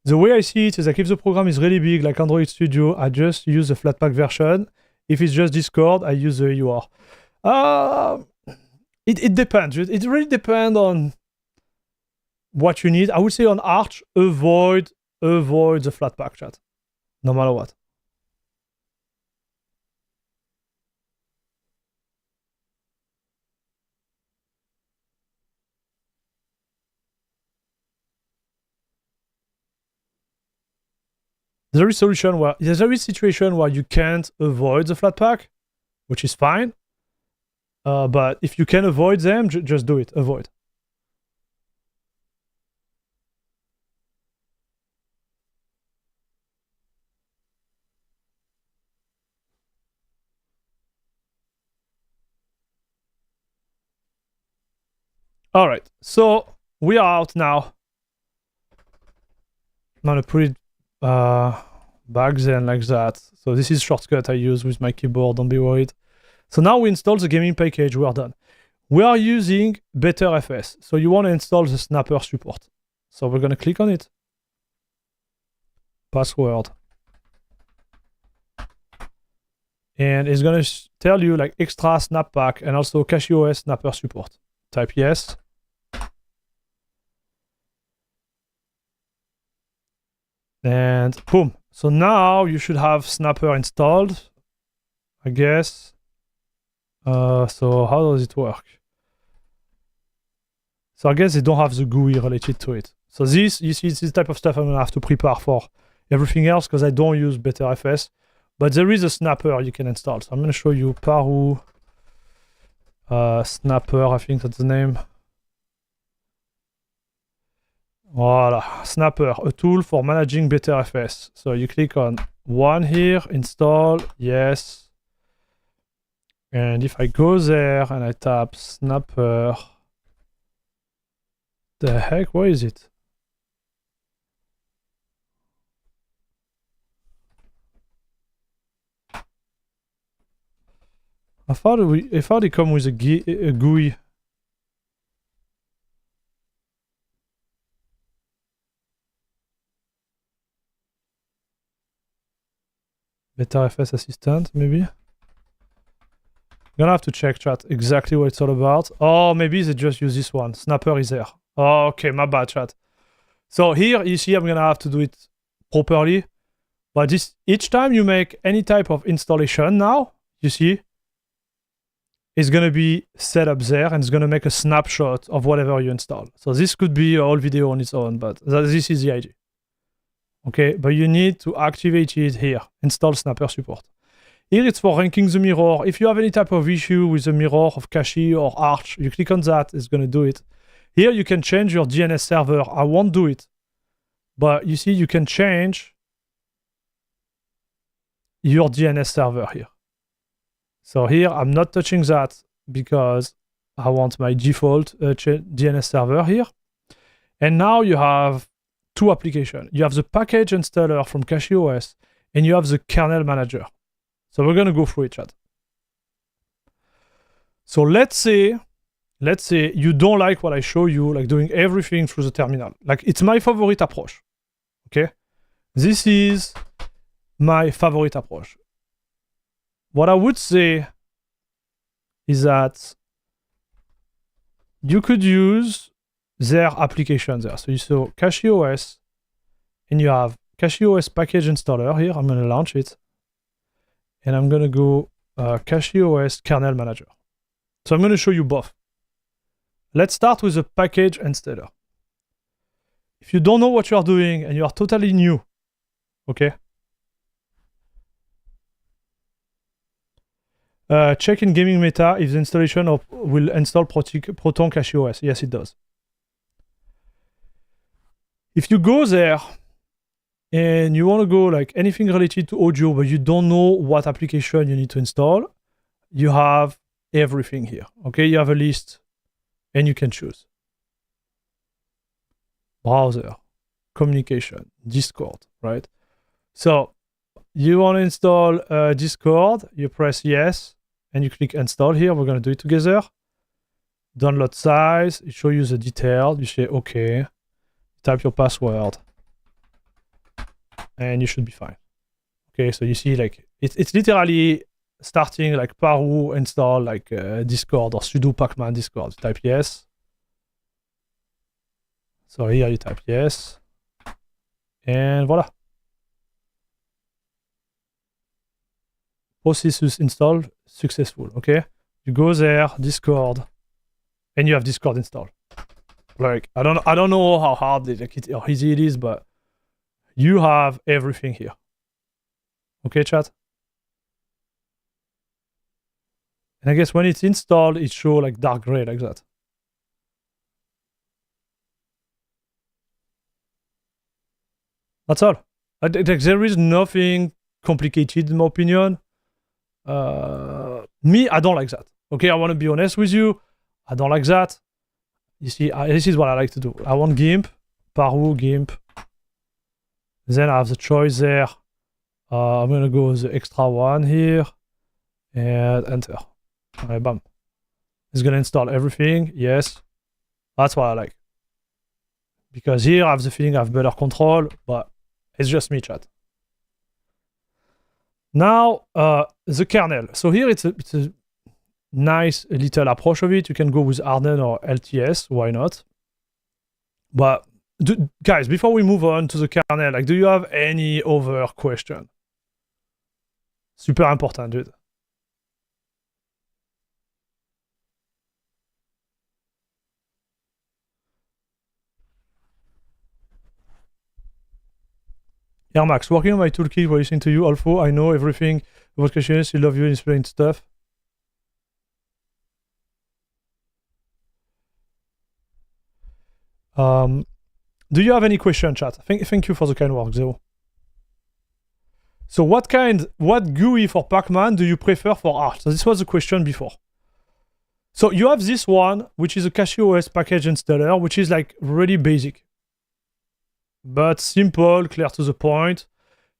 The way I see it is like if the program is really big, like Android Studio, I just use the Flatpak version. If it's just Discord, I use the UR. It depends. It really depends on what you need. I would say on Arch, avoid the Flatpak, chat, no matter what. There is a situation where you can't avoid the Flatpak, which is fine. But if you can avoid them, just do it. Avoid. All right. So we are out now. I'm gonna put it back then like that. So this is shortcut I use with my keyboard. Don't be worried. So now we install the gaming package. We are done. We are using BetterFS. So you want to install the snapper support. So we're going to click on it. Password. And it's going to tell you like extra snap pack and also CachyOS snapper support. type yes. And boom. So now you should have Snapper installed, I guess. So how does it work? So I guess they don't have the GUI related to it. So this, you see, this type of stuff I'm gonna have to prepare for everything else because I don't use BetterFS. But there is a Snapper you can install. So I'm gonna show you Paru Snapper, I think that's the name. Voila, Snapper, a tool for managing BetterFS. So you click on one here, install, yes. And if I go there and I tap Snapper, the heck, where is it? I thought it come with a GUI. BetterFS assistant, maybe? I'm gonna have to check, chat, exactly what it's all about. Oh, maybe they just use this one. Snapper is there. Oh, okay, my bad, chat. So here, you see, I'm gonna have to do it properly. But this, each time you make any type of installation now, you see, it's gonna be set up there and it's gonna make a snapshot of whatever you install. So this could be a whole video on its own, but this is the idea. Okay, but you need to activate it here. Install Snapper support. Here it's for ranking the mirror. If you have any type of issue with the mirror of Cachy or Arch, you click on that, it's gonna do it. Here you can change your DNS server. I won't do it. But you see, you can change your DNS server here. So here, I'm not touching that because I want my default DNS server here. And now you have two applications. You have the package installer from CachyOS and you have the kernel manager. So we're going to go through it, chat. So let's say you don't like what I show you, like doing everything through the terminal. Like it's my favorite approach, okay? This is my favorite approach. What I would say is that you could use their application there. So you saw CachyOS, and you have CachyOS package installer here. I'm going to launch it, and I'm going to go CachyOS kernel manager. So I'm going to show you both. Let's start with the package installer. If you don't know what you are doing and you are totally new, okay? Check in gaming meta if the installation will install Proton CachyOS. Yes, it does. If you go there and you want to go like anything related to audio, but you don't know what application you need to install, you have everything here. Okay, you have a list and you can choose. Browser, communication, Discord, right? So you want to install Discord, you press yes, and you click install here. We're going to do it together. Download size, it shows you the detail. You say okay, type your password, and you should be fine. Okay, so you see like it's literally starting like Paru install like Discord or sudo pacman Discord. Type yes. So here you type yes, and voila. Processus installed, successful. Okay, you go there, Discord, and you have Discord installed. Like I don't know how hard or easy it is, but you have everything here. Okay, chat. And I guess when it's installed, it shows like dark gray like that. That's all. There is nothing complicated in my opinion. Me, I don't like that. Okay, I want to be honest with you. I don't like that. You see, this is what I like to do. I want GIMP, Paru, GIMP. Then I have the choice there. I'm going to go with the extra one here. And enter. Okay, bam. It's going to install everything. Yes. That's what I like. Because here I have the feeling I have better control, but it's just me, chat. Now, the kernel. So here it's a nice little approach of it. You can go with Arden or LTS, why not? But guys, before we move on to the kernel, like, do you have any other question? Super important, dude. Yeah, Max, working on my toolkit while listening to you. Although I know everything about CachyOS, you love you and explain stuff. Do you have any question, chat? Thank you for the kind work, Zero. So what GUI for Pacman do you prefer for art? So this was the question before. So you have this one, which is a CachyOS package installer, which is like really basic, but simple, clear to the point.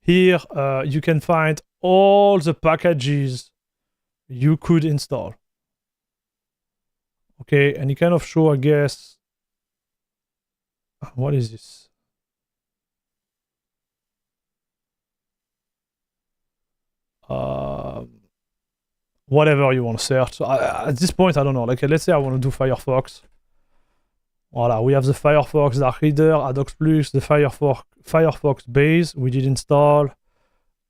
Here you can find all the packages you could install. Okay, and you kind of show, I guess, what is this? Whatever you want to search. So at this point, I don't know. Like, let's say I want to do Firefox. Voila, we have the Firefox Dark Reader, Adox Plus, the Firefox base we did install.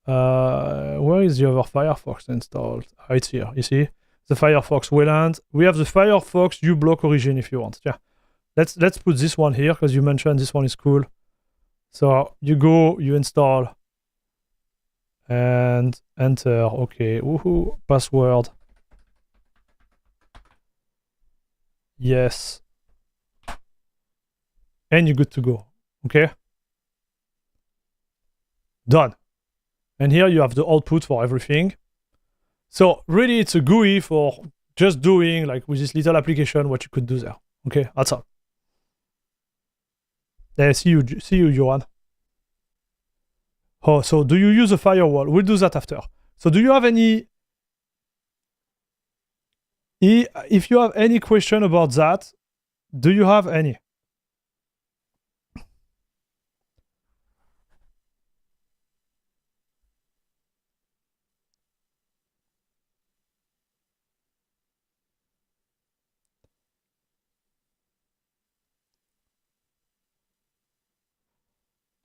Where is the other Firefox installed? Oh, it's here. You see the Firefox Wayland. We have the Firefox uBlock Origin if you want. Yeah, let's put this one here because you mentioned this one is cool. So you go, you install, and enter. Okay, woohoo! Password. Yes. And you're good to go. Okay. Done. And here you have the output for everything. So really, it's a GUI for just doing, like, with this little application, what you could do there. Okay, that's all. See you, Johan. Oh, so do you use a firewall? We'll do that after. So do you have any... If you have any question about that, do you have any?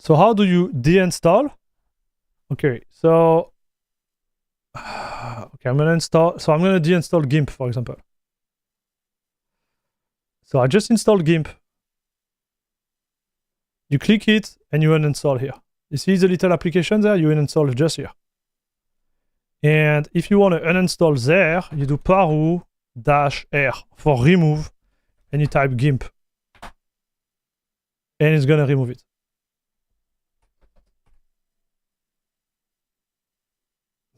So how do you deinstall? Okay, so okay, I'm gonna install. So I'm gonna deinstall GIMP, for example. So I just installed GIMP. You click it and you uninstall here. You see the little application there? You uninstall just here. And if you want to uninstall there, you do paru-r for remove, and you type GIMP, and it's gonna remove it.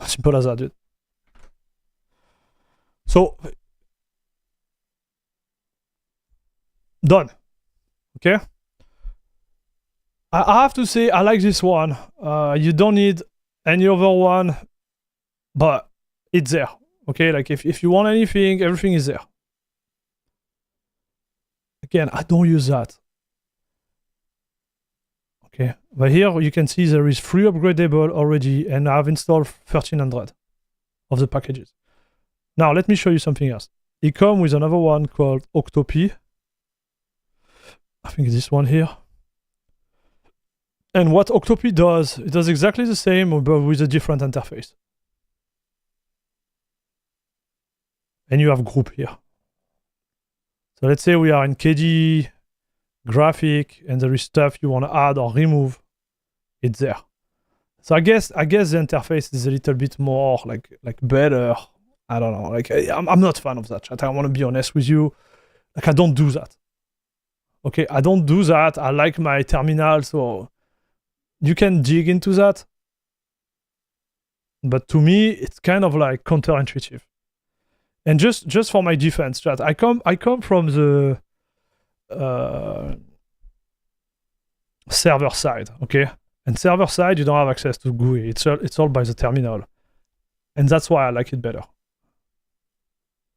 Simple as that, dude. So, done. Okay. I have to say, I like this one. You don't need any other one, but it's there. Okay, like if you want anything, everything is there. Again, I don't use that. Okay, but here you can see there is 3 upgradable already, and I've installed 1300 of the packages. Now let me show you something else. It comes with another one called Octopi. I think this one here. And what Octopi does, it does exactly the same, but with a different interface. And you have group here. So let's say we are in KDE graphic, and there is stuff you want to add or remove. It's there. So I guess the interface is a little bit more like better. I don't know. Like I'm not a fan of that chat. I want to be honest with you. Like I don't do that. Okay, I don't do that. I like my terminal, so you can dig into that. But to me, it's kind of like counterintuitive. And just for my defense, chat, I come from the server side, okay? And server side, you don't have access to GUI. It's all by the terminal, and that's why I like it better.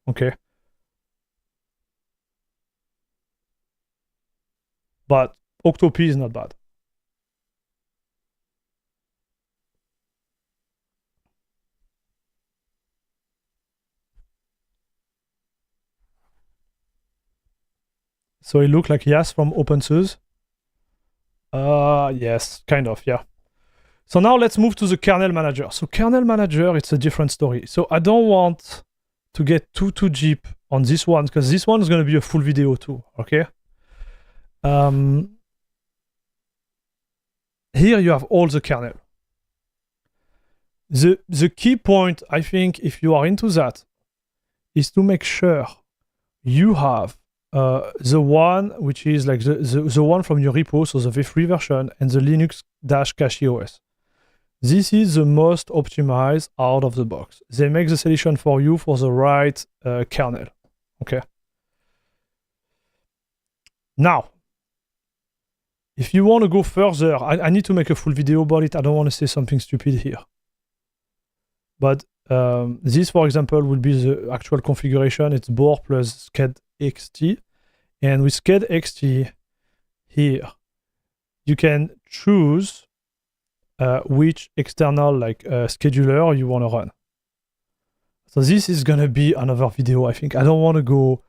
Okay. But Octopi is not bad. So it looks like yes from OpenSUSE. Yes, kind of, yeah. So now let's move to the kernel manager. So kernel manager, it's a different story. So I don't want to get too deep on this one because this one is going to be a full video too, okay? Here you have all the kernel. The key point, I think, if you are into that, is to make sure you have the one which is like the one from your repo, so the v3 version, and the Linux-CachyOS. This is the most optimized out of the box. They make the selection for you for the right kernel. Okay. Now, if you want to go further, I need to make a full video about it. I don't want to say something stupid here. But this, for example, will be the actual configuration. It's board plus sched_xt. And with sched_xt here, you can choose which external scheduler you want to run. So this is going to be another video, I think. I don't want to go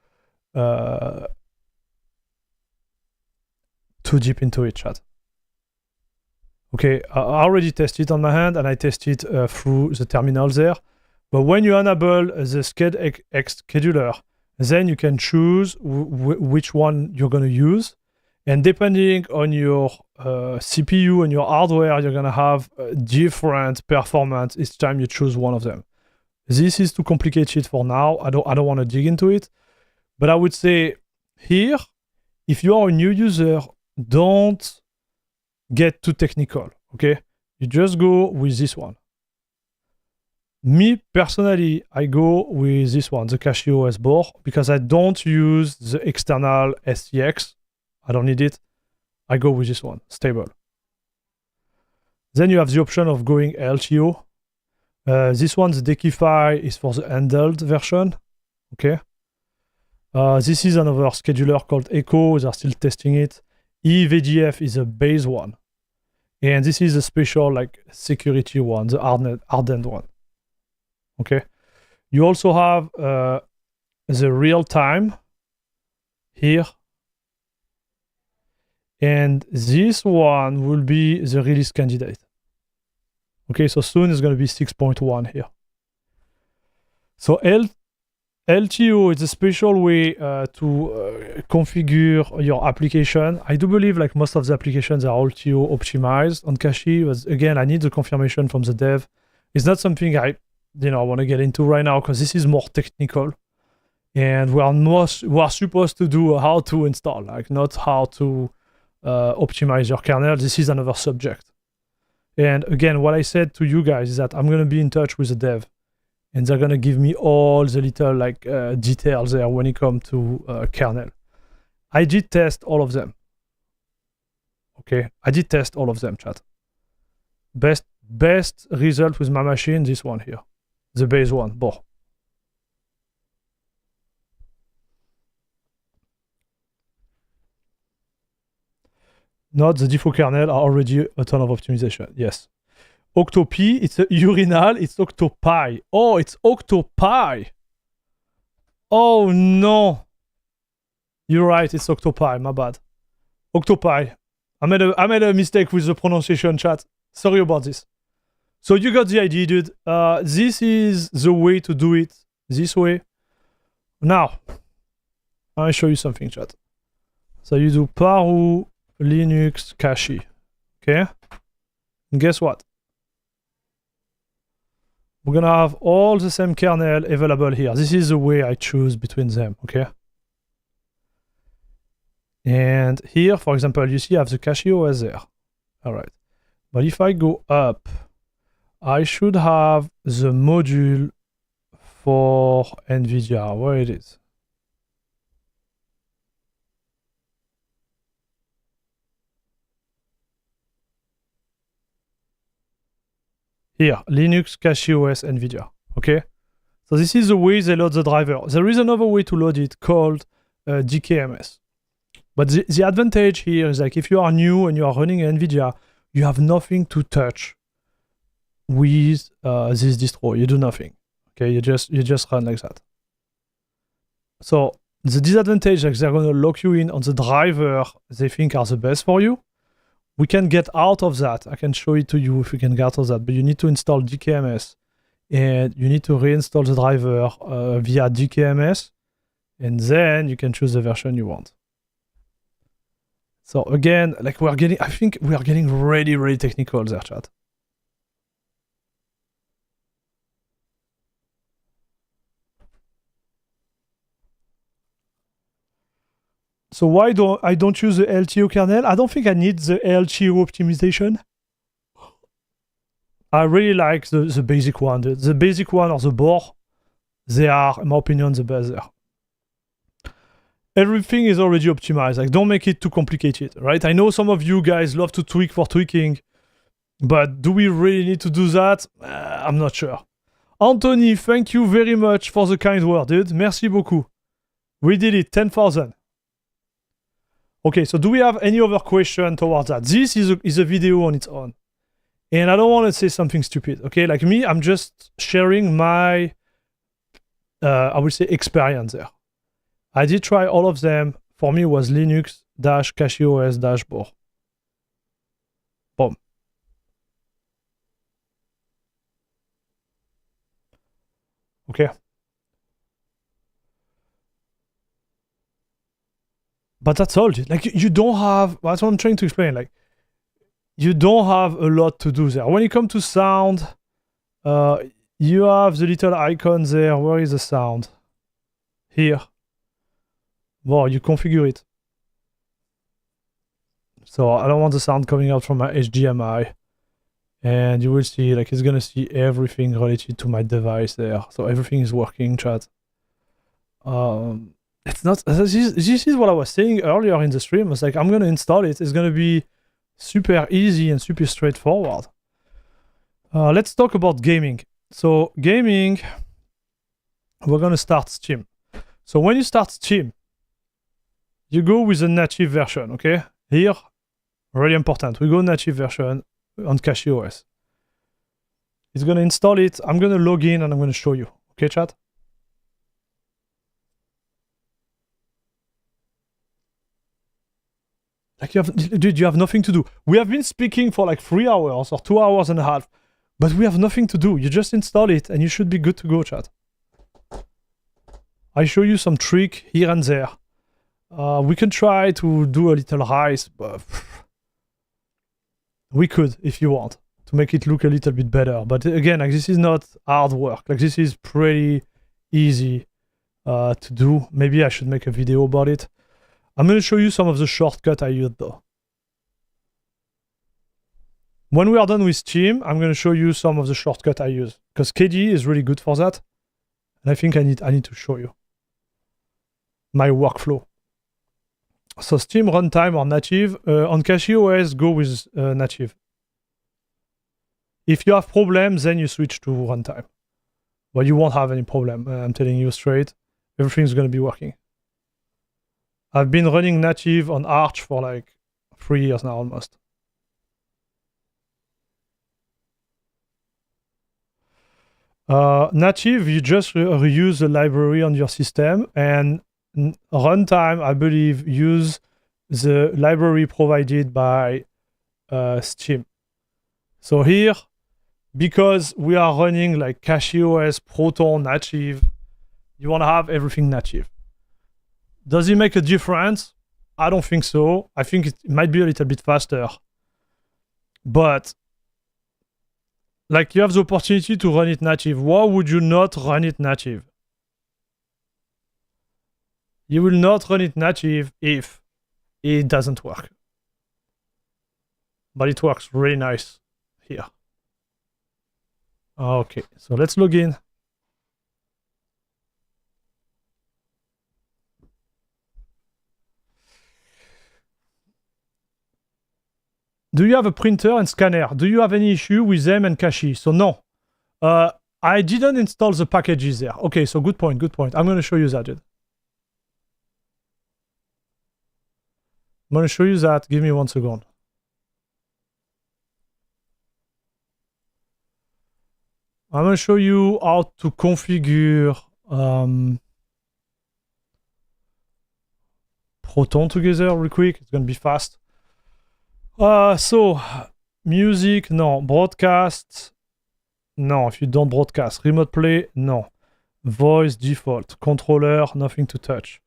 too deep into it, chat. Okay, I already tested it on my hand, and I tested through the terminal there. But when you enable the sched_xt scheduler, then you can choose which one you're going to use. And depending on your CPU and your hardware, you're going to have different performance each time you choose one of them. This is too complicated for now. I don't want to dig into it. But I would say here, if you are a new user, don't get too technical, okay? You just go with this one. Me, personally, I go with this one, the CachyOS board, because I don't use the external STX. I don't need it. I go with this one, stable. Then you have the option of going LTO. This one, the Dekify, is for the handled version, okay? This is another scheduler called Echo. They're still testing it. EVGF is a base one. And this is a special security one, the hardened one. Okay. You also have the real time here. And this one will be the release candidate. Okay, so soon it's going to be 6.1 here. So LTO is a special way to configure your application. I do believe most of the applications are LTO optimized on Cachy. But again, I need the confirmation from the dev. It's not something I want to get into right now because this is more technical. And we are supposed to do how to install, not how to optimize your kernel. This is another subject. And again, what I said to you guys is that I'm going to be in touch with the dev. And they're going to give me all the little details there when it comes to kernel. I did test all of them. Okay, I did test all of them, chat. Best result with my machine, this one here. The base one, boh. Not the default kernel are already a ton of optimization, yes. Octopi, it's a urinal, it's Octopi. Oh, it's Octopi. Oh no. You're right, it's Octopi, my bad. Octopi. I made a mistake with the pronunciation, chat. Sorry about this. So you got the idea, dude. This is the way to do it, this way. Now, I'll show you something, chat. So you do paru Linux Cachy, okay? And guess what? We're gonna have all the same kernel available here. This is the way I choose between them, okay? And here, for example, you see I have the CachyOS there. All right. But if I go up, I should have the module for NVIDIA. Where it is? Here, Linux, CachyOS, NVIDIA. Okay? So this is the way they load the driver. There is another way to load it called DKMS. But the advantage here is if you are new and you are running NVIDIA, you have nothing to touch with this distro. You do nothing. Okay? You just run like that. So The disadvantage is they're going to lock you in on the driver they think are the best for you. We can get out of that. I can show it to you if we can get out of that, but you need to install DKMS and you need to reinstall the driver via DKMS, and then you can choose the version you want. So again, like I think we are getting really, really technical there, chat. So why I don't use the LTO kernel? I don't think I need the LTO optimization. I really like the basic one. The basic one or the board, they are, in my opinion, the best there. Everything is already optimized. Like, don't make it too complicated, right? I know some of you guys love to tweak for tweaking, but do we really need to do that? I'm not sure. Anthony, thank you very much for the kind word, dude. Merci beaucoup. We did it, 10,000. Okay, so do we have any other question towards that? This is a video on its own. And I don't want to say something stupid, okay? Like me, I'm just sharing my, I would say, experience there. I did try all of them. For me, it was Linux -CachyOS dashboard. Boom. Okay. But that's all. Like, you don't have, that's what I'm trying to explain. Like, you don't have a lot to do there. When it comes to sound, you have the little icon there. Where is the sound? Here. Well, you configure it. So I don't want the sound coming out from my HDMI. And you will see, like, it's gonna see everything related to my device there. So everything is working, chat. It's not, this is what I was saying earlier in the stream. It's like, I'm gonna install it. It's gonna be super easy and super straightforward. Let's talk about gaming. So gaming, we're gonna start Steam. So when you start Steam, you go with a native version, okay? Here, really important. We go native version on CachyOS. It's gonna install it. I'm gonna log in and I'm gonna show you. Okay, chat? Like, you have nothing to do. We have been speaking for like 3 hours or 2 hours and a half, but we have nothing to do. You just install it and you should be good to go, chat. I show you some trick here and there. We can try to do a little rise, but we could, if you want, to make it look a little bit better. But again, like, this is not hard work. Like, this is pretty easy to do. Maybe I should make a video about it. I'm going to show you some of the shortcuts I used though. When we are done with Steam, I'm going to show you some of the shortcuts I use, because KDE is really good for that. And I think I need to show you my workflow. So Steam runtime or native. On CachyOS, go with native. If you have problems, then you switch to runtime. But you won't have any problem. I'm telling you straight. Everything's going to be working. I've been running native on Arch for like 3 years now almost. Native, you just reuse the library on your system, and runtime, I believe, use the library provided by Steam. So here, because we are running like CachyOS, Proton, native, you want to have everything native. Does it make a difference? I don't think so. I think it might be a little bit faster. But like, you have the opportunity to run it native. Why would you not run it native? You will not run it native if it doesn't work. But it works really nice here. Okay, so let's log in. Do you have a printer and scanner? Do you have any issue with them and Cachy? So no. I didn't install the packages there. Okay, so good point, good point. I'm going to show you that, dude. I'm going to show you that. Give me 1 second. I'm going to show you how to configure Proton together real quick. It's gonna be fast. So music, no. Broadcast, no. If you don't broadcast, remote play, no. Voice default, controller, nothing to touch.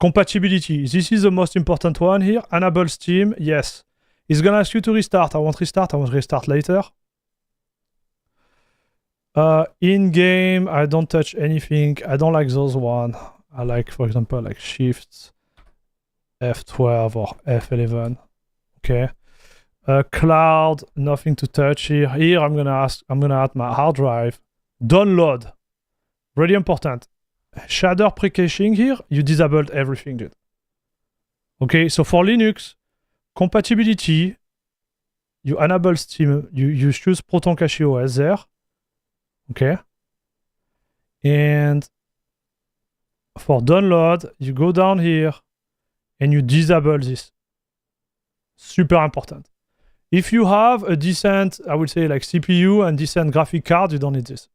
Compatibility, this is the most important one here. Enable Steam, yes. It's gonna ask you to restart. I won't restart. I will restart later. In-game, I don't touch anything. I don't like those one. I like, for example, like Shift F12 or F11. Okay. Cloud, nothing to touch here. Here, I'm gonna add my hard drive. Download, really important. Shader pre-caching here, you disabled everything, dude. Okay, so for Linux, compatibility, you enable Steam, you choose Proton CachyOS there. Okay. And for download, you go down here and you disable this. Super important. If you have a decent, I would say like CPU and decent graphic card, you don't need this.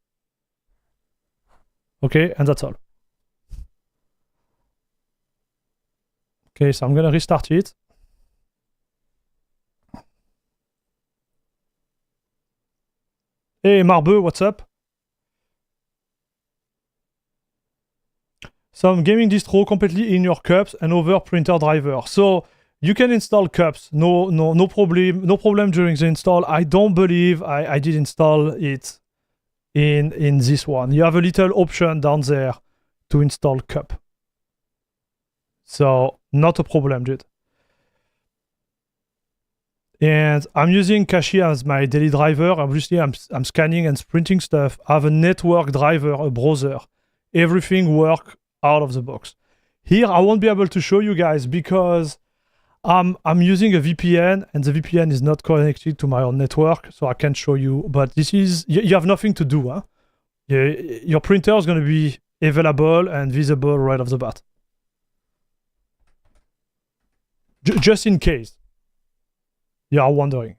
Okay, and that's all. Okay, so I'm gonna restart it. Hey Marbe, what's up? Some gaming distro completely in your cups and over printer driver. So you can install cups, no problem during the install. I don't believe I did install it in this one. You have a little option down there to install cup. So not a problem, dude. And I'm using Cachy as my daily driver. Obviously, I'm scanning and printing stuff. I have a network driver, a browser. Everything works out of the box. Here, I won't be able to show you guys because I'm using a VPN and the VPN is not connected to my own network, so I can't show you. But this is, you have nothing to do. Huh? Your printer is going to be available and visible right off the bat. Just in case you are wondering.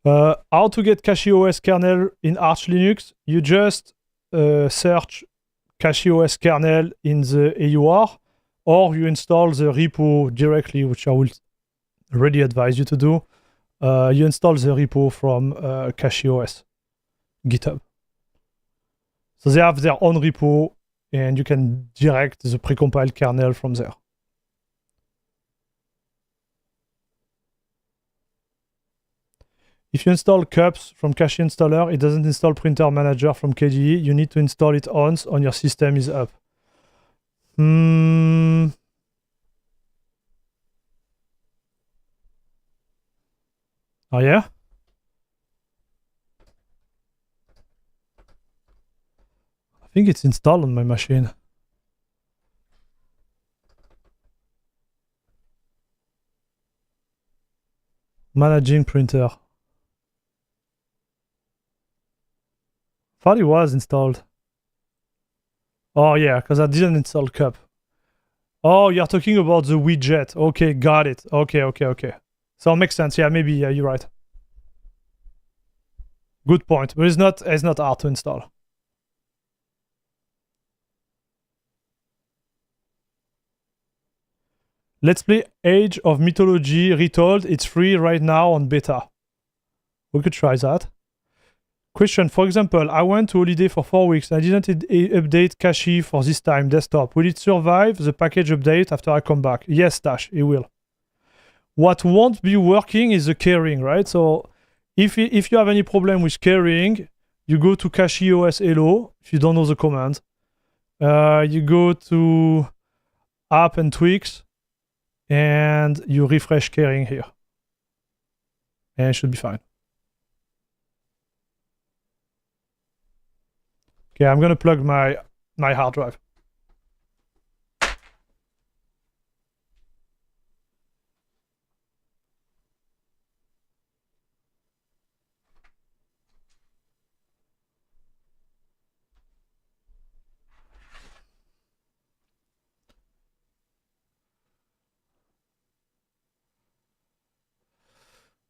How to get CachyOS kernel in Arch Linux? You just search CachyOS kernel in the AUR, or you install the repo directly, which I will really advise you to do. You install the repo from CachyOS GitHub. So they have their own repo, and you can direct the precompiled kernel from there. If you install cups from Cachy installer, it doesn't install printer manager from KDE. You need to install it once on your system is up. Oh yeah? I think it's installed on my machine. Managing printer. Thought it was installed. Oh yeah, because I didn't install cup. Oh, you're talking about the widget. Okay, got it. Okay. So it makes sense. Yeah, maybe. Yeah, you're right. Good point. But it's not hard to install. Let's play Age of Mythology Retold. It's free right now on beta. We could try that. Question, for example, I went to holiday for 4 weeks and I didn't update Cachy for this time, desktop. Will it survive the package update after I come back? Yes, Tash, it will. What won't be working is the keyring, right? So if you have any problem with keyring, you go to CachyOS hello, if you don't know the command. You go to app and tweaks, and you refresh keyring here. And it should be fine. Okay, I'm gonna plug my hard drive.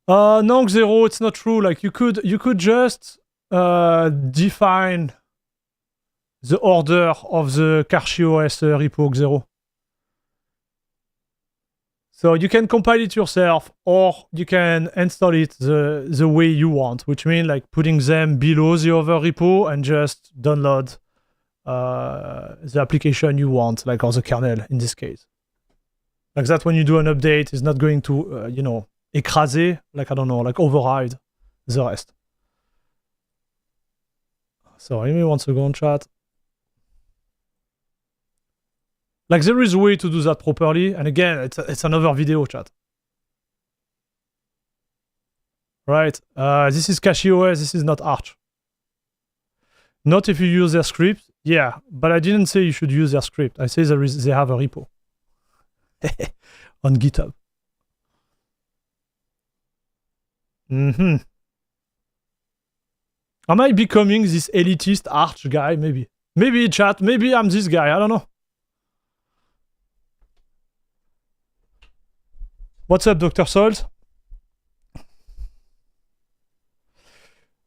No, Zero, it's not true. Like you could just define the order of the CachyOS repo 0. So you can compile it yourself, or you can install it the way you want, which means like putting them below the other repo and just download the application you want, like or the kernel in this case. Like that, when you do an update, it's not going to, you know, écraser, like I don't know, like override the rest. So give me 1 second, chat. Like there is a way to do that properly, and again, it's another video, chat. Right? This is CachyOS. This is not Arch. Not if you use their script. Yeah, but I didn't say you should use their script. I say they have a repo on GitHub. Am I becoming this elitist Arch guy? Maybe. Maybe, chat. Maybe I'm this guy. I don't know. What's up, Dr. Salt?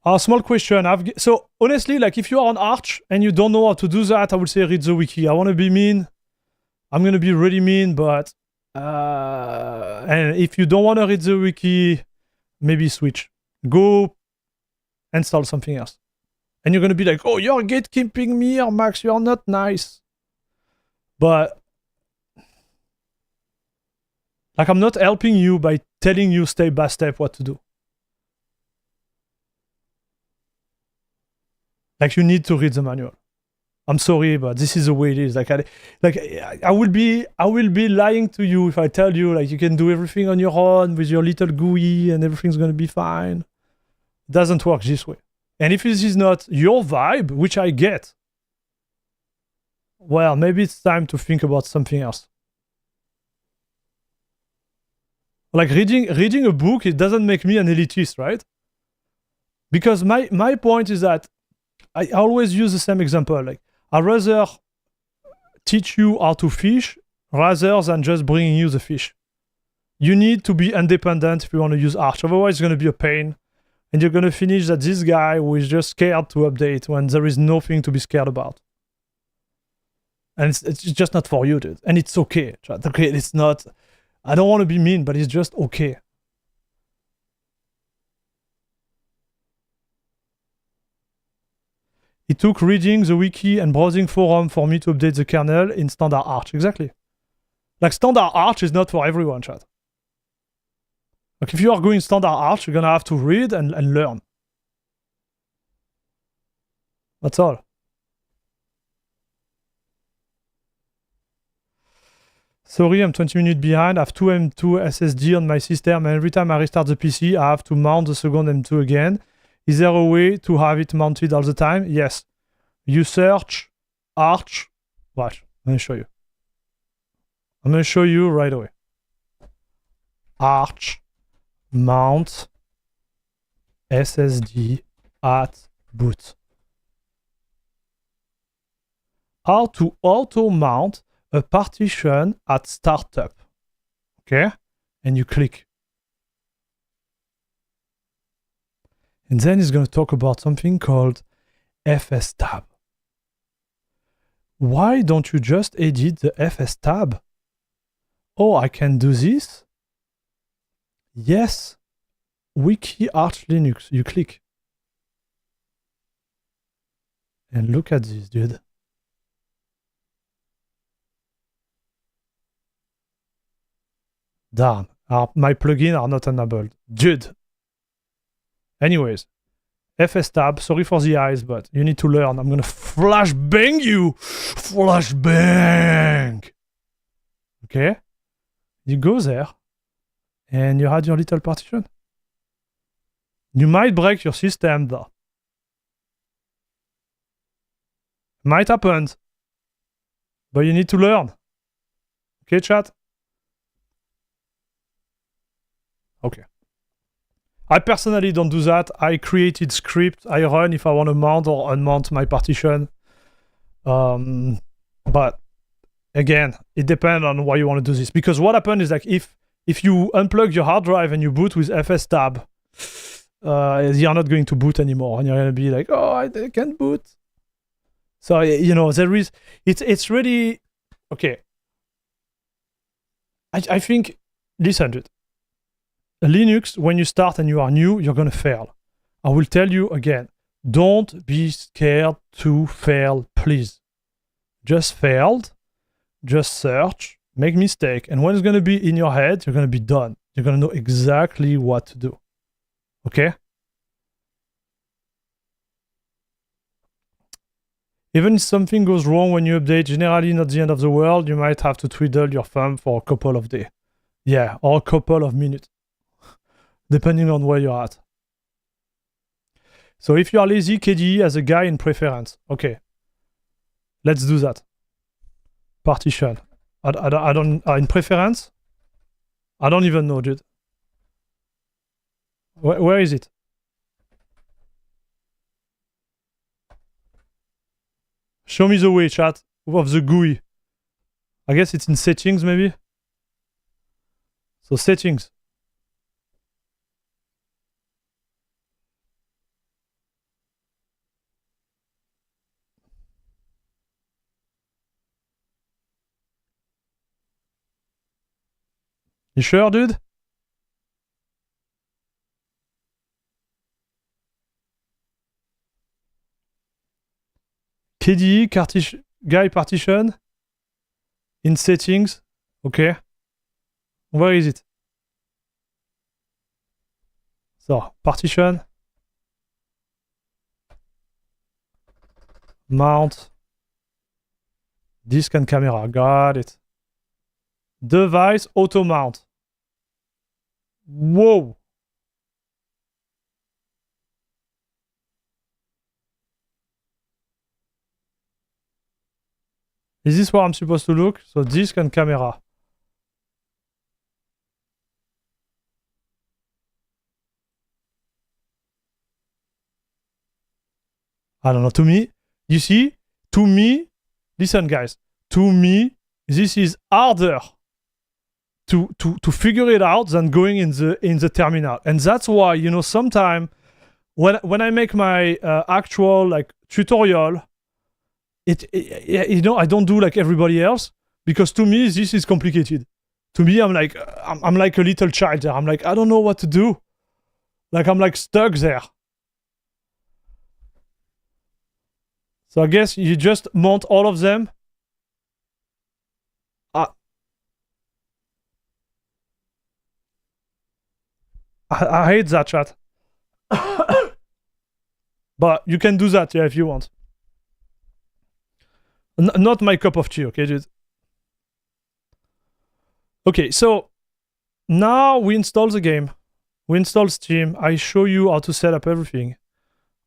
A small question. So honestly, like if you are on Arch and you don't know how to do that, I would say read the wiki. I want to be mean. I'm gonna be really mean, but and if you don't want to read the wiki, maybe switch. Go install something else. And you're gonna be like, oh, you're gatekeeping me, or Max, you're not nice. But like I'm not helping you by telling you step by step what to do. Like you need to read the manual. I'm sorry, but this is the way it is. Like I will be lying to you if I tell you like you can do everything on your own with your little GUI and everything's gonna be fine. It doesn't work this way. And if this is not your vibe, which I get, well, maybe it's time to think about something else. Like reading a book, it doesn't make me an elitist, right? Because my point is that I always use the same example. Like I'd rather teach you how to fish rather than just bringing you the fish. You need to be independent if you want to use Arch. Otherwise, it's going to be a pain. And you're going to finish that this guy who is just scared to update when there is nothing to be scared about. And it's just not for you, dude. And it's okay. Okay, it's not... I don't want to be mean, but it's just okay. It took reading the wiki and browsing forum for me to update the kernel in standard Arch. Exactly. Like standard Arch is not for everyone, chat. Like if you are going standard Arch, you're gonna have to read and learn. That's all. Sorry, I'm 20 minutes behind. I have 2 M2 SSD on my system, and every time I restart the PC, I have to mount the second M2 again. Is there a way to have it mounted all the time? Yes. You search Arch. Watch, I'm going to show you. I'm going to show you right away. Arch mount SSD at boot. How to auto mount a partition at startup. Okay? And you click. And then it's going to talk about something called FS tab. Why don't you just edit the FS tab? Oh, I can do this? Yes. Wiki Arch Linux. You click. And look at this, dude. Darn. My plugins are not enabled. Dude. Anyways, FS tab, sorry for the eyes, but you need to learn. I'm gonna flash bang you! Flash bang! Okay? You go there, and you had your little partition. You might break your system though. Might happen. But you need to learn. Okay, chat? Okay. I personally don't do that. I created script. I run if I want to mount or unmount my partition. But again, it depends on why you want to do this. Because what happened is like if you unplug your hard drive and you boot with FS tab, you're not going to boot anymore, and you're going to be like, oh, I can't boot. So you know, there is. It's really okay. I think. Listen, dude. Linux, when you start and you are new, you're gonna fail. I will tell you again. Don't be scared to fail, please. Just failed. Just search. Make mistake, and when it's gonna be in your head, you're gonna be done. You're gonna know exactly what to do. Okay? Even if something goes wrong when you update, generally not the end of the world, you might have to twiddle your thumb for a couple of days. Yeah, or a couple of minutes. Depending on where you're at. So if you are lazy, KDE has a guy in preference. Okay. Let's do that. Partition. I don't in preference? I don't even know, dude. Where is it? Show me the way, chat, of the GUI. I guess it's in settings, maybe? So settings. You sure, dude? KDE, guy partition. In settings. Okay. Where is it? So, partition. Mount. Disk and camera. Got it. Device auto mount. Whoa. Is this where I'm supposed to look? So disk and camera. I don't know. To me, you see, to me, listen guys, to me, this is harder to figure it out than going in the terminal. And that's why, you know, sometimes when I make my actual like tutorial, you know, I don't do like everybody else, because to me this is complicated. To me, I'm like a little child there. I'm like, I don't know what to do. Like I'm like stuck there. So I guess you just mount all of them. I hate that, chat. But you can do that, yeah, if you want. Not my cup of tea, okay, dude? Okay, so now we install the game. We install Steam. I show you how to set up everything.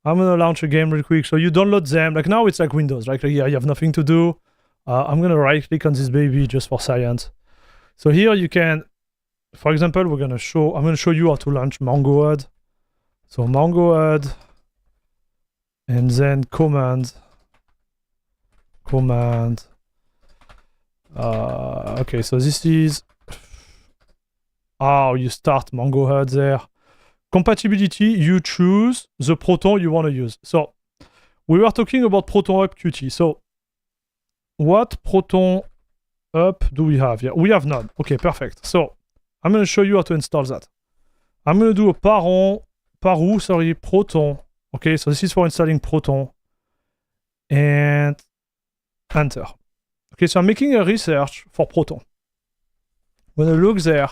I'm gonna launch a game real quick. So you download them. Like now it's like Windows. Like yeah, you have nothing to do. I'm gonna right click on this baby just for science. So here you can, for example, I'm gonna show you how to launch MongoAd. So MongoAd, and then command. Okay, so this is how you start MongoAd there. Compatibility, you choose the Proton you want to use. So we were talking about Proton Up Qt. So what Proton Up do we have here? We have none. Okay, perfect. So I'm going to show you how to install that. I'm going to do a Proton. Okay, so this is for installing Proton. And enter. Okay, so I'm making a research for Proton. I'm going to look there.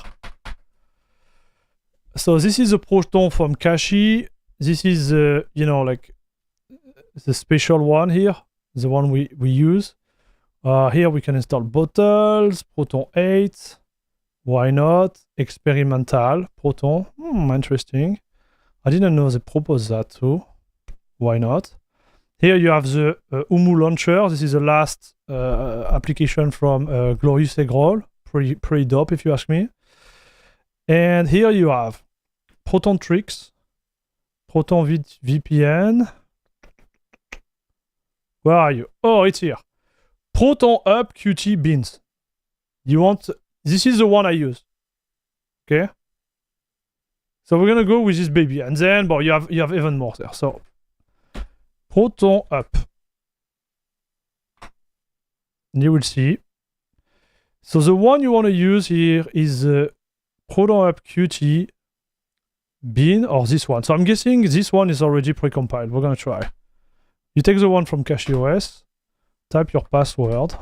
So this is a Proton from Cachy. This is, you know, like the special one here, the one we use. Here we can install bottles, Proton 8. Why not? Experimental, Proton. Interesting. I didn't know they proposed that too. Why not? Here you have the Umu launcher. This is the last application from Glorious Eggroll. Pretty dope if you ask me. And here you have Proton Tricks, Proton VPN. Where are you? Oh, it's here. Proton Up Qt Beans. You want... This is the one I use. Okay? So we're gonna go with this baby, and then, well, you have even more there. So Proton up. And you will see. So the one you want to use here is the Proton up Qt bin or this one. So I'm guessing this one is already precompiled. We're gonna try. You take the one from CachyOS, type your password.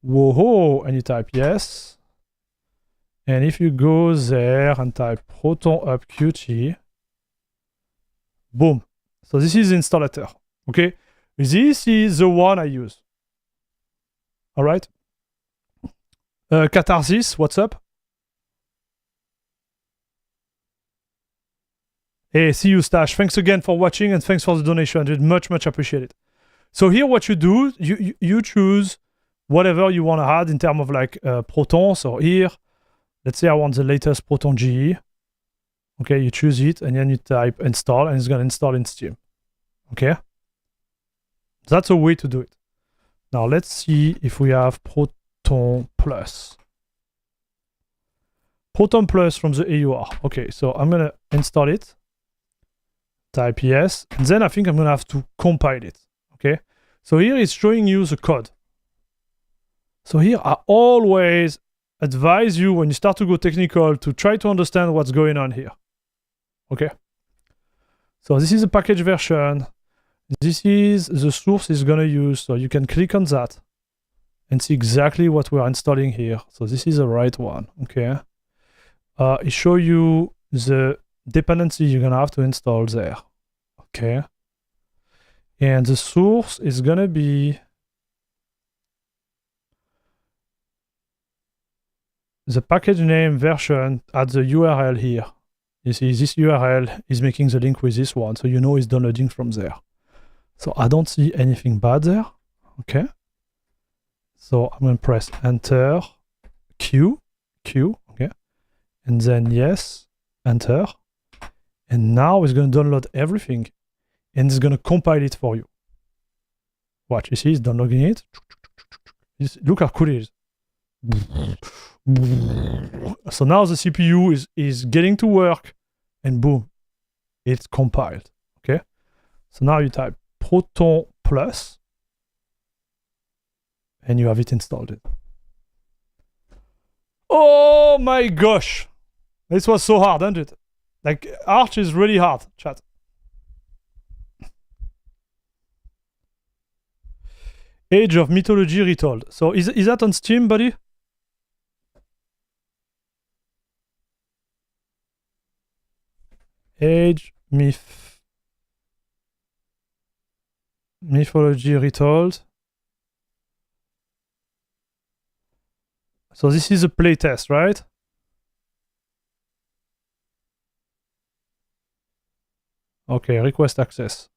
Whoa, and you type yes. And if you go there and type Proton up Qt, boom. So this is the installer. Okay, this is the one I use. All right. Catharsis, what's up? Hey, see you, Stash. Thanks again for watching and thanks for the donation. I much appreciate it. So here, what you do, you choose whatever you want to add in terms of like Proton. So here, let's say I want the latest Proton GE. Okay, you choose it and then you type install and it's going to install in Steam. Okay. That's a way to do it. Now let's see if we have Proton Plus. Proton Plus from the AUR. Okay, so I'm going to install it. Type yes. And then I think I'm going to have to compile it. Okay. So here it's showing you the code. So here I always advise you when you start to go technical to try to understand what's going on here. Okay. So this is the package version. This is the source is going to use. So you can click on that and see exactly what we're installing here. So this is the right one. Okay. It shows you the dependency you're going to have to install there. Okay. And the source is going to be the package name version at the URL here. You see, this URL is making the link with this one, so you know it's downloading from there. So I don't see anything bad there. Okay. So I'm going to press enter, Q, okay. And then yes, enter. And now it's going to download everything and it's going to compile it for you. Watch, you see, it's downloading it. Look how cool it is. So now the CPU is getting to work and boom, it's compiled. Okay. So now you type Proton Plus and you have it installed. Oh my gosh. This was so hard, isn't it? Like Arch is really hard, chat. Age of Mythology Retold. So is that on Steam, buddy? Age Mythology Retold. So this is a playtest, right? Okay, request access.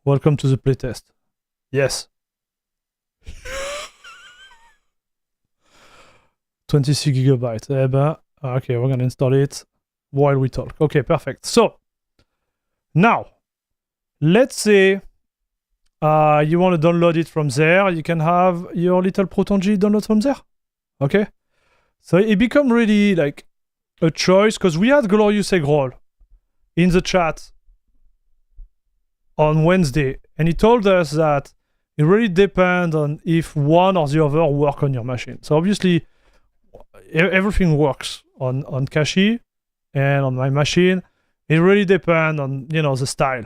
Welcome to the playtest. Yes. 26 gigabytes. Eh ben, okay, we're gonna install it while we talk. Okay, perfect. So now, let's say you want to download it from there. You can have your little Proton G download from there. Okay, so it become really like a choice because we had Glorious Eggroll in the chat on Wednesday, and he told us that it really depends on if one or the other work on your machine. So obviously, everything works on Cachy and on my machine. It really depends on, you know, the style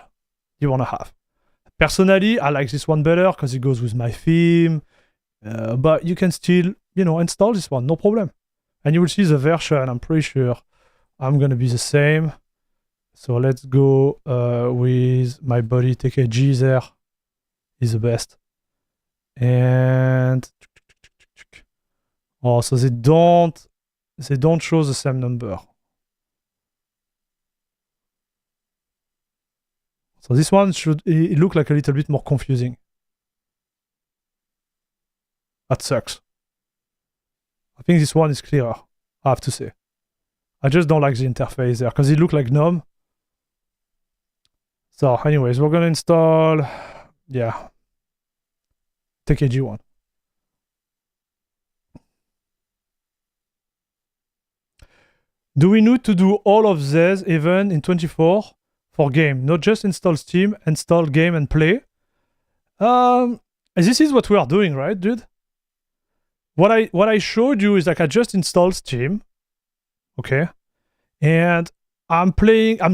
you want to have. Personally, I like this one better because it goes with my theme, but you can still, you know, install this one, no problem. And you will see the version, I'm pretty sure I'm going to be the same. So let's go with my buddy TKG there. He's the best. And oh, so they don't show the same number. So this one should look like a little bit more confusing. That sucks. I think this one is clearer, I have to say. I just don't like the interface there because it looks like GNOME. So anyways, we're going to install, yeah, TKG one. Do we need to do all of these even in 24 for game? Not just install Steam, install game and play. This is what we are doing, right, dude? What I showed you is like I just installed Steam, okay, and I'm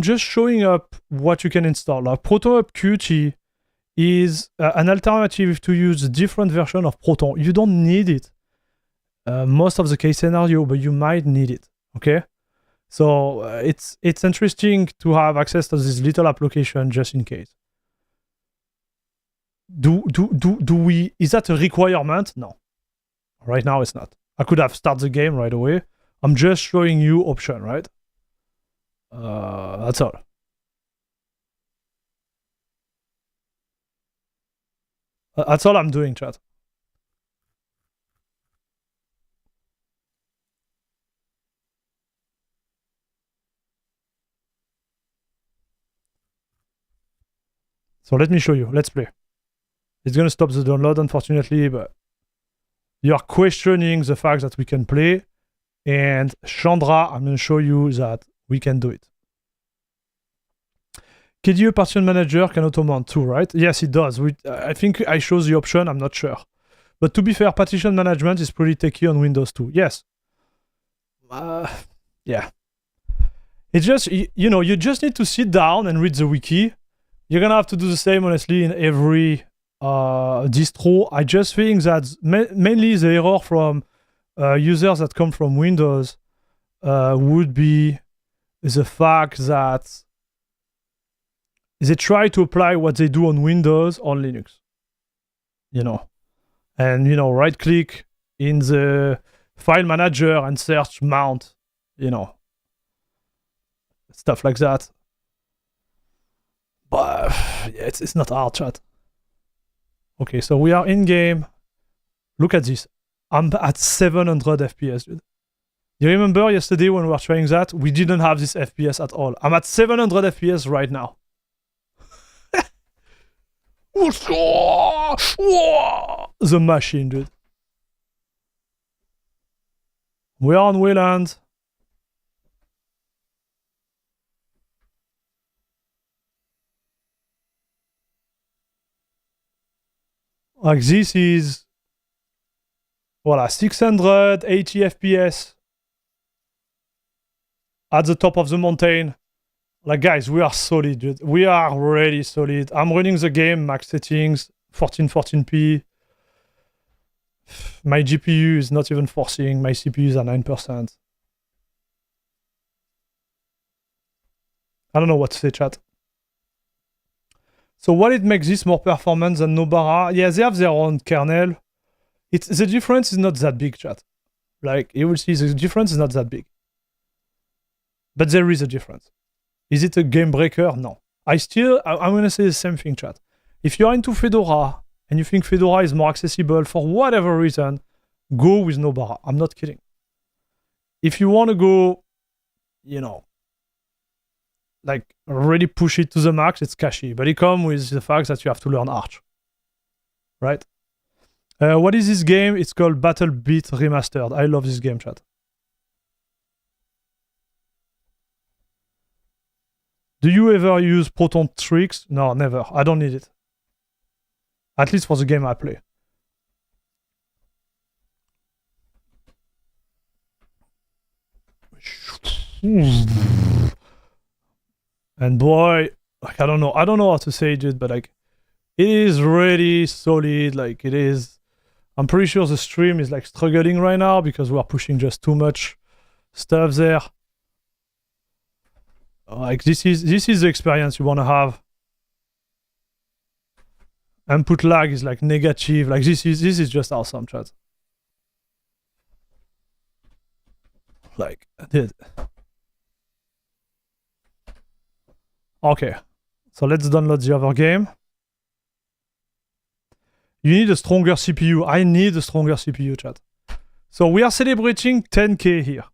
just showing up what you can install. Like Proton Qt is an alternative to use a different version of Proton. You don't need it most of the case scenario, but you might need it, okay? So it's interesting to have access to this little application just in case. Do we, is that a requirement? No. Right now it's not. I could have started the game right away. I'm just showing you option, right? That's all. That's all I'm doing, chat. So let me show you. Let's play. It's gonna stop the download, unfortunately, but you are questioning the fact that we can play. And Chandra, I'm gonna show you that we can do it. KDE Partition Manager can auto-mount too, right? Yes, it does. I think I chose the option, I'm not sure. But to be fair, partition management is pretty techy on Windows too. Yes. Yeah. It's just, you know, you just need to sit down and read the wiki. You're gonna have to do the same, honestly, in every distro. I just think that mainly the error from users that come from Windows would be the fact that they try to apply what they do on Windows on Linux, you know, and, you know, right click in the file manager and search mount, you know, stuff like that. But yeah, it's not hard, chat. Okay, so we are in game. Look at this. I'm at 700 FPS, dude. You remember yesterday when we were trying that? We didn't have this FPS at all. I'm at 700 FPS right now. The machine, dude. We are on Wayland. Like this is, voila, 680 FPS at the top of the mountain. Like, guys, we are solid, dude. We are really solid. I'm running the game, max settings, 1440p. My GPU is not even forcing. My CPU is at 9%. I don't know what to say, chat. So what it makes this more performant than Nobara? Yeah, they have their own kernel. The difference is not that big, chat. Like, you will see the difference is not that big. But there is a difference. Is it a game breaker? No. I'm going to say the same thing, chat. If you're into Fedora and you think Fedora is more accessible for whatever reason, go with Nobara. I'm not kidding. If you want to go, you know, like really push it to the max, it's Cachy. But it comes with the fact that you have to learn Arch. Right? What is this game? It's called Battle Beat Remastered. I love this game, chat. Do you ever use Proton tricks? No, never. I don't need it. At least for the game I play. And boy, like I don't know how to say it, dude, but like it is really solid. Like it is. I'm pretty sure the stream is like struggling right now because we are pushing just too much stuff there. Like this is the experience you want to have. Input lag is like negative. Like this is just awesome, chat. Like dude. Okay, so let's download the other game. You need a stronger CPU. I need a stronger CPU, chat. So we are celebrating 10K here.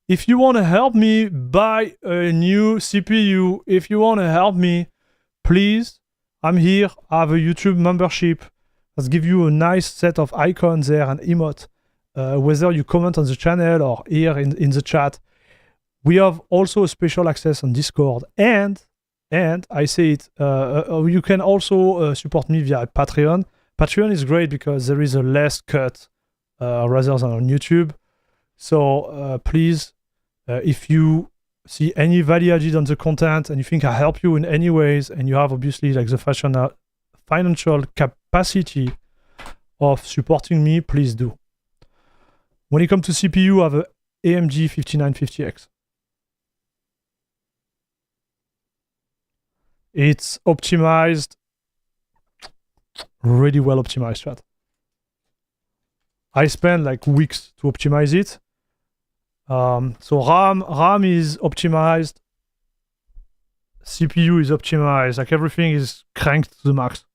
If you want to help me buy a new CPU, if you want to help me, please, I'm here. I have a YouTube membership. Let's give you a nice set of icons there and emote. Whether you comment on the channel or here in the chat. We have also a special access on Discord, and I say it, you can also support me via Patreon. Patreon is great because there is a less cut rather than on YouTube. So please, if you see any value added on the content and you think I help you in any ways, and you have obviously like the financial capacity of supporting me, please do. When it comes to CPU, I have a AMD 5950X. It's optimized, really well optimized, chat. I spent like weeks to optimize it. So RAM is optimized, CPU is optimized, like everything is cranked to the max.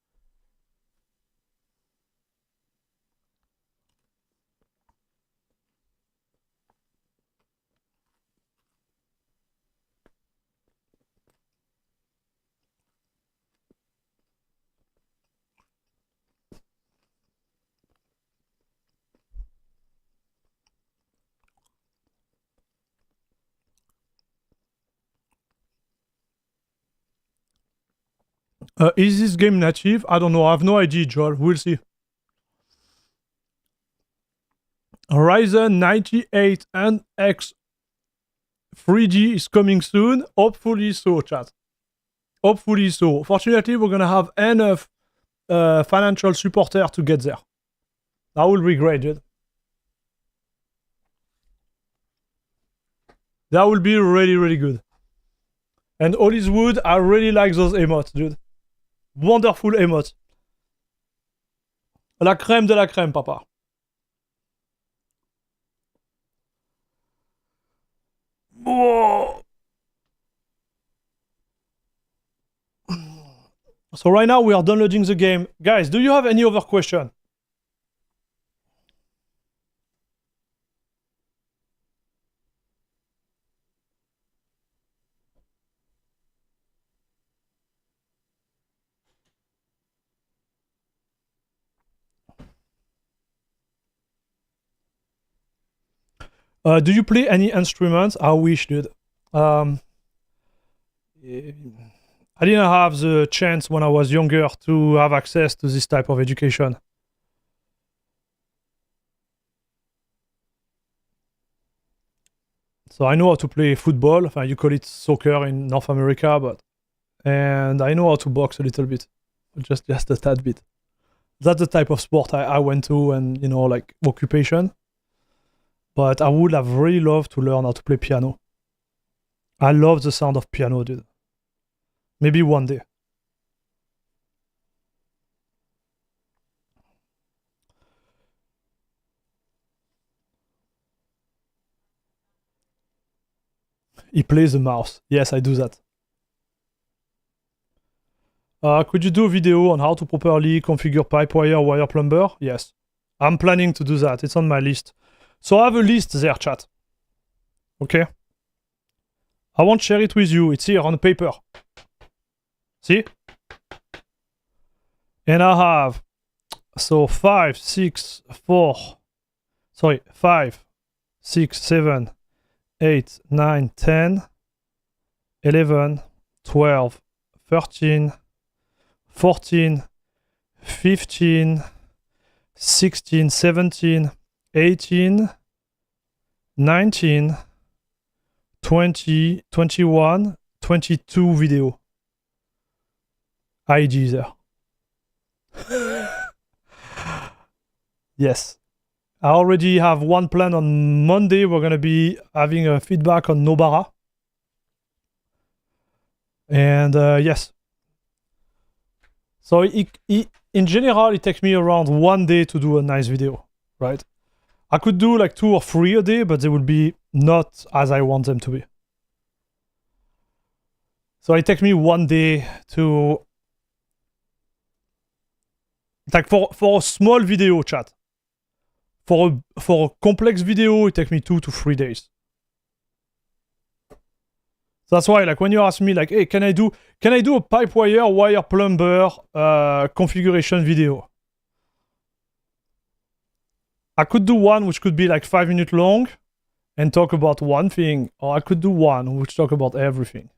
Is this game native? I don't know. I have no idea, Joel. We'll see. Ryzen 98 NX 3G is coming soon. Hopefully so, chat. Hopefully so. Fortunately, we're going to have enough financial supporter to get there. That will be great, dude. That will be really, really good. And Hollywood, I really like those emotes, dude. Wonderful emotes. La crème de la crème, papa. Whoa. So right now we are downloading the game. Guys, do you have any other question? Do you play any instruments? I wish, dude. I didn't have the chance when I was younger to have access to this type of education. So I know how to play football. You call it soccer in North America, and I know how to box a little bit, just a tad bit. That's the type of sport I went to, and like occupation. But I would have really loved to learn how to play piano. I love the sound of piano, dude. Maybe one day. He plays the mouse. Yes, I do that. Could you do a video on how to properly configure Pipewire Wire Plumber? Yes. I'm planning to do that. It's on my list. So I have a list there, chat. Okay? I won't share it with you. It's here on the paper. See? And I have 5, 6, 7, 8, 9, 10, 11, 12, 13, 14, 15, 16, 17, 18, 19, 20, 21, 22 video. IG there. Yes. I already have one plan on Monday. We're going to be having a feedback on Nobara. And yes. So in general, it takes me around 1 day to do a nice video, right? I could do like 2 or 3 a day, but they would be not as I want them to be. So it takes me 1 day to... Like for a small video, chat. For a complex video, it takes me 2 to 3 days. That's why, like, when you ask me, like, hey, can I do a Pipewire Wire Plumber configuration video? I could do one which could be like 5 minutes long, and talk about one thing, or I could do one which talk about everything.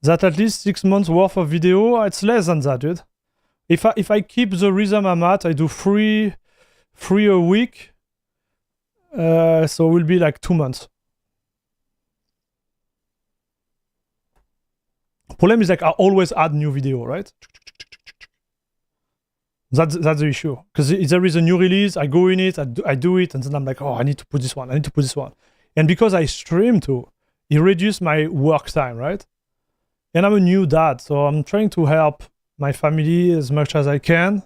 That at least 6 months worth of video? It's less than that, dude. If I keep the rhythm I'm at, I do three a week. So it will be like 2 months. Problem is like I always add new video, right? That's the issue. Because there is a new release, I go in it, I do it, and then I'm like, oh, I need to put this one, I need to put this one. And because I stream too, it reduces my work time, right? And I'm a new dad, so I'm trying to help my family as much as I can.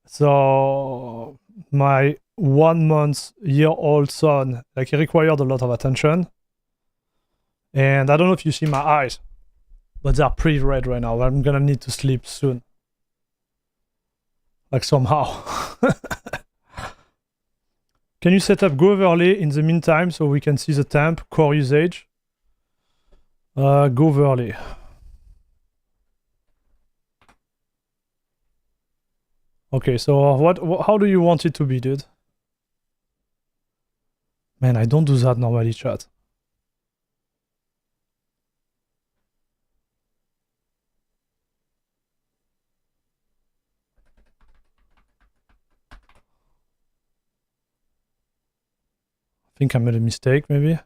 So my 1-month-year-old son, like, he required a lot of attention. And I don't know if you see my eyes, but they're pretty red right now. I'm gonna need to sleep soon. Like somehow. Can you set up Go Overlay in the meantime so we can see the temp, core usage? Go Overlay. Okay, so how do you want it to be, dude? Man, I don't do that normally, chat. I think I made a mistake, maybe.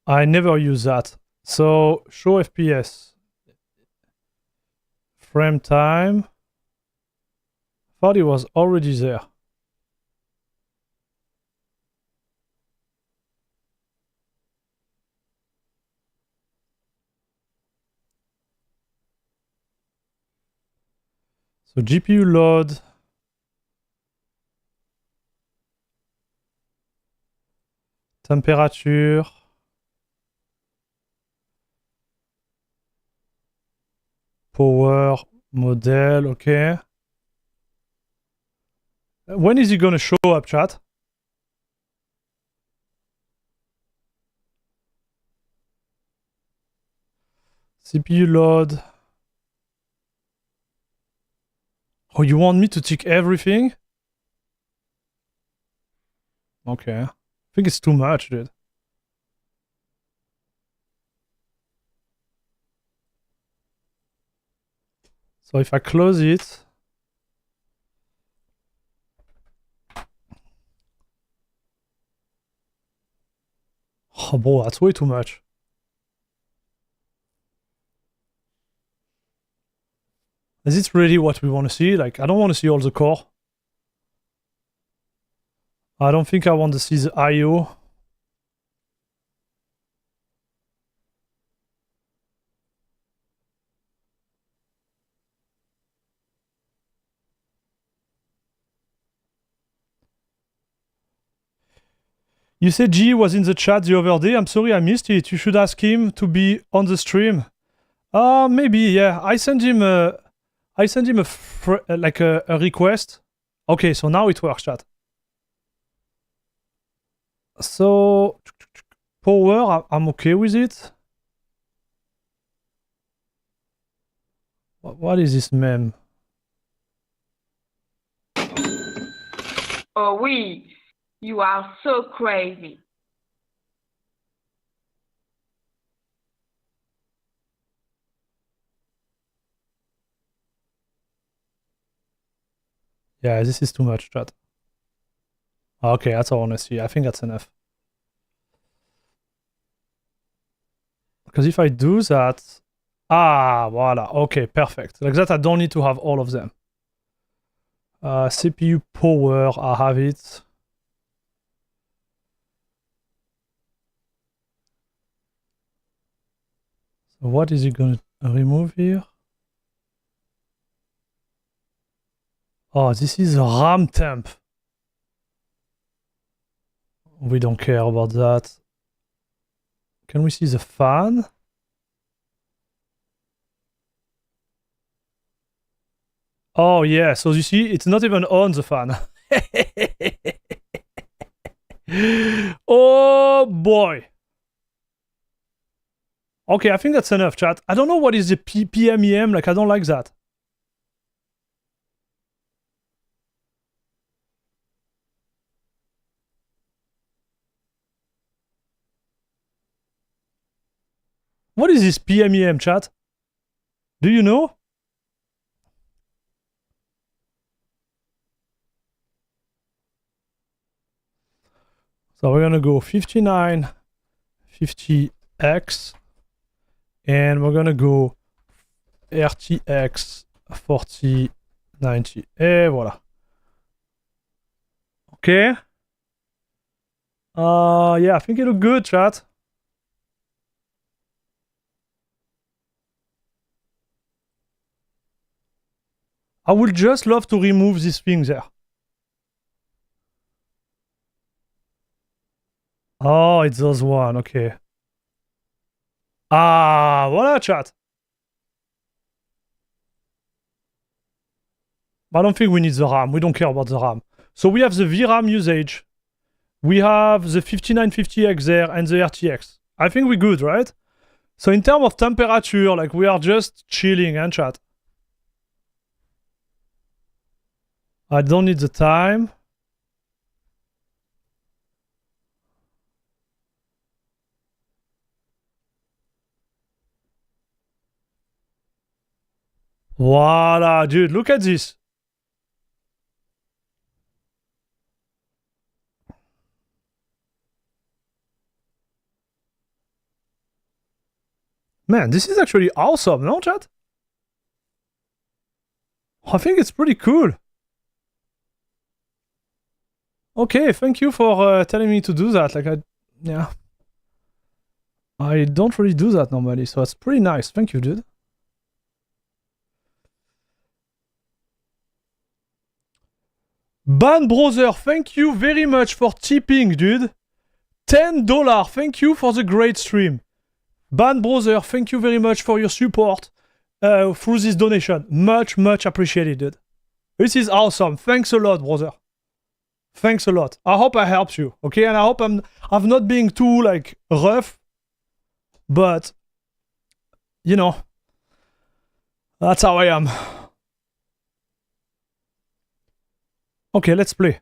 I never use that. So, show FPS. Frame time. Thought it was already there. So, GPU load. Temperature. Power, model, okay. When is he gonna show up, chat? CPU load. Oh, you want me to tick everything? Okay. I think it's too much, dude. So if I close it, oh, bro, that's way too much. Is it really what we want to see? Like, I don't want to see all the core. I don't think I want to see the I/O. You said G was in the chat the other day. I'm sorry I missed it. You should ask him to be on the stream. Maybe, yeah. I sent him a request. Okay, so now it works, chat. So power, I'm okay with it. What is this meme? Oh, you are so crazy. Yeah, this is too much, chat. Okay, that's all I want to see. I think that's enough. Because if I do that... Ah, voila. Okay, perfect. Like that, I don't need to have all of them. CPU power, I have it. So what is it going to remove here? Oh, this is RAM temp. We don't care about that. Can we see the fan? Oh yeah, so you see, it's not even on the fan. Oh boy. Okay, I think that's enough, chat. I don't know what is the PMEM, like I don't like that. What is this PMEM chat? Do you know? So we're gonna go 59, 50x, and we're gonna go RTX 4090. Et voilà. Okay. Yeah, I think it look good, chat. I would just love to remove this thing there. Oh, it's those one, okay. Ah, voilà, chat. I don't think we need the RAM. We don't care about the RAM. So we have the VRAM usage. We have the 5950X there and the RTX. I think we're good, right? So in terms of temperature, like we are just chilling, and chat. I don't need the time. Voila, dude, look at this. Man, this is actually awesome, no, chat? I think it's pretty cool. Okay, thank you for telling me to do that. Like, yeah. I don't really do that normally, so it's pretty nice. Thank you, dude. Ban Browser, thank you very much for tipping, dude. $10. Thank you for the great stream. Ban Browser, thank you very much for your support through this donation. Much, much appreciated, dude. This is awesome. Thanks a lot, brother. Thanks a lot. I hope I helped you, okay? And I hope I'm not being too, like, rough. But, you know, that's how I am. Okay, let's play.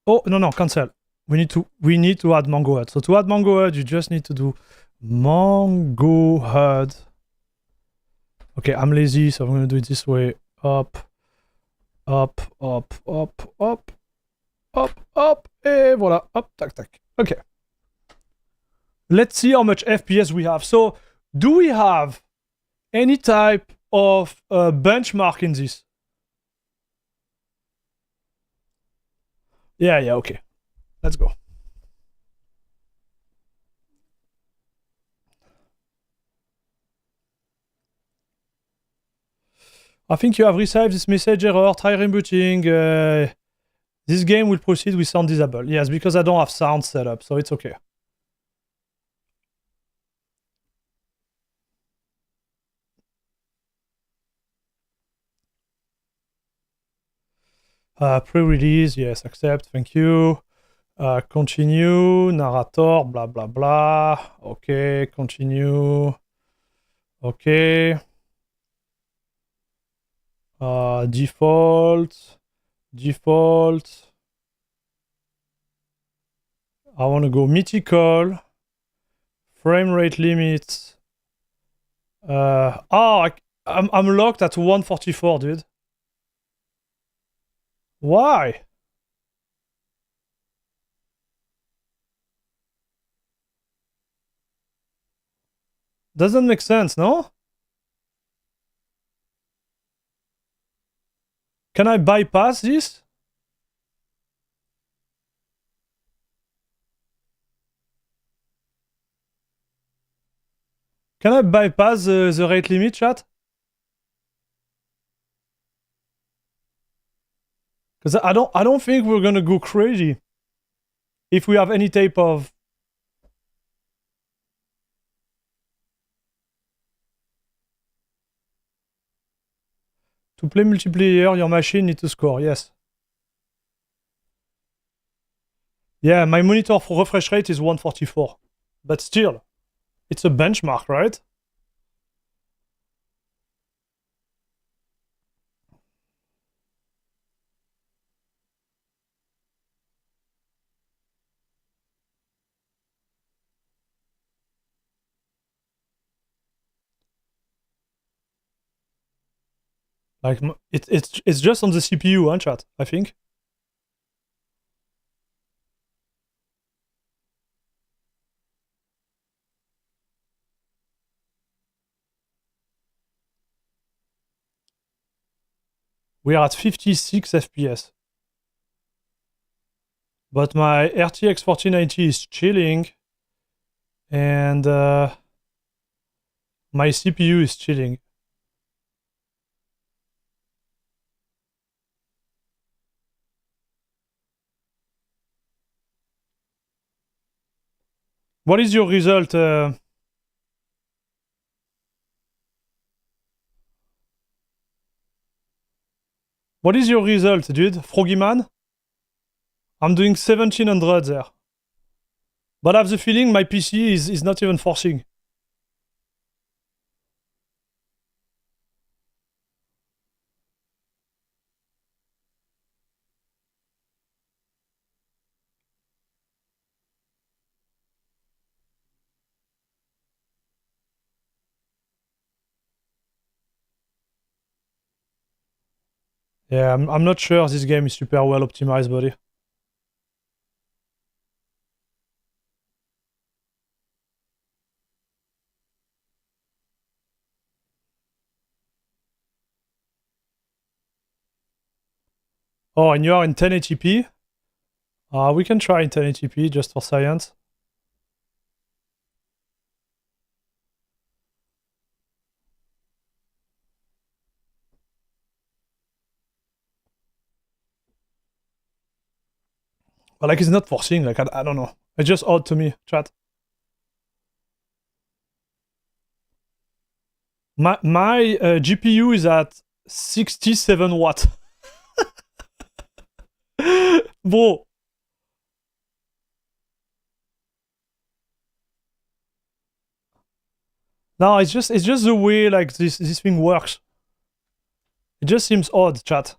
Oh, no, cancel. We need to add Mango HUD. So to add Mango HUD, you just need to do Mango HUD. Okay, I'm lazy, so I'm gonna do it this way. Up, up, up, up, up, up, up, et voilà. Up, tac, tac. Okay. Let's see how much FPS we have. So, do we have any type of benchmark in this? Yeah, okay. Let's go. I think you have received this message error. Try rebooting. This game will proceed with sound disabled. Yes, because I don't have sound set up, so it's okay. Pre-release, yes, accept, thank you. Continue, narrator, blah, blah, blah. Okay, continue. Okay. Default. I want to go mythical. Frame rate limit. I'm locked at 144, dude. Why? Doesn't make sense, no? Can I bypass this? Can I bypass the rate limit, chat? Because I don't think we're gonna go crazy if we have any type of. To play multiplayer, your machine needs to score, yes. Yeah, my monitor for refresh rate is 144. But still, it's a benchmark, right? Like it's just on the CPU, huh, chat, I think. We are at 56 FPS. But my RTX 4090 is chilling. And my CPU is chilling. What is your result? What is your result, dude? Froggyman? I'm doing 1700 there. But I have the feeling my PC is not even forcing. Yeah, I'm not sure this game is super well optimized, buddy. Oh, and you are in 1080p? We can try in 1080p just for science. But like it's not forcing, like I don't know. It's just odd to me, chat. My GPU is at 67 watts. Bro. No, it's just the way like this thing works. It just seems odd, chat.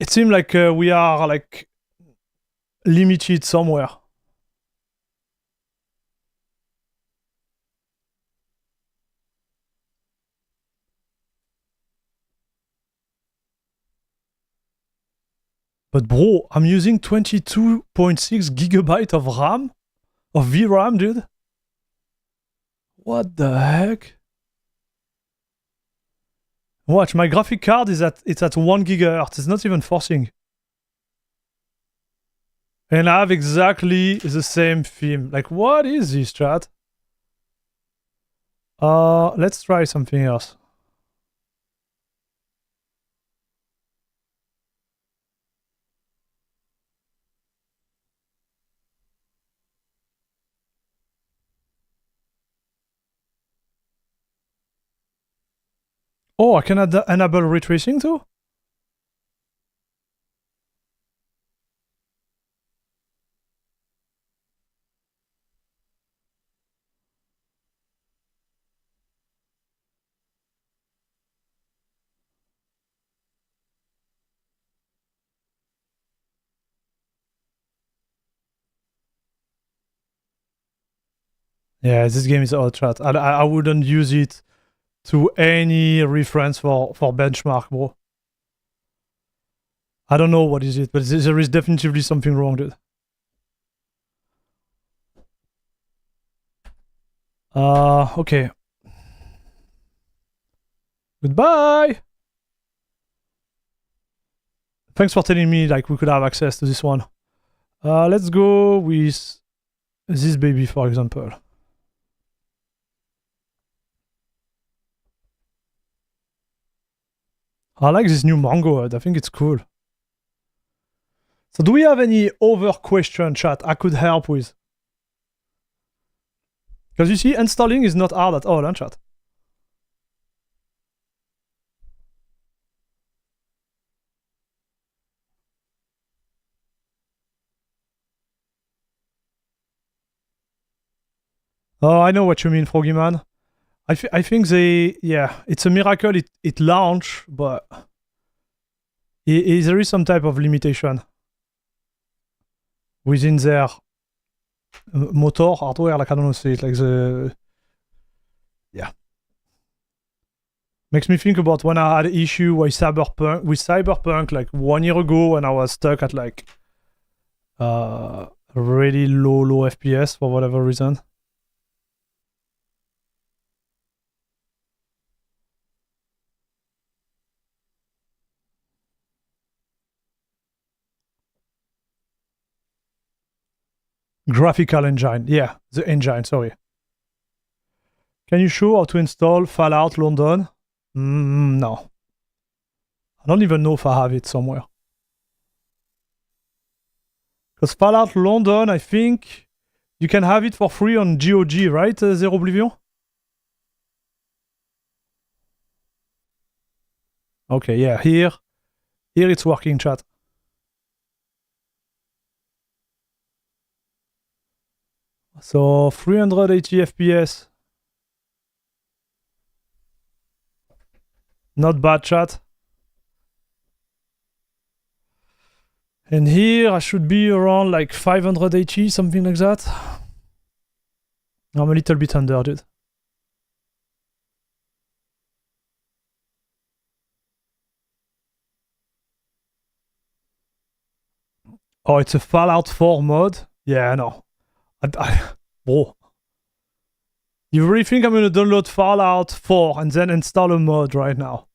It seems like we are like limited somewhere. But bro, I'm using 22.6 gigabyte of RAM? Of VRAM, dude? What the heck? Watch, my graphic card is at 1 gigahertz. It's not even forcing. And I have exactly the same theme. Like, what is this, chat? Let's try something else. Oh, I can enable ray tracing too? Yeah, this game is odd, chat. I wouldn't use it to any reference for benchmark, bro. I don't know what is it, but there is definitely something wrong, dude. Okay. Goodbye! Thanks for telling me like we could have access to this one. Let's go with this baby, for example. I like this new Mango HUD. I think it's cool. So do we have any other question, chat, I could help with? Because you see, installing is not hard at all, huh, chat? Oh, I know what you mean, Froggy Man. I think it's a miracle it launched, but there is some type of limitation within their motor hardware, like I don't know, say it like Yeah. Makes me think about when I had an issue with Cyberpunk like 1 year ago, and I was stuck at like really low FPS for whatever reason. Graphical engine. Yeah, the engine, sorry. Can you show how to install Fallout London? No. I don't even know if I have it somewhere. Because Fallout London, I think you can have it for free on GOG, right, Zero Oblivion? Okay, yeah, here it's working, chat. So 380 FPS. Not bad, chat. And here I should be around like 580, something like that. I'm a little bit under, dude. Oh, it's a Fallout 4 mod? Yeah, no. Bro. You really think I'm gonna download Fallout 4 and then install a mod right now?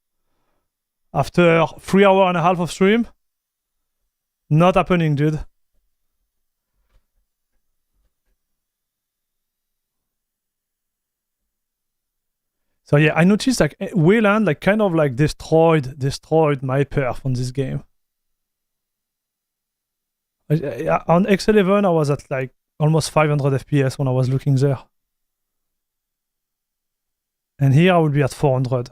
After 3 hours and a half of stream? Not happening, dude. So yeah, I noticed like Wayland like kind of like destroyed my perf on this game. On X11 I was at like almost 500 FPS when I was looking there. And here I will be at 400.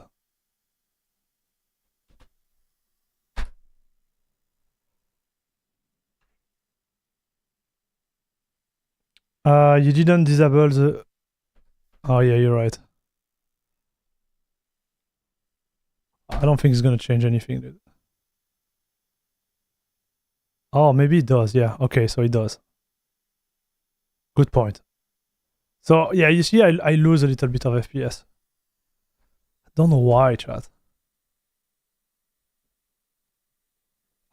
You didn't disable the... Oh yeah, you're right. I don't think it's gonna change anything, dude. Oh, maybe it does, yeah. Okay, so it does. Good point. So yeah, you see I lose a little bit of FPS. I don't know why, chat.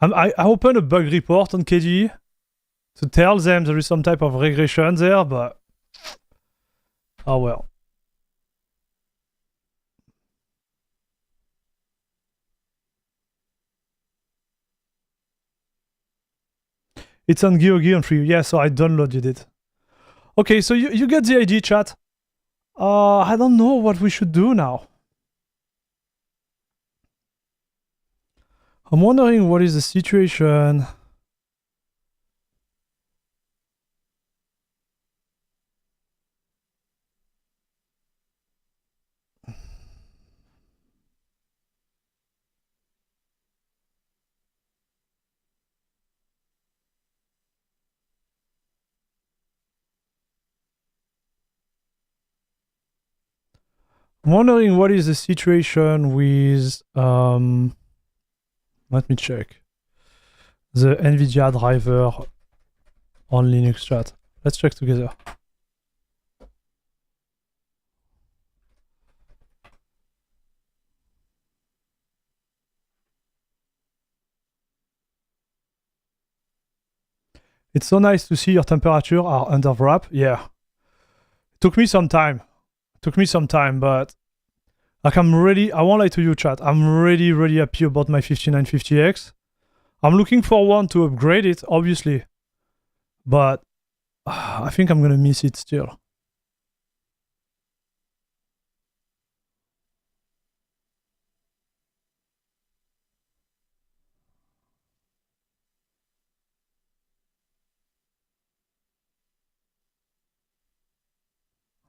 I opened a bug report on KDE to tell them there is some type of regression there, but... Oh well. It's on GeoGeo and free. Yeah, so I downloaded it. Okay, so you get the idea, chat. I don't know what we should do now. I'm wondering what is the situation. I'm wondering what is the situation with let me check. The NVIDIA driver on Linux, chat. Let's check together. It's so nice to see your temperature are under wrap. Yeah. It took me some time. But like I won't lie to you, chat. I'm really happy about my 5950X. I'm looking for one to upgrade it, obviously. But I think I'm gonna miss it still.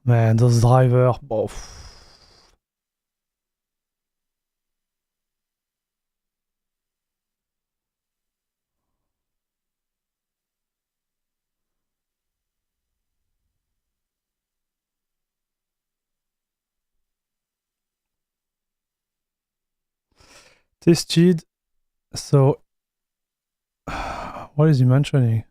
Man, those drivers, both. Tested. So, what is he mentioning?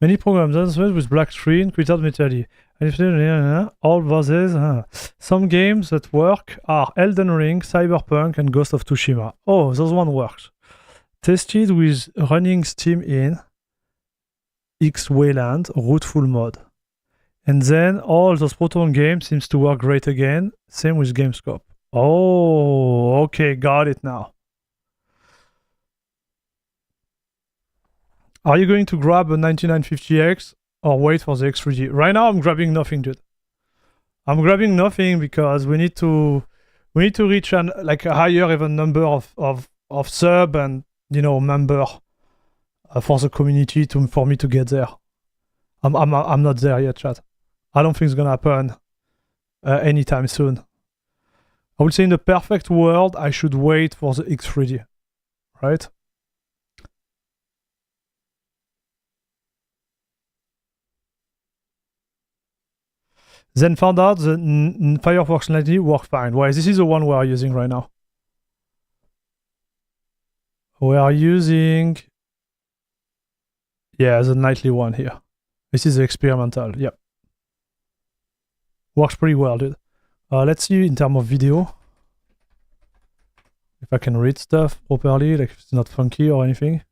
Many programs answered with black screen, created metally. All voices. Some games that work are Elden Ring, Cyberpunk, and Ghost of Tsushima. Oh, those one works. Tested with running Steam in X Wayland rootful mode. And then all those Proton games seems to work great again. Same with GameScope. Oh, okay, got it now. Are you going to grab a 9950X or wait for the X3D? Right now, I'm grabbing nothing, dude. I'm grabbing nothing because we need to reach a higher even number of sub and member for the community for me to get there. I'm not there yet, chat. I don't think it's gonna happen anytime soon. I would say in the perfect world, I should wait for the X3D, right? Then found out the Firefox nightly worked fine. Why? This is the one we are using right now. We are using, yeah, the nightly one here. This is the experimental. Yep. Works pretty well, dude. Let's see in terms of video. If I can read stuff properly, like if it's not funky or anything.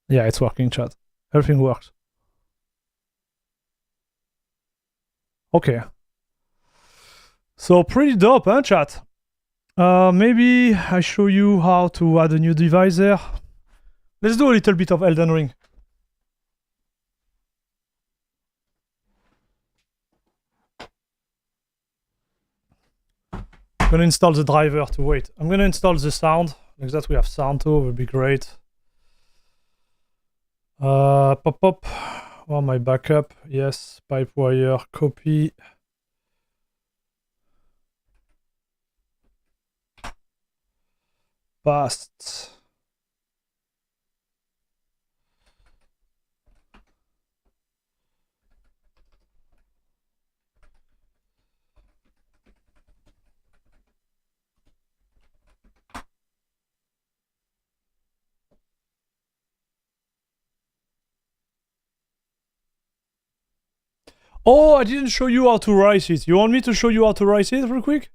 Yeah, it's working, chat. Everything works. Okay. So pretty dope, huh, chat? Maybe I show you how to add a new device there. Let's do a little bit of Elden Ring. I'm gonna install the driver to wait. I'm gonna install the sound. Like that we have sound too, would be great. Pop. Oh, my backup. Yes, Pipewire, copy. Past. Oh, I didn't show you how to write it. You want me to show you how to write it real quick?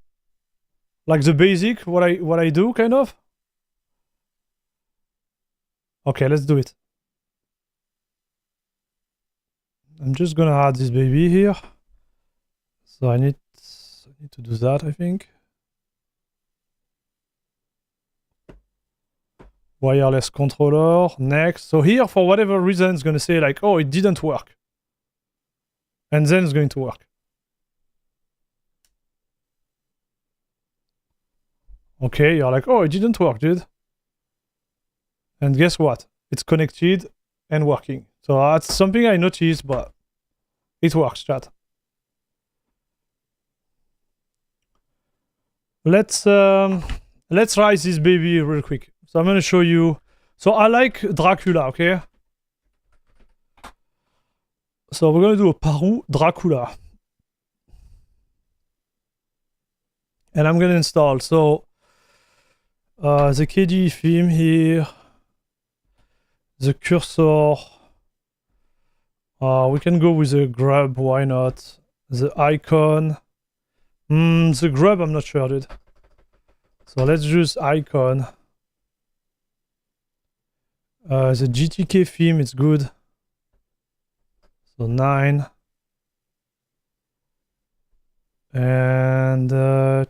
Like the basic, what I do, kind of? Okay, let's do it. I'm just gonna add this baby here. So I need to do that, I think. Wireless controller, next. So here, for whatever reason, it's gonna say like, oh, it didn't work. And then it's going to work. Okay, you're like, oh, it didn't work, dude. And guess what? It's connected and working. So that's something I noticed, but it works, chat. Let's rise this baby real quick. So I'm gonna show you. So I like Dracula, okay? So we're gonna do a Paru Dracula. And I'm gonna install. So the KDE theme here. The cursor. We can go with the grub, why not? The icon. The grub, I'm not sure, dude. So let's use icon. The GTK theme is good. So 9. And yeah,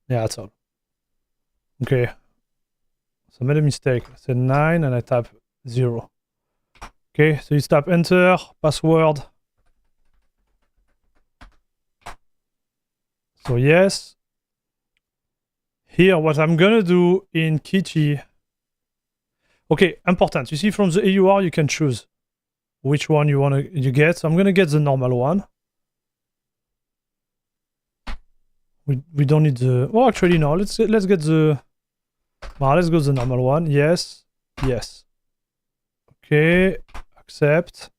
that's all. Okay. So I made a mistake. I said 9 and I tap 0. Okay, so you tap enter, password. So yes. Here, what I'm gonna do in Kachy. Okay, important. You see from the AUR, you can choose which one you get. So I'm gonna get the normal one. We don't need the. Oh, actually no. Let's get the Well, let's go to the normal one. Yes. Yes. Okay. Accept.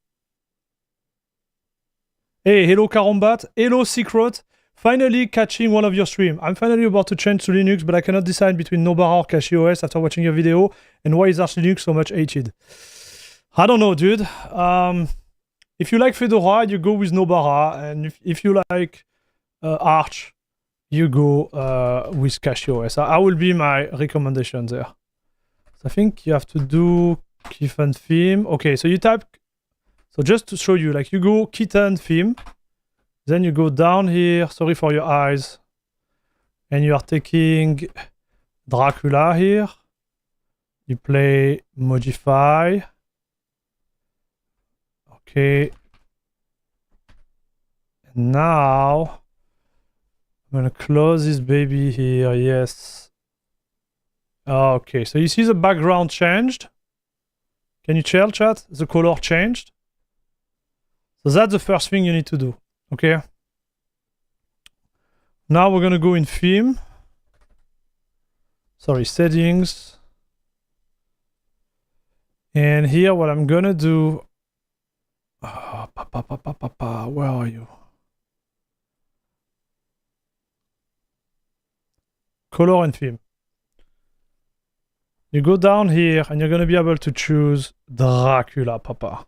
Hey, hello Karombat. Hello Secret. Finally catching one of your stream. I'm finally about to change to Linux, but I cannot decide between Nobara or CachyOS after watching your video. And why is Arch Linux so much hated? I don't know, dude. If you like Fedora, you go with Nobara. And if you like Arch, you go with CachyOS. I will be my recommendation there. So I think you have to do kitten theme. Okay, so you type. So just to show you, like you go kitten theme. Then you go down here. Sorry for your eyes. And you are taking Dracula here. You play modify. Okay. And now I'm gonna close this baby here. Yes. Okay, so you see the background changed. Can you tell, chat? The color changed. So that's the first thing you need to do. Okay. Now we're gonna go in theme. Sorry, settings. And here what I'm gonna do. Where are you? Color and theme. You go down here and you're gonna be able to choose Dracula, papa.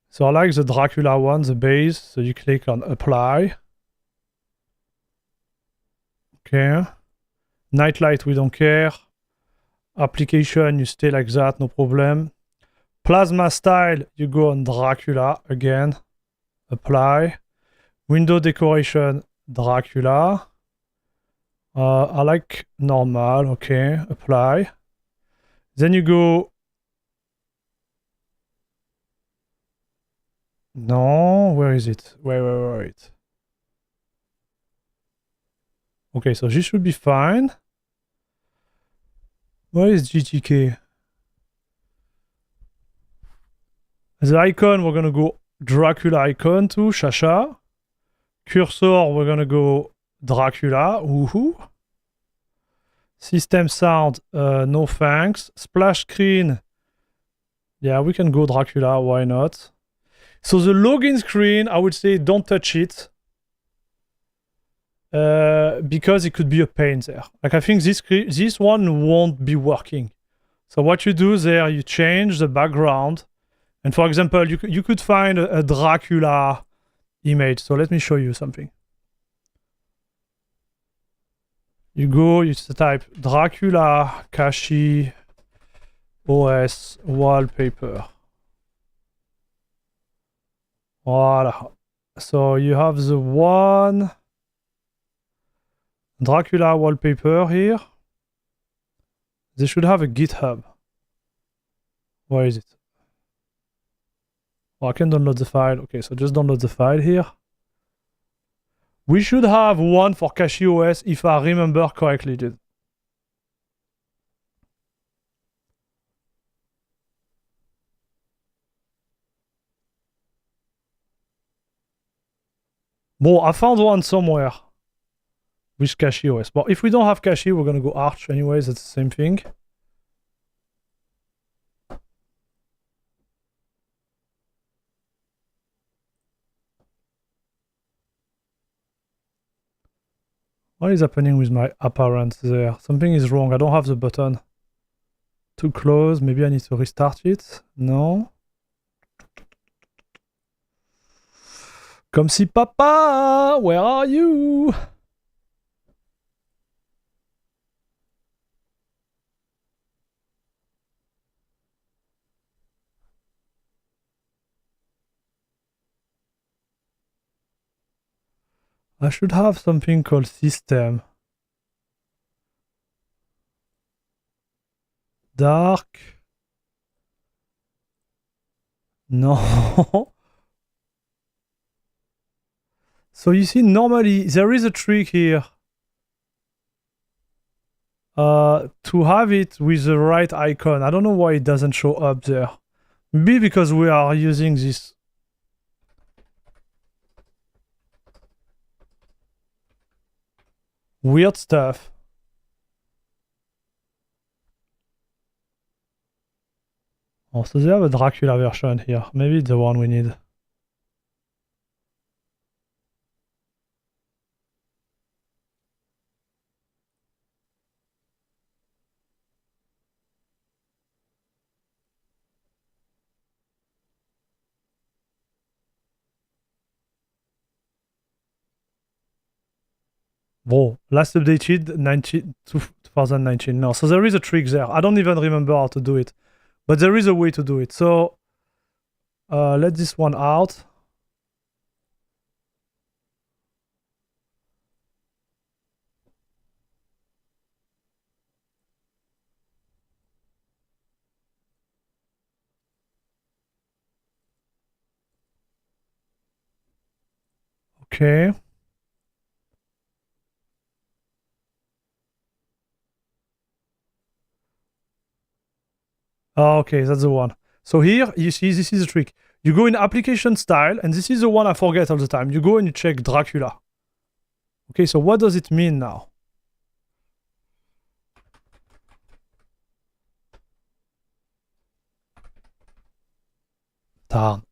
So I like the Dracula one, the base. So you click on apply. Okay. Nightlight, we don't care. Application, you stay like that, no problem. Plasma style, you go on Dracula again. Apply. Window decoration, Dracula. I like normal, okay. Apply. Then you go. No, where is it? Wait. Okay, so this should be fine. Where is GTK? The icon, we're gonna go Dracula icon to Shasha. Cursor, we're gonna go Dracula. Woohoo. System sound, no thanks. Splash screen. Yeah, we can go Dracula, why not? So the login screen, I would say don't touch it. Because it could be a pain there. Like I think this one won't be working. So what you do there, you change the background. And for example, you could find a Dracula image. So let me show you something. You go, you type Dracula CachyOS wallpaper. Voila. So you have the one Dracula wallpaper here. They should have a GitHub. Where is it? Oh, I can download the file. Okay, so just download the file here. We should have one for CachyOS if I remember correctly, dude. Well, I found one somewhere with CachyOS. But if we don't have Cachy, we're gonna go Arch anyways. It's the same thing. What is happening with my apparent there? Something is wrong. I don't have the button to close. Maybe I need to restart it. No. Comme si papa, where are you? I should have something called system. Dark. No. So you see, normally there is a trick here. To have it with the right icon. I don't know why it doesn't show up there. Maybe because we are using this. Weird stuff. Oh, so they have a Dracula version here. Maybe it's the one we need. Whoa, last updated 2019. No, so there is a trick there. I don't even remember how to do it, but there is a way to do it. So let this one out. Okay. Oh, okay, that's the one. So here, you see, this is the trick. You go in application style, and this is the one I forget all the time. You go and you check Dracula. Okay, so what does it mean now? Darn.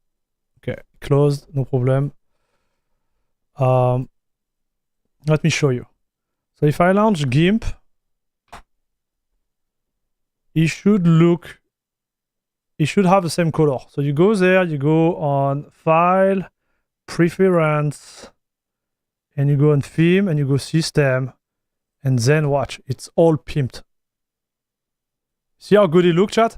Okay, closed, no problem. Let me show you. So if I launch GIMP, it should have the same color. So you go there, you go on File, Preference, and you go on Theme, and you go System, and then watch, it's all pimped. See how good it looks, chat?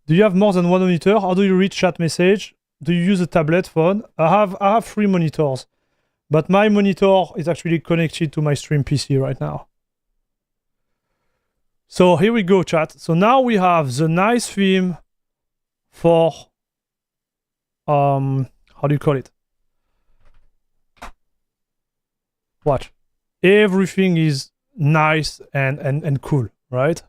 Do you have more than one monitor? How do you read chat message? Do you use a tablet phone? I have 3 monitors, but my monitor is actually connected to my stream PC right now. So here we go, chat. So now we have the nice theme for how do you call it? Watch. Everything is nice and cool, right?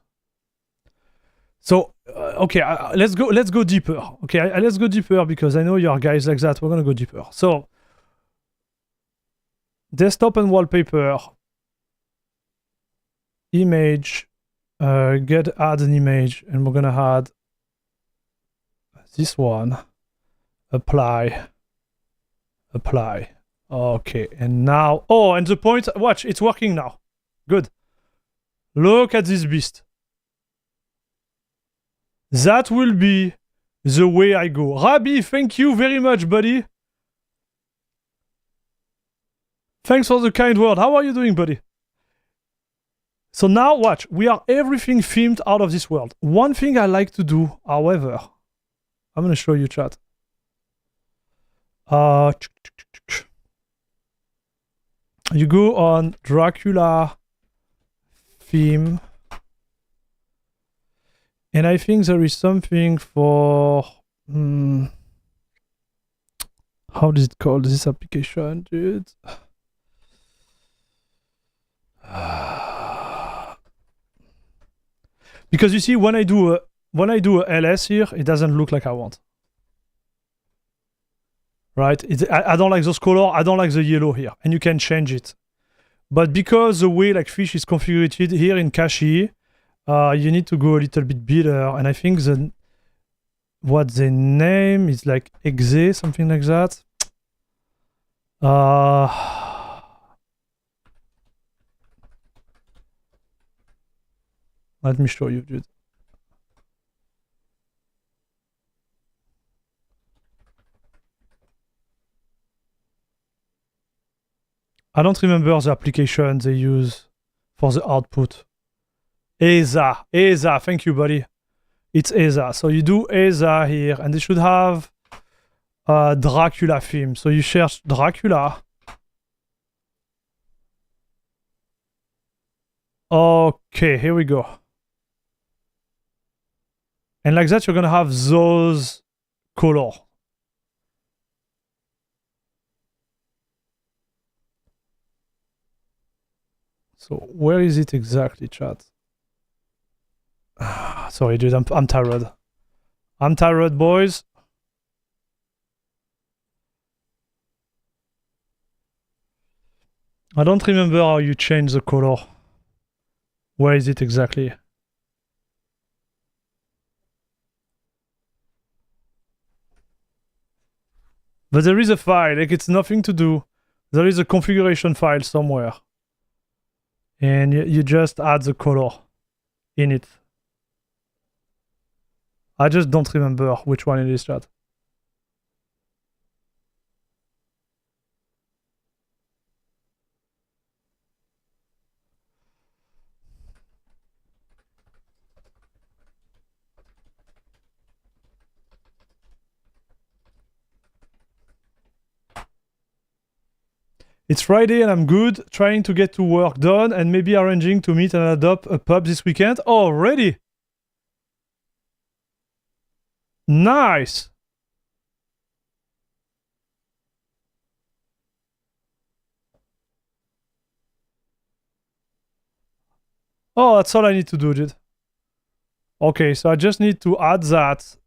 So okay, let's go deeper. Okay, let's go deeper because I know you are guys like that. We're gonna go deeper. So desktop and wallpaper, image, add an image, and we're gonna add this one. Apply. Okay, and now, oh, and the point, watch, it's working now. Good. Look at this beast. That will be the way I go. Rabbi, thank you very much, buddy. Thanks for the kind word. How are you doing, buddy? So now, watch, we are everything themed out of this world. One thing I like to do, however, I'm gonna show you, chat. You go on Dracula theme, and I think there is something for how does it call this application, dude? Because you see, when I do a LS here, it doesn't look like I want. Right? I don't like those colors. I don't like the yellow here, and you can change it. But because the way like fish is configured here in Cachy, you need to go a little bit better. And I think what the name is like exe, something like that. Let me show you, dude. I don't remember the application they use for the output. ESA, thank you, buddy. It's ESA. So you do ESA here, and they should have Dracula theme. So you search Dracula. Okay, here we go. And like that, you're gonna have those colors. So where is it exactly, chat? Sorry, dude, I'm tired. I'm tired, boys. I don't remember how you change the color. Where is it exactly? But there is a file, like it's nothing to do. There is a configuration file somewhere. And you just add the color in it. I just don't remember which one it is, chat. It's Friday and I'm good, trying to get to work done and maybe arranging to meet and adopt a pub this weekend. Already! Nice! Oh, that's all I need to do, dude. Okay, so I just need to add that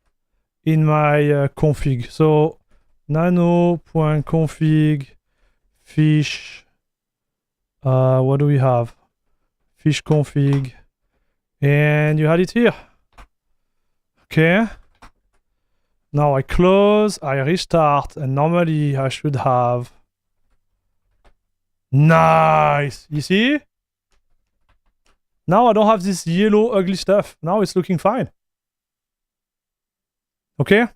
in my config. So nano.config fish. What do we have? Fish config. And you had it here. Okay. Now I close, I restart, and normally I should have... Nice! You see? Now I don't have this yellow ugly stuff. Now it's looking fine. Okay?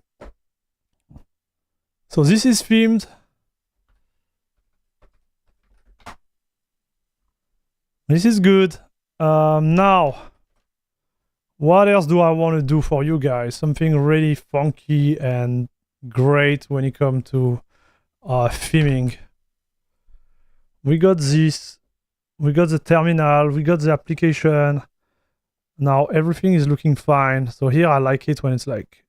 So this is themed. This is good. Now, what else do I want to do for you guys? Something really funky and great when it comes to theming. We got this. We got the terminal. We got the application. Now everything is looking fine. So here I like it when it's like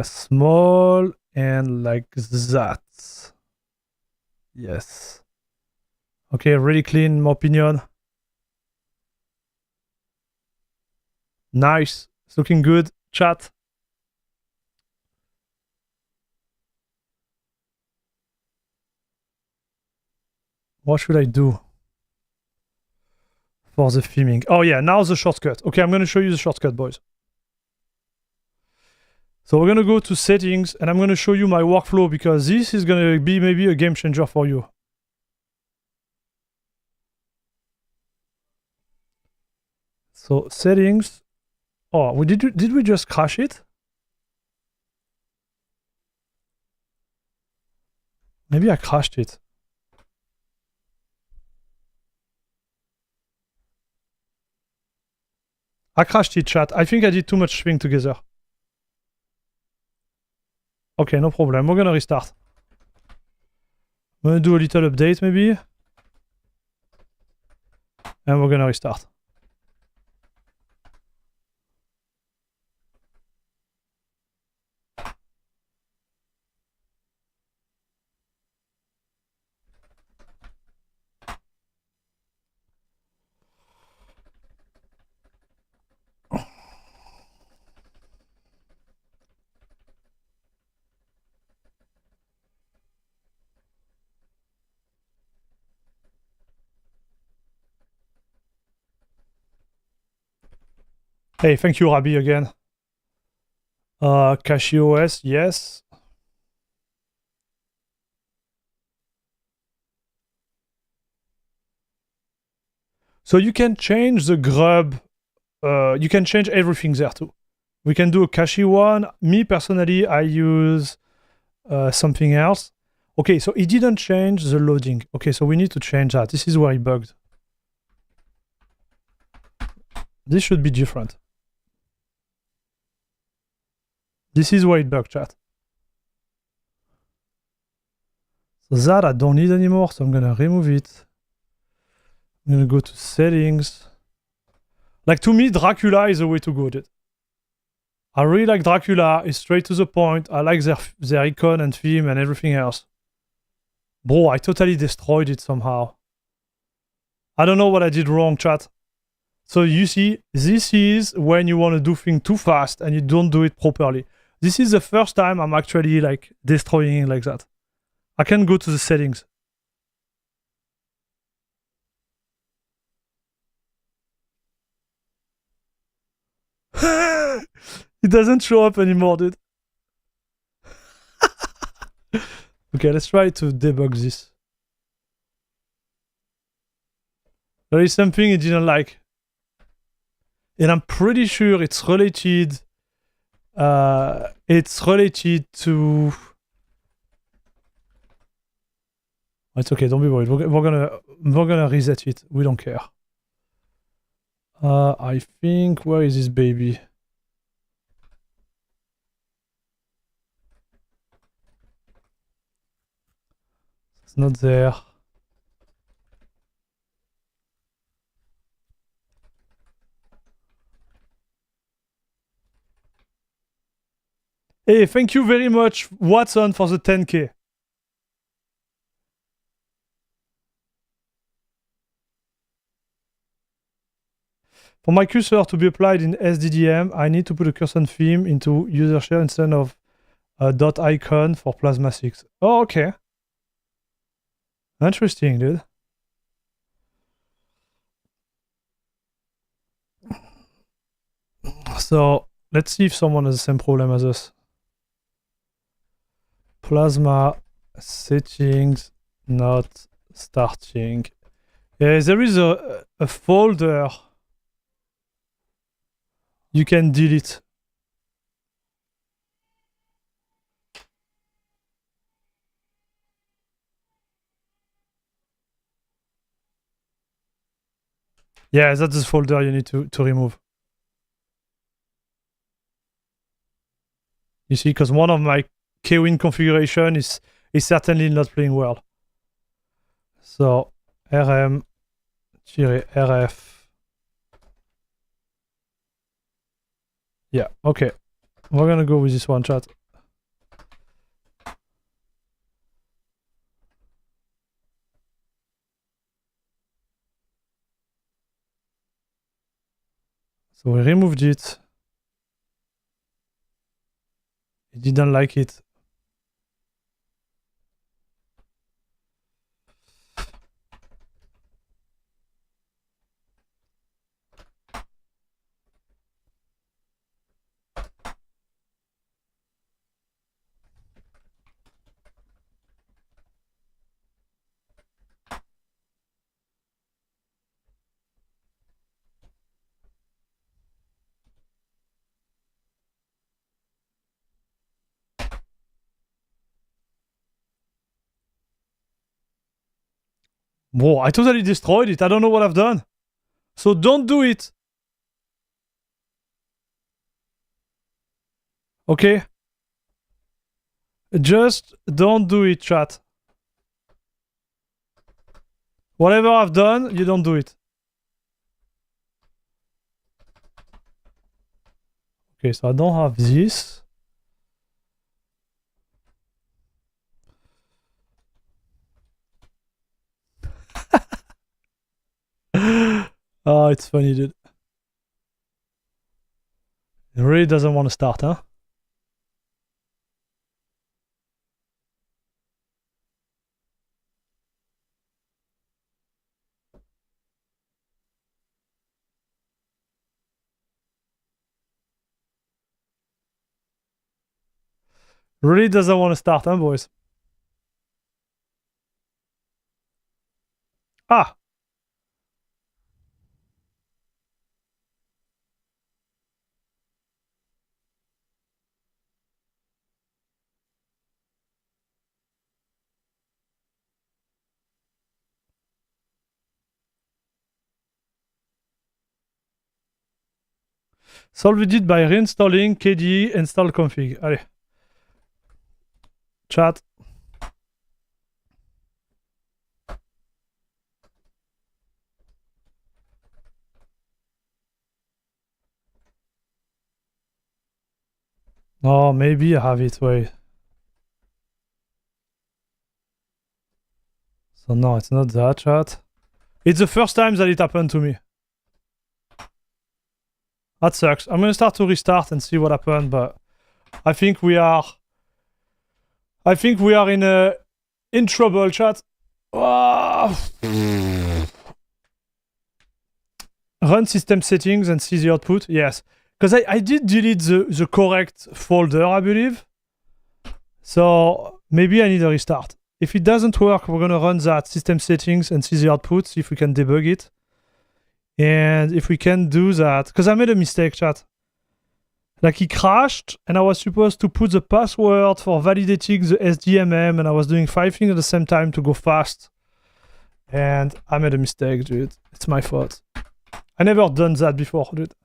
small and like that. Yes. Okay, really clean, in my opinion. Nice. It's looking good. Chat. What should I do for the theming? Oh yeah, now the shortcut. Okay, I'm going to show you the shortcut, boys. So we're going to go to settings and I'm going to show you my workflow because this is going to be maybe a game changer for you. So settings. Oh, did we just crash it? Maybe I crashed it. I crashed it, chat. I think I did too much thing together. Okay, no problem. We're gonna restart. I'm gonna do a little update maybe. And we're gonna restart. Hey, thank you, Rabbi, again. CachyOS, yes. So you can change the grub. You can change everything there too. We can do a cachy one. Me, personally, I use something else. Okay, so it didn't change the loading. Okay, so we need to change that. This is where it bugged. This should be different. This is where it bugged, chat. So that I don't need anymore, so I'm gonna remove it. I'm gonna go to settings. Like, to me, Dracula is the way to go, dude. I really like Dracula. It's straight to the point. I like their icon and theme and everything else. Bro, I totally destroyed it somehow. I don't know what I did wrong, chat. So you see, this is when you want to do things too fast and you don't do it properly. This is the first time I'm actually like destroying it like that. I can go to the settings. It doesn't show up anymore, dude. Okay, let's try to debug this. There is something it didn't like. And I'm pretty sure it's related. It's related to. It's okay. Don't be worried. We're gonna reset it. We don't care. I think where is this baby? It's not there. Hey, thank you very much, Watson, for the 10K. For my cursor to be applied in SDDM, I need to put a cursor theme into user share instead of a dot icon for Plasma 6. Oh, okay. Interesting, dude. So, let's see if someone has the same problem as us. Plasma settings not starting. Yeah, there is a folder you can delete. Yeah, that's the folder you need to remove. You see, because one of my Kwin configuration is certainly not playing well. So rm-rf. Yeah, okay. We're gonna go with this one, chat. So we removed it. He didn't like it. Whoa, I totally destroyed it. I don't know what I've done. So don't do it. Okay? Just don't do it, chat. Whatever I've done, you don't do it. Okay, so I don't have this. Oh, it's funny, dude. It really doesn't want to start, huh? Really doesn't want to start, huh, boys? Ah! Solved it by reinstalling KDE install config. Allez. Chat. Oh, maybe I have it. Wait. So no, it's not that, chat. It's the first time that it happened to me. That sucks. I'm gonna start to restart and see what happened, but I think we are in trouble, chat. Oh. Run system settings and see the output. Yes. Because I did delete the correct folder, I believe. So maybe I need a restart. If it doesn't work, we're gonna run that system settings and see the output, see if we can debug it. And if we can do that, because I made a mistake, chat. Like he crashed and I was supposed to put the password for validating the SDMM and I was doing 5 things at the same time to go fast. And I made a mistake, dude. It's my fault. I never done that before, dude.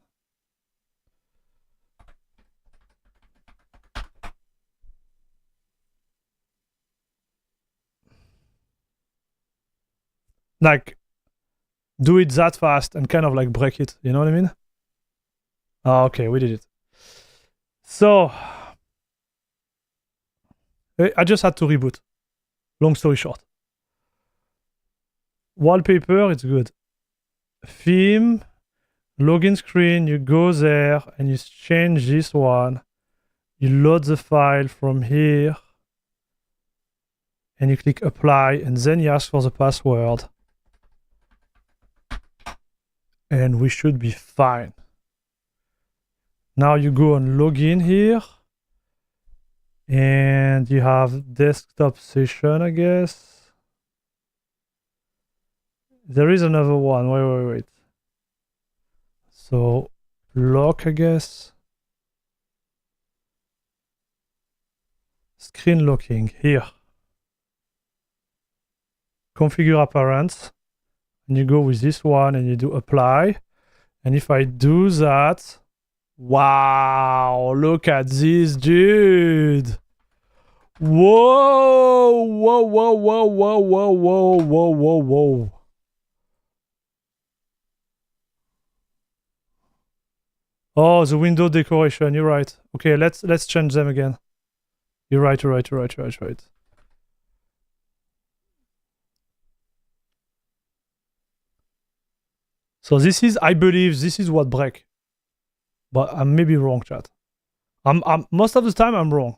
Like, do it that fast and kind of like break it. You know what I mean? Oh, okay, we did it. So, I just had to reboot. Long story short. Wallpaper, it's good. Theme, login screen, you go there and you change this one. You load the file from here. And you click apply and then you ask for the password. And we should be fine. Now you go on login here. And you have desktop session, I guess. There is another one. Wait. So lock, I guess. Screen locking here. Configure appearance. And you go with this one and you do apply. And if I do that, wow, look at this dude. Whoa. Oh, the window decoration, you're right. Okay, let's change them again. You're right. So this is, I believe, this is what break. But I may be wrong, chat. I'm most of the time I'm wrong.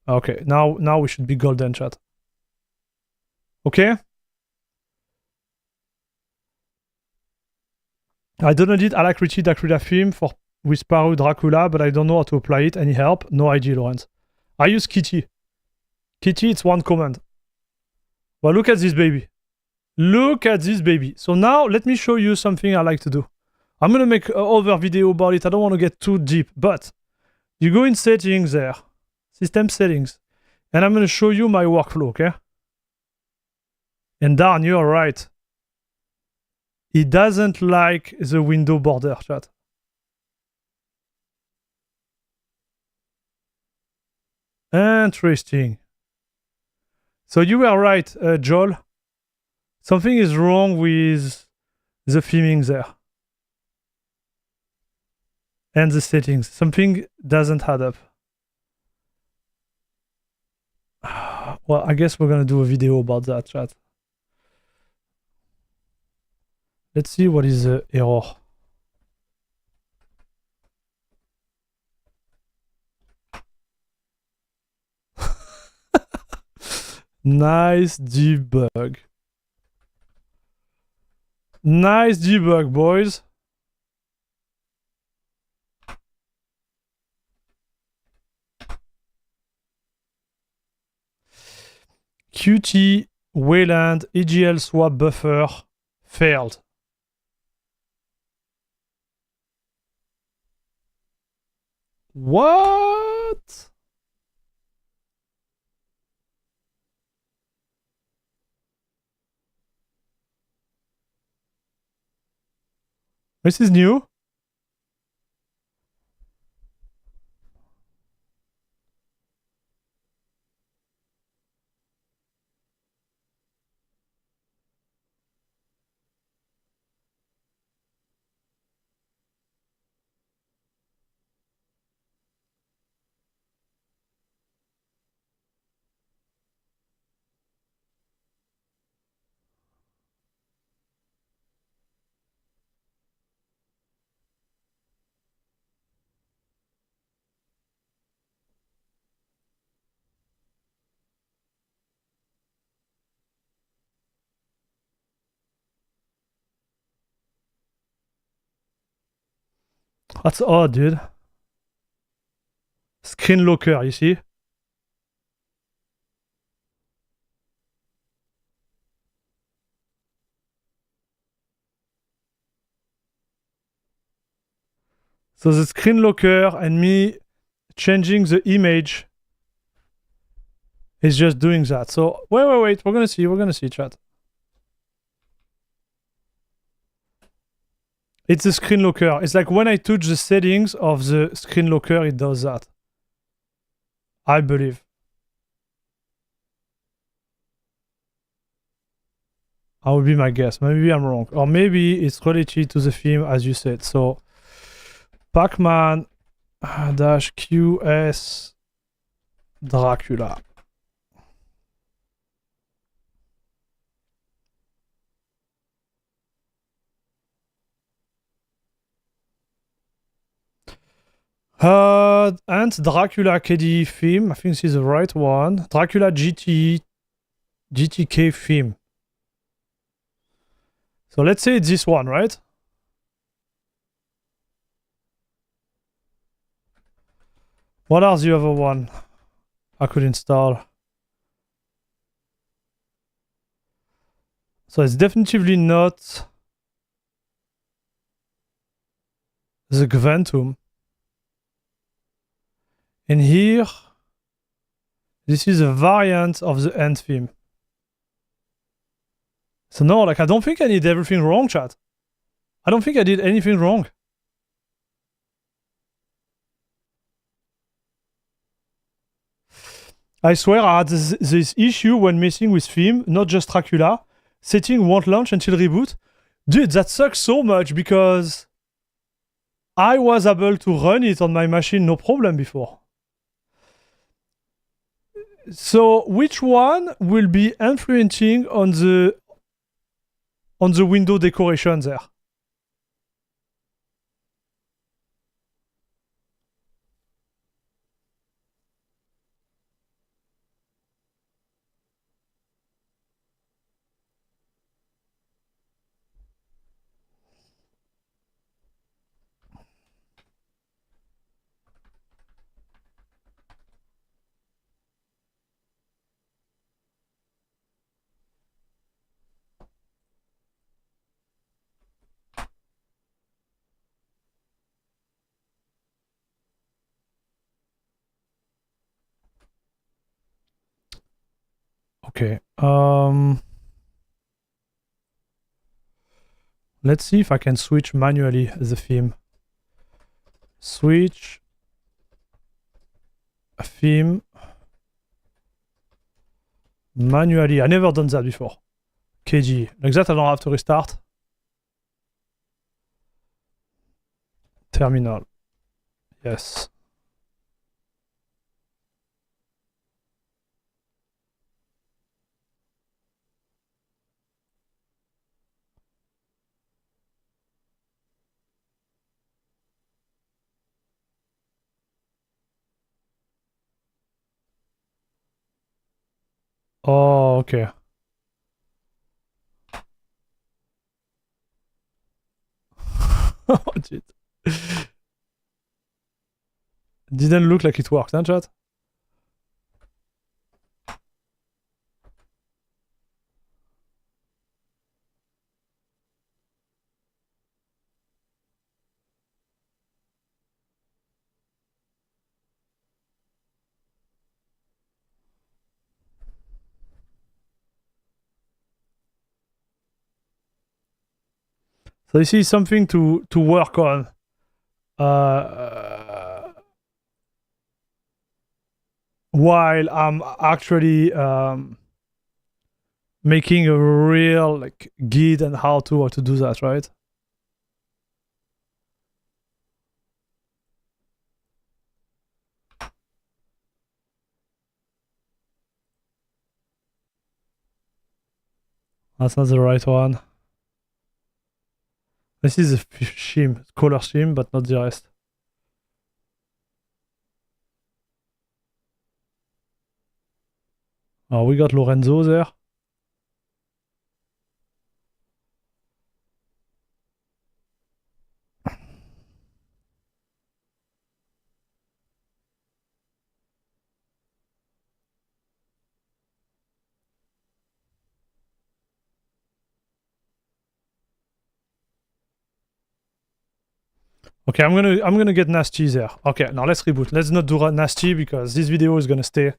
Okay, now we should be golden, chat. Okay? I downloaded Alacrity Dracula film for with Paru Dracula, but I don't know how to apply it. Any help? No idea, Lawrence. I use Kitty. Kitty, it's one command. Well, look at this baby. Look at this baby. So now let me show you something I like to do. I'm gonna make another video about it. I don't want to get too deep, but you go in settings there, system settings, and I'm gonna show you my workflow, okay? And darn, you're right. He doesn't like the window border, chat. Interesting. So you were right, Joel. Something is wrong with the theming there. And the settings. Something doesn't add up. Well, I guess we're gonna do a video about that, chat. Let's see what is the error. Nice debug. Nice debug, boys. Qt Wayland EGL swap buffer failed. What? This is new. That's odd, dude. Screen locker, you see? So the screen locker and me changing the image is just doing that. So wait. We're gonna see, chat. It's the screen locker. It's like when I touch the settings of the screen locker, it does that. I believe. That would be my guess. Maybe I'm wrong. Or maybe it's related to the theme as you said. So Pac-Man -QS Dracula. And Dracula KD theme. I think this is the right one. Dracula GTK theme. So let's say it's this one, right? What are the other one I could install? So it's definitely not the Gventum. And here, this is a variant of the end theme. So no, like I don't think I did everything wrong, chat. I don't think I did anything wrong. I swear I had this issue when messing with theme, not just Dracula. Setting won't launch until reboot. Dude, that sucks so much because I was able to run it on my machine no problem before. So which one will be influencing on the window decoration there? Okay. Let's see if I can switch manually the theme. Switch a theme manually. I never done that before. KG. Like that I don't have to restart. Terminal. Yes. Oh, okay. Oh, dude. Didn't look like it worked, huh, chat? So this is something to work on. While I'm actually making a real like guide and how to do that, right? That's not the right one. This is a scheme, color scheme, but not the rest. Oh, we got Lorenzo there. Okay, I'm gonna get nasty there. Okay, now let's reboot. Let's not do nasty because this video is gonna stay.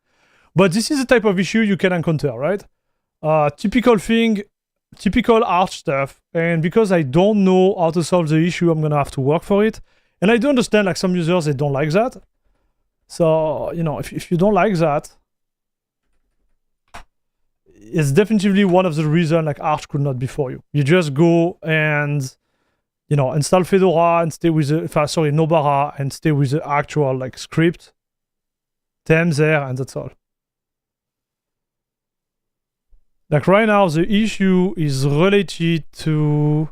But this is the type of issue you can encounter, right? Typical thing, typical Arch stuff. And because I don't know how to solve the issue, I'm gonna have to work for it. And I do understand, like, some users, they don't like that. So, you know, if you don't like that, it's definitely one of the reasons, like, Arch could not be for you. You just go and, you know, install Fedora and stay with the, Nobara and stay with the actual, like, script, them there, and that's all. Like, right now, the issue is related to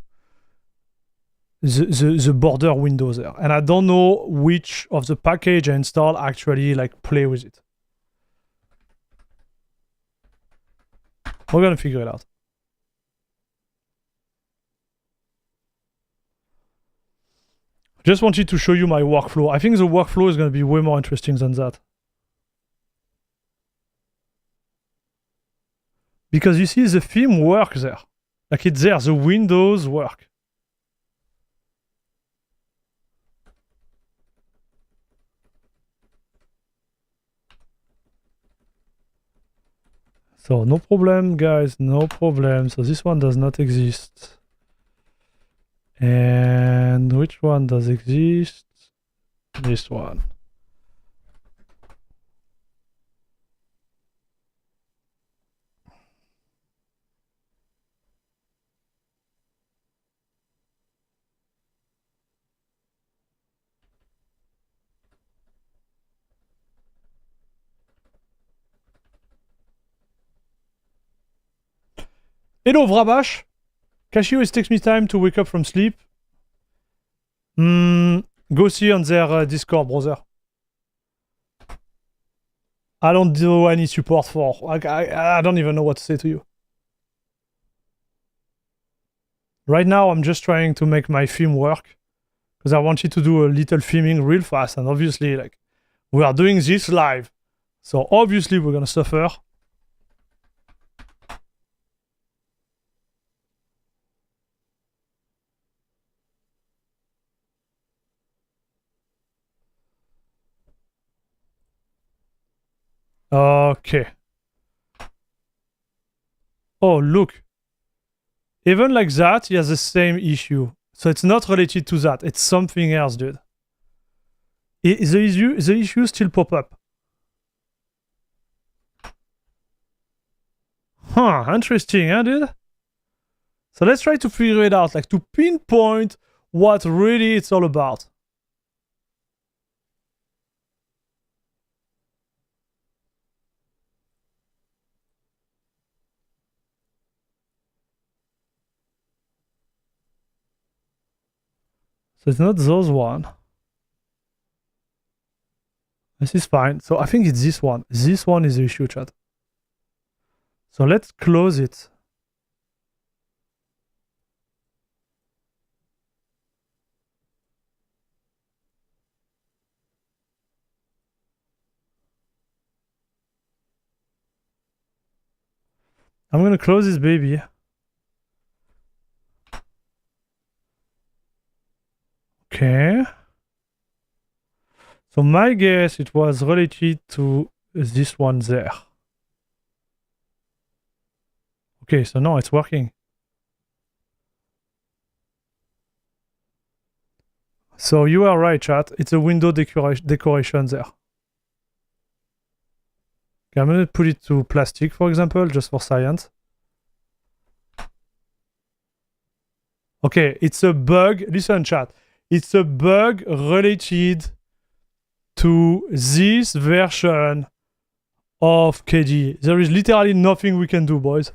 the border window there. And I don't know which of the package I install actually, like, play with it. We're gonna figure it out. Just wanted to show you my workflow. I think the workflow is gonna be way more interesting than that. Because you see the theme work there. Like, it's there, the windows work. So no problem, guys, no problem. So this one does not exist. And which one does exist? This one. Hello, Vrabash. CachyOS takes me time to wake up from sleep. Go see on their Discord, brother. I don't do any support for. Like, I don't even know what to say to you. Right now, I'm just trying to make my theme work because I wanted to do a little theming real fast, and obviously, like, we are doing this live, so obviously we're gonna suffer. Okay. Oh, look. Even like that, he has the same issue. So it's not related to that. It's something else, dude. The issue still pop up. Huh, interesting, huh, dude? So let's try to figure it out, like, to pinpoint what really it's all about. So it's not those one. This is fine. So I think it's this one. This one is the issue, chat. So let's close it. I'm gonna close this baby. Okay. So my guess, it was related to this one there. Okay, so now it's working. So you are right, chat. It's a window decoration there. Okay, I'm gonna put it to plastic, for example, just for science. Okay, it's a bug. Listen, chat. It's a bug related to this version of KDE. There is literally nothing we can do, boys.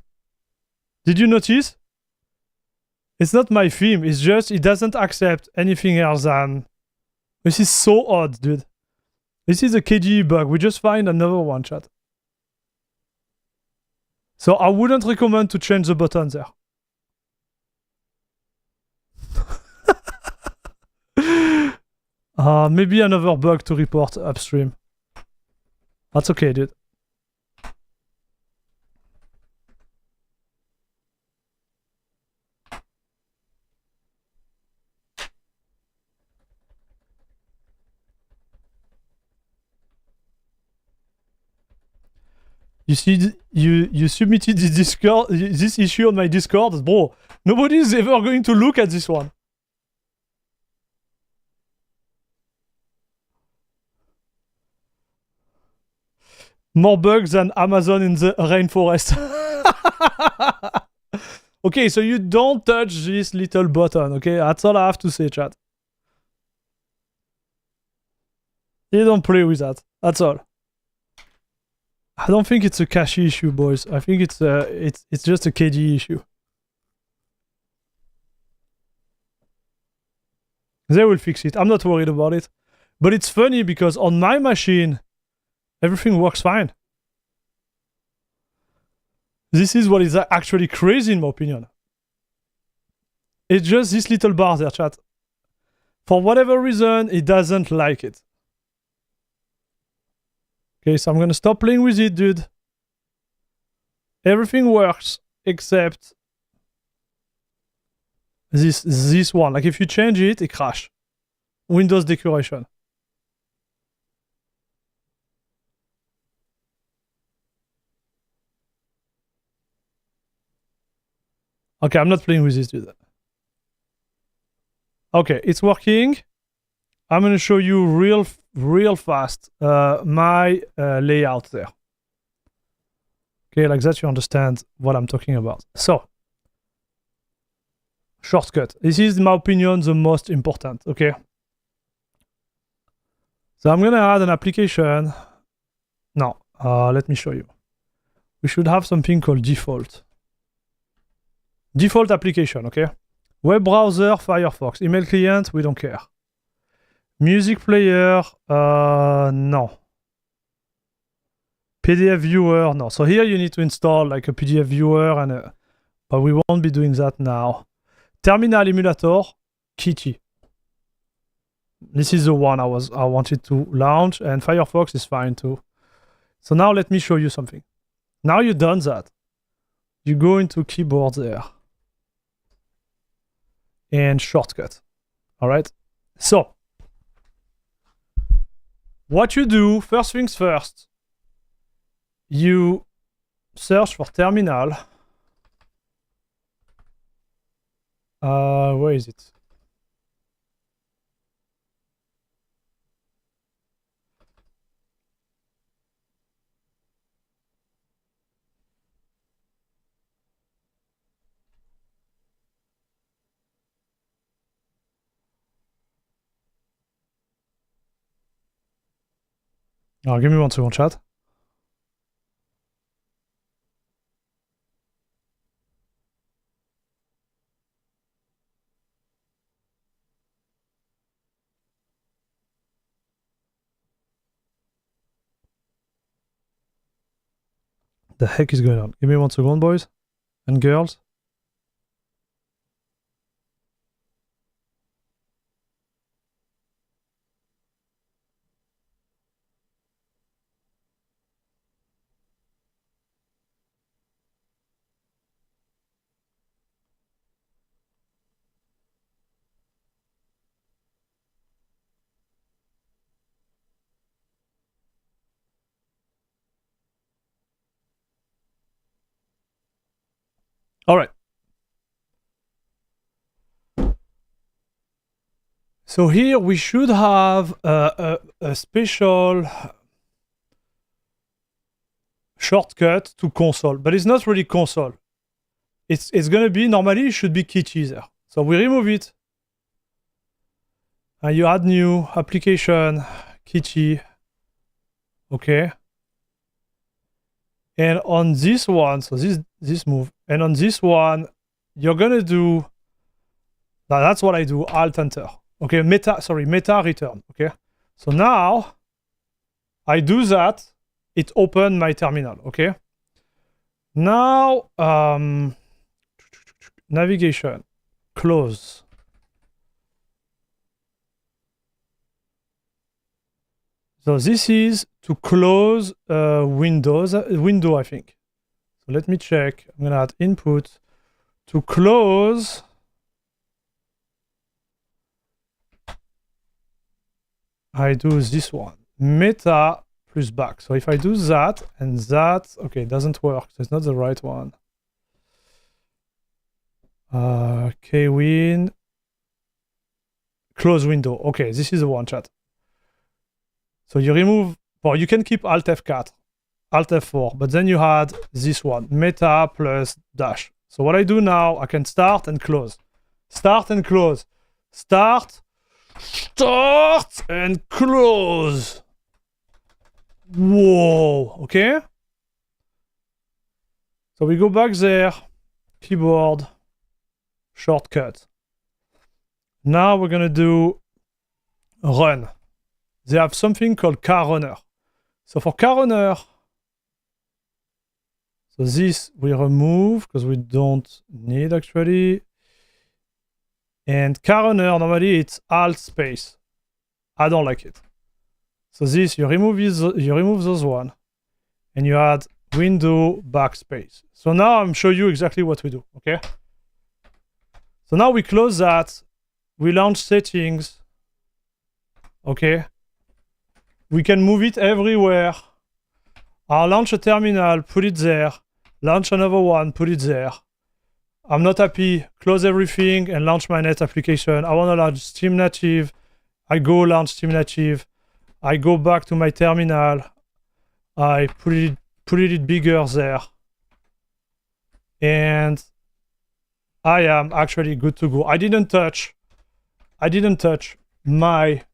Did you notice? It's not my theme. It's just it doesn't accept anything else than... This is so odd, dude. This is a KDE bug. We just find another one, chat. So I wouldn't recommend to change the button there. Maybe another bug to report upstream. That's okay, dude. You see, you submitted this issue on my Discord, bro. Nobody's ever going to look at this one. More bugs than Amazon in the rainforest. Okay, so you don't touch this little button, okay? That's all I have to say, chat. You don't play with that. That's all. I don't think it's a cache issue, boys. I think it's just a KD issue. They will fix it. I'm not worried about it. But it's funny because on my machine, everything works fine. This is what is actually crazy in my opinion. It's just this little bar there, chat. For whatever reason, it doesn't like it. Okay, so I'm gonna stop playing with it, dude. Everything works except this one. Like if you change it, it crashes. Windows decoration. Okay, I'm not playing with this, dude. Okay, it's working. I'm gonna show you real fast my layout there. Okay, like that you understand what I'm talking about. So, shortcut. This is, in my opinion, the most important, okay? So I'm gonna add an application. No, let me show you. We should have something called default. Default application, okay? Web browser, Firefox. Email client, we don't care. Music player, no. PDF viewer, no. So here you need to install like a PDF viewer, and but we won't be doing that now. Terminal emulator, Kitty. This is the one I wanted to launch, and Firefox is fine too. So now let me show you something. Now you've done that, you go into keyboard there and shortcut. All right. So what you do, first things first, you search for terminal. Where is it? Oh, give me 1 second, chat. The heck is going on? Give me 1 second, boys and girls. All right. So here we should have a special shortcut to console, but it's not really console. It's gonna be, normally it should be Kitty there. So we remove it. And you add new application, Kitty. Okay. And on this one, so this move, and on this one, you're gonna do, now that's what I do, Alt Enter. Okay, meta return. Okay. So now I do that, it opened my terminal. Okay. Now navigation, close. So this is to close window, I think. So let me check. I'm gonna add input to close. I do this one. Meta plus back. So if I do that and that, okay, it doesn't work. It's not the right one. Kwin, close window. Okay, this is the one, chat. So you remove, well, you can keep Alt F4, Alt F4, but then you had this one, meta plus dash. So what I do now, I can start and close. Start and close. Start and close. Whoa, okay? So we go back there, keyboard, shortcut. Now we're gonna do run. They have something called car runner. So for car runner, so this we remove because we don't need actually. And car runner, normally it's alt space. I don't like it. So this, you remove those one, and you add window backspace. So now I'm showing you exactly what we do, okay? So now we close that, we launch settings, okay? We can move it everywhere. I'll launch a terminal, put it there, launch another one, put it there. I'm not happy, close everything and launch my net application. I want to launch Steam Native. I go launch Steam Native. I go back to my terminal. I put it bigger there. And I am actually good to go. I didn't touch my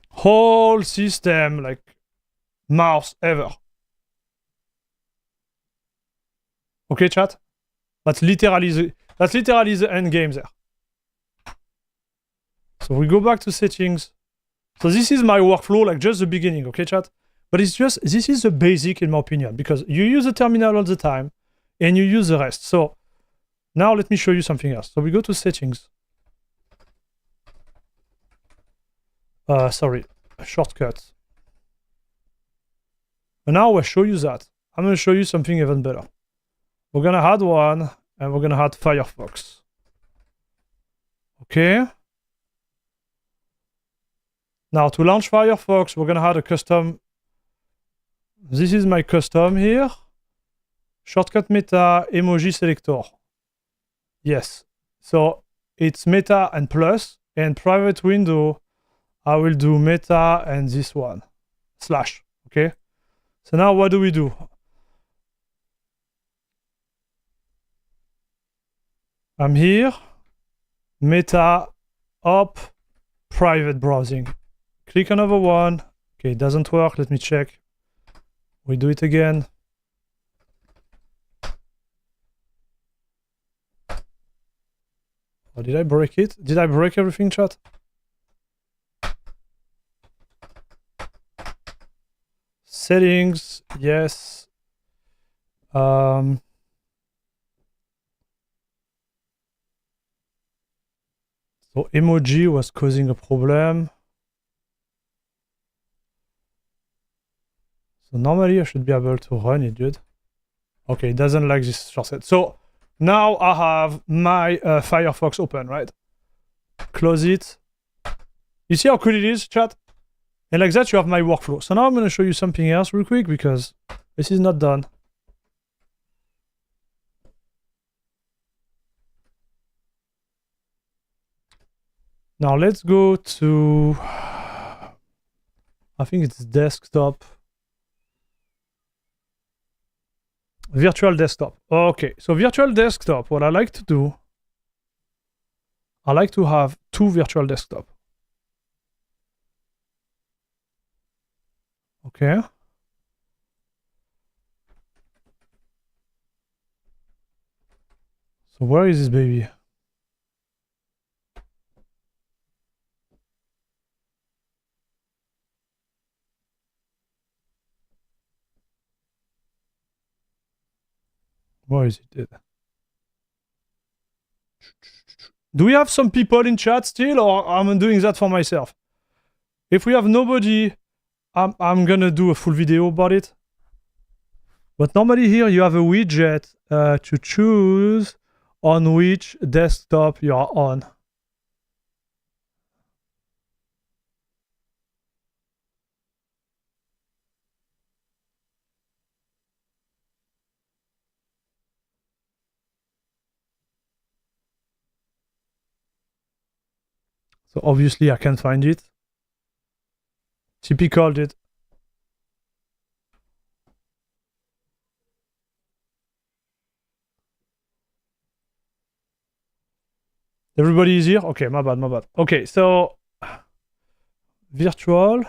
whole system, like mouse ever. Okay, chat? That's literally the end game there. So we go back to settings. So this is my workflow, like just the beginning, okay, chat? But it's just, this is the basic in my opinion, because you use the terminal all the time and you use the rest. So now let me show you something else. So we go to settings. Sorry, shortcut. And now I'll show you that. I'm gonna show you something even better. We're gonna add one, and we're gonna add Firefox. Okay. Now to launch Firefox, we're gonna add a custom. This is my custom here. Shortcut meta emoji selector. Yes. So it's meta and plus, and private window, I will do meta and this one, slash, okay? So now what do we do? I'm here, meta, up, private browsing. Click another one. Okay, it doesn't work. Let me check. We do it again. Oh, did I break it? Did I break everything, chat? Settings, yes. So emoji was causing a problem. So normally I should be able to run it, dude. Okay, it doesn't like this shortcut. So now I have my Firefox open, right? Close it. You see how cool it is, chat? And like that, you have my workflow. So now I'm going to show you something else real quick because this is not done. Now let's go to, I think it's desktop. Virtual desktop. Okay, so virtual desktop, what I like to do, I like to have two virtual desktop. Okay. So where is this baby? Where is it? Do we have some people in chat still, or I'm doing that for myself? If we have nobody, I'm gonna do a full video about it. But normally here you have a widget to choose on which desktop you are on. So obviously I can't find it. TP called it. Everybody is here? Okay, my bad. Okay, so virtual.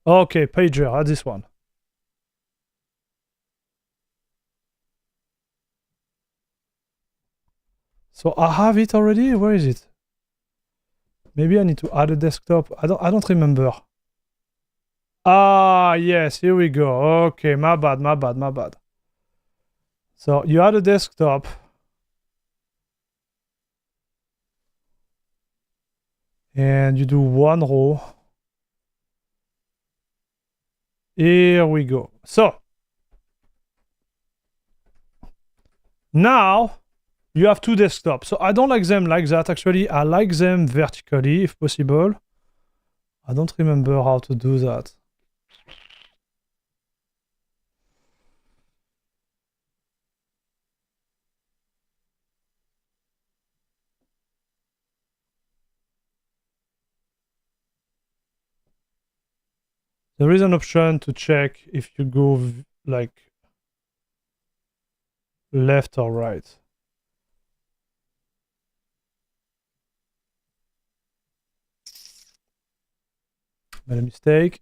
Okay, pager, this one. So I have it already. Where is it? Maybe I need to add a desktop. I don't remember. Ah, yes, here we go. Okay, my bad. So you add a desktop. And you do one row. Here we go. So now you have two desktops. So I don't like them like that. Actually, I like them vertically if possible. I don't remember how to do that. There is an option to check if you go like left or right. Made a mistake.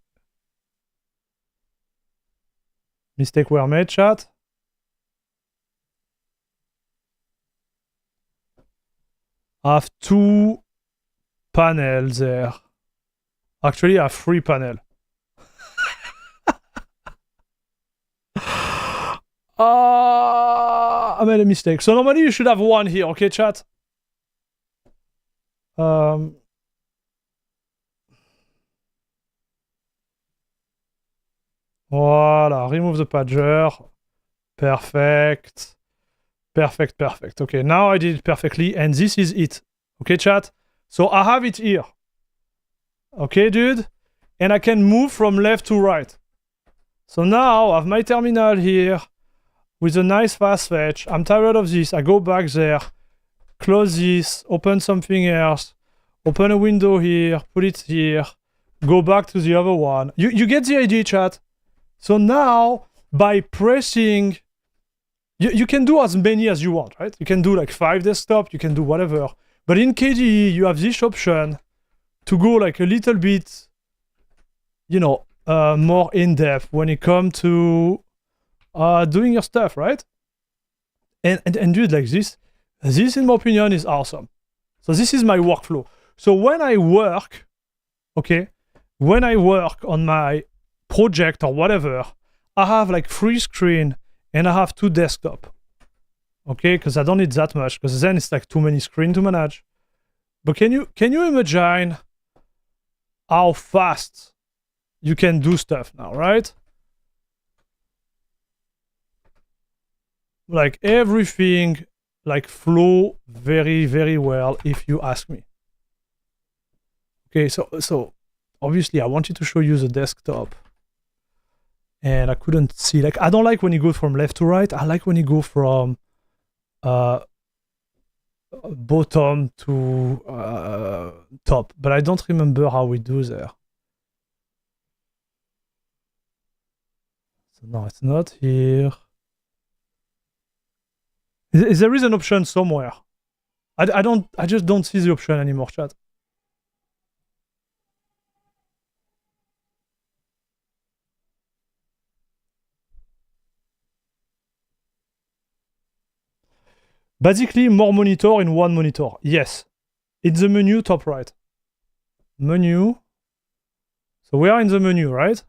Mistake were made, chat. I have two panels there. Actually, I have three panels. I made a mistake. So normally you should have one here, okay, chat? Voilà, remove the pager. Perfect. Okay, now I did it perfectly, and this is it. Okay, chat? So I have it here. Okay, dude? And I can move from left to right. So now I have my terminal here with a nice fast fetch. I'm tired of this. I go back there, close this, open something else, open a window here, put it here, go back to the other one. You get the idea, chat? So now, by pressing, you can do as many as you want, right? You can do like 5 desktop, you can do whatever. But in KDE, you have this option to go like a little bit, you know, more in-depth when it comes to doing your stuff, right? And do it like this. This, in my opinion, is awesome. So this is my workflow. So when I work, okay, when I work on my project or whatever, I have like 3 screen and I have 2 desktop. Okay, because I don't need that much, because then it's like too many screen to manage. But can you imagine how fast you can do stuff now, right? Like everything like flow very, very well, if you ask me. Okay, so obviously I wanted to show you the desktop. And I couldn't see, like, I don't like when you go from left to right. I like when you go from bottom to top, but I don't remember how we do there. So no, it's not here. There is an option somewhere. I just don't see the option anymore, chat. Basically, more monitor in one monitor. Yes. It's the menu top right. Menu. So we are in the menu, right?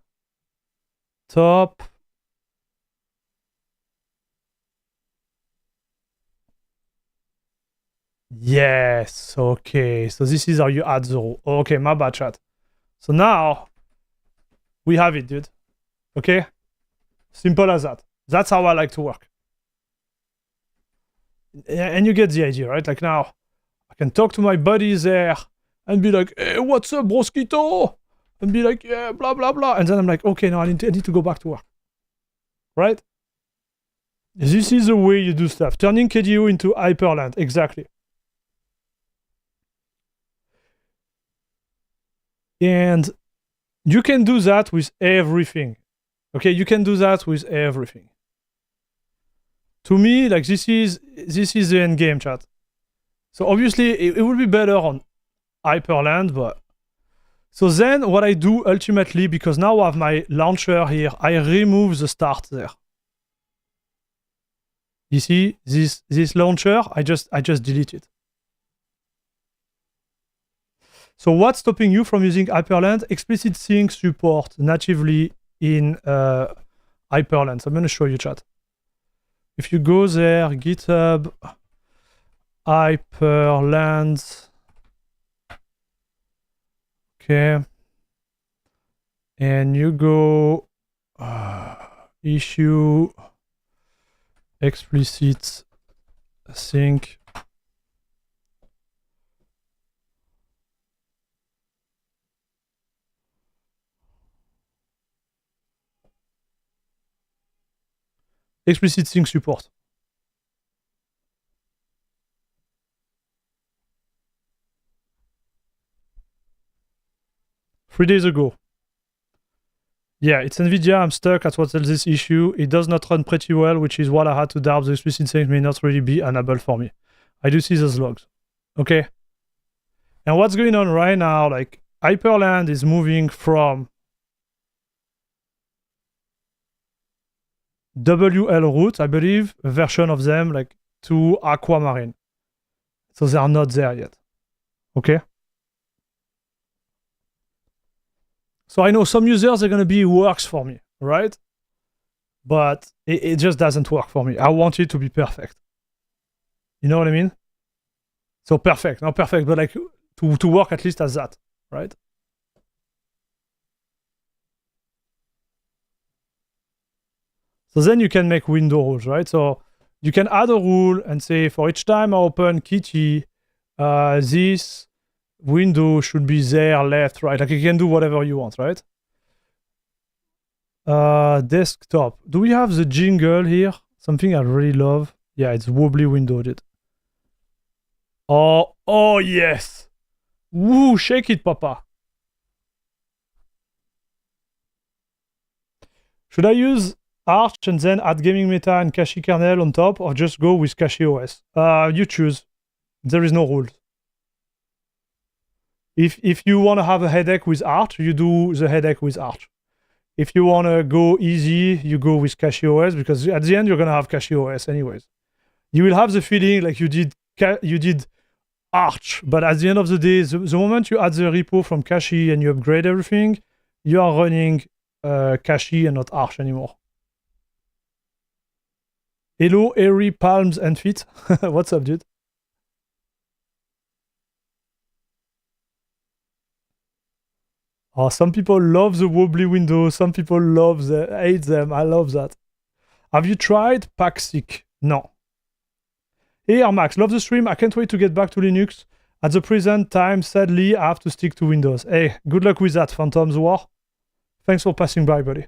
Top. Yes. Okay. So this is how you add the row. Okay, my bad, chat. So now we have it, dude. Okay? Simple as that. That's how I like to work. And you get the idea, right? Like now, I can talk to my buddies there and be like, hey, what's up, broskito? And be like, yeah, blah, blah, blah. And then I'm like, okay, now I need to go back to work. Right? This is the way you do stuff. Turning KDE into Hyperland. Exactly. And you can do that with everything. Okay, you can do that with everything. To me, like this is the end game, chat. So obviously it would be better on Hyperland, but so then what I do ultimately, because now I have my launcher here, I remove the start there. You see this launcher, I just delete it. So what's stopping you from using Hyperland? Explicit sync support natively in Hyperland. So I'm going to show you, chat. If you go there, GitHub, Hyperland, okay, and you go issue explicit sync. Explicit sync support. Three days ago. Yeah, it's NVIDIA. I'm stuck at what else this issue. It does not run pretty well, which is what I had to doubt. The explicit sync may not really be enabled for me. I do see those logs. Okay. And what's going on right now, like Hyperland is moving from WL root, I believe, a version of them, like to Aquamarine. So they are not there yet. Okay. So I know some users are going to be works for me, right? But it just doesn't work for me. I want it to be perfect. You know what I mean? So perfect, not perfect, but like to work at least as that, right? So then you can make window rules, right? So you can add a rule and say for each time I open Kitty, this window should be there, left, right. Like you can do whatever you want, right? Desktop. Do we have the jingle here? Something I really love. Yeah, it's wobbly window, dude. Oh yes. Woo, shake it, papa. Should I use Arch and then add gaming meta and Cachy kernel on top, or just go with CachyOS? You choose. There is no rules. If you want to have a headache with Arch, you do the headache with Arch. If you want to go easy, you go with CachyOS, because at the end you're gonna have CachyOS anyways. You will have the feeling like you did Arch, but at the end of the day, the moment you add the repo from Cachy and you upgrade everything, you are running Cachy and not Arch anymore. Hello, airy palms and feet. What's up, dude? Oh, some people love the wobbly window. Some people hate them. I love that. Have you tried Paxic? No. Hey, Max, love the stream. I can't wait to get back to Linux. At the present time, sadly, I have to stick to Windows. Hey, good luck with that, Phantom's War. Thanks for passing by, buddy.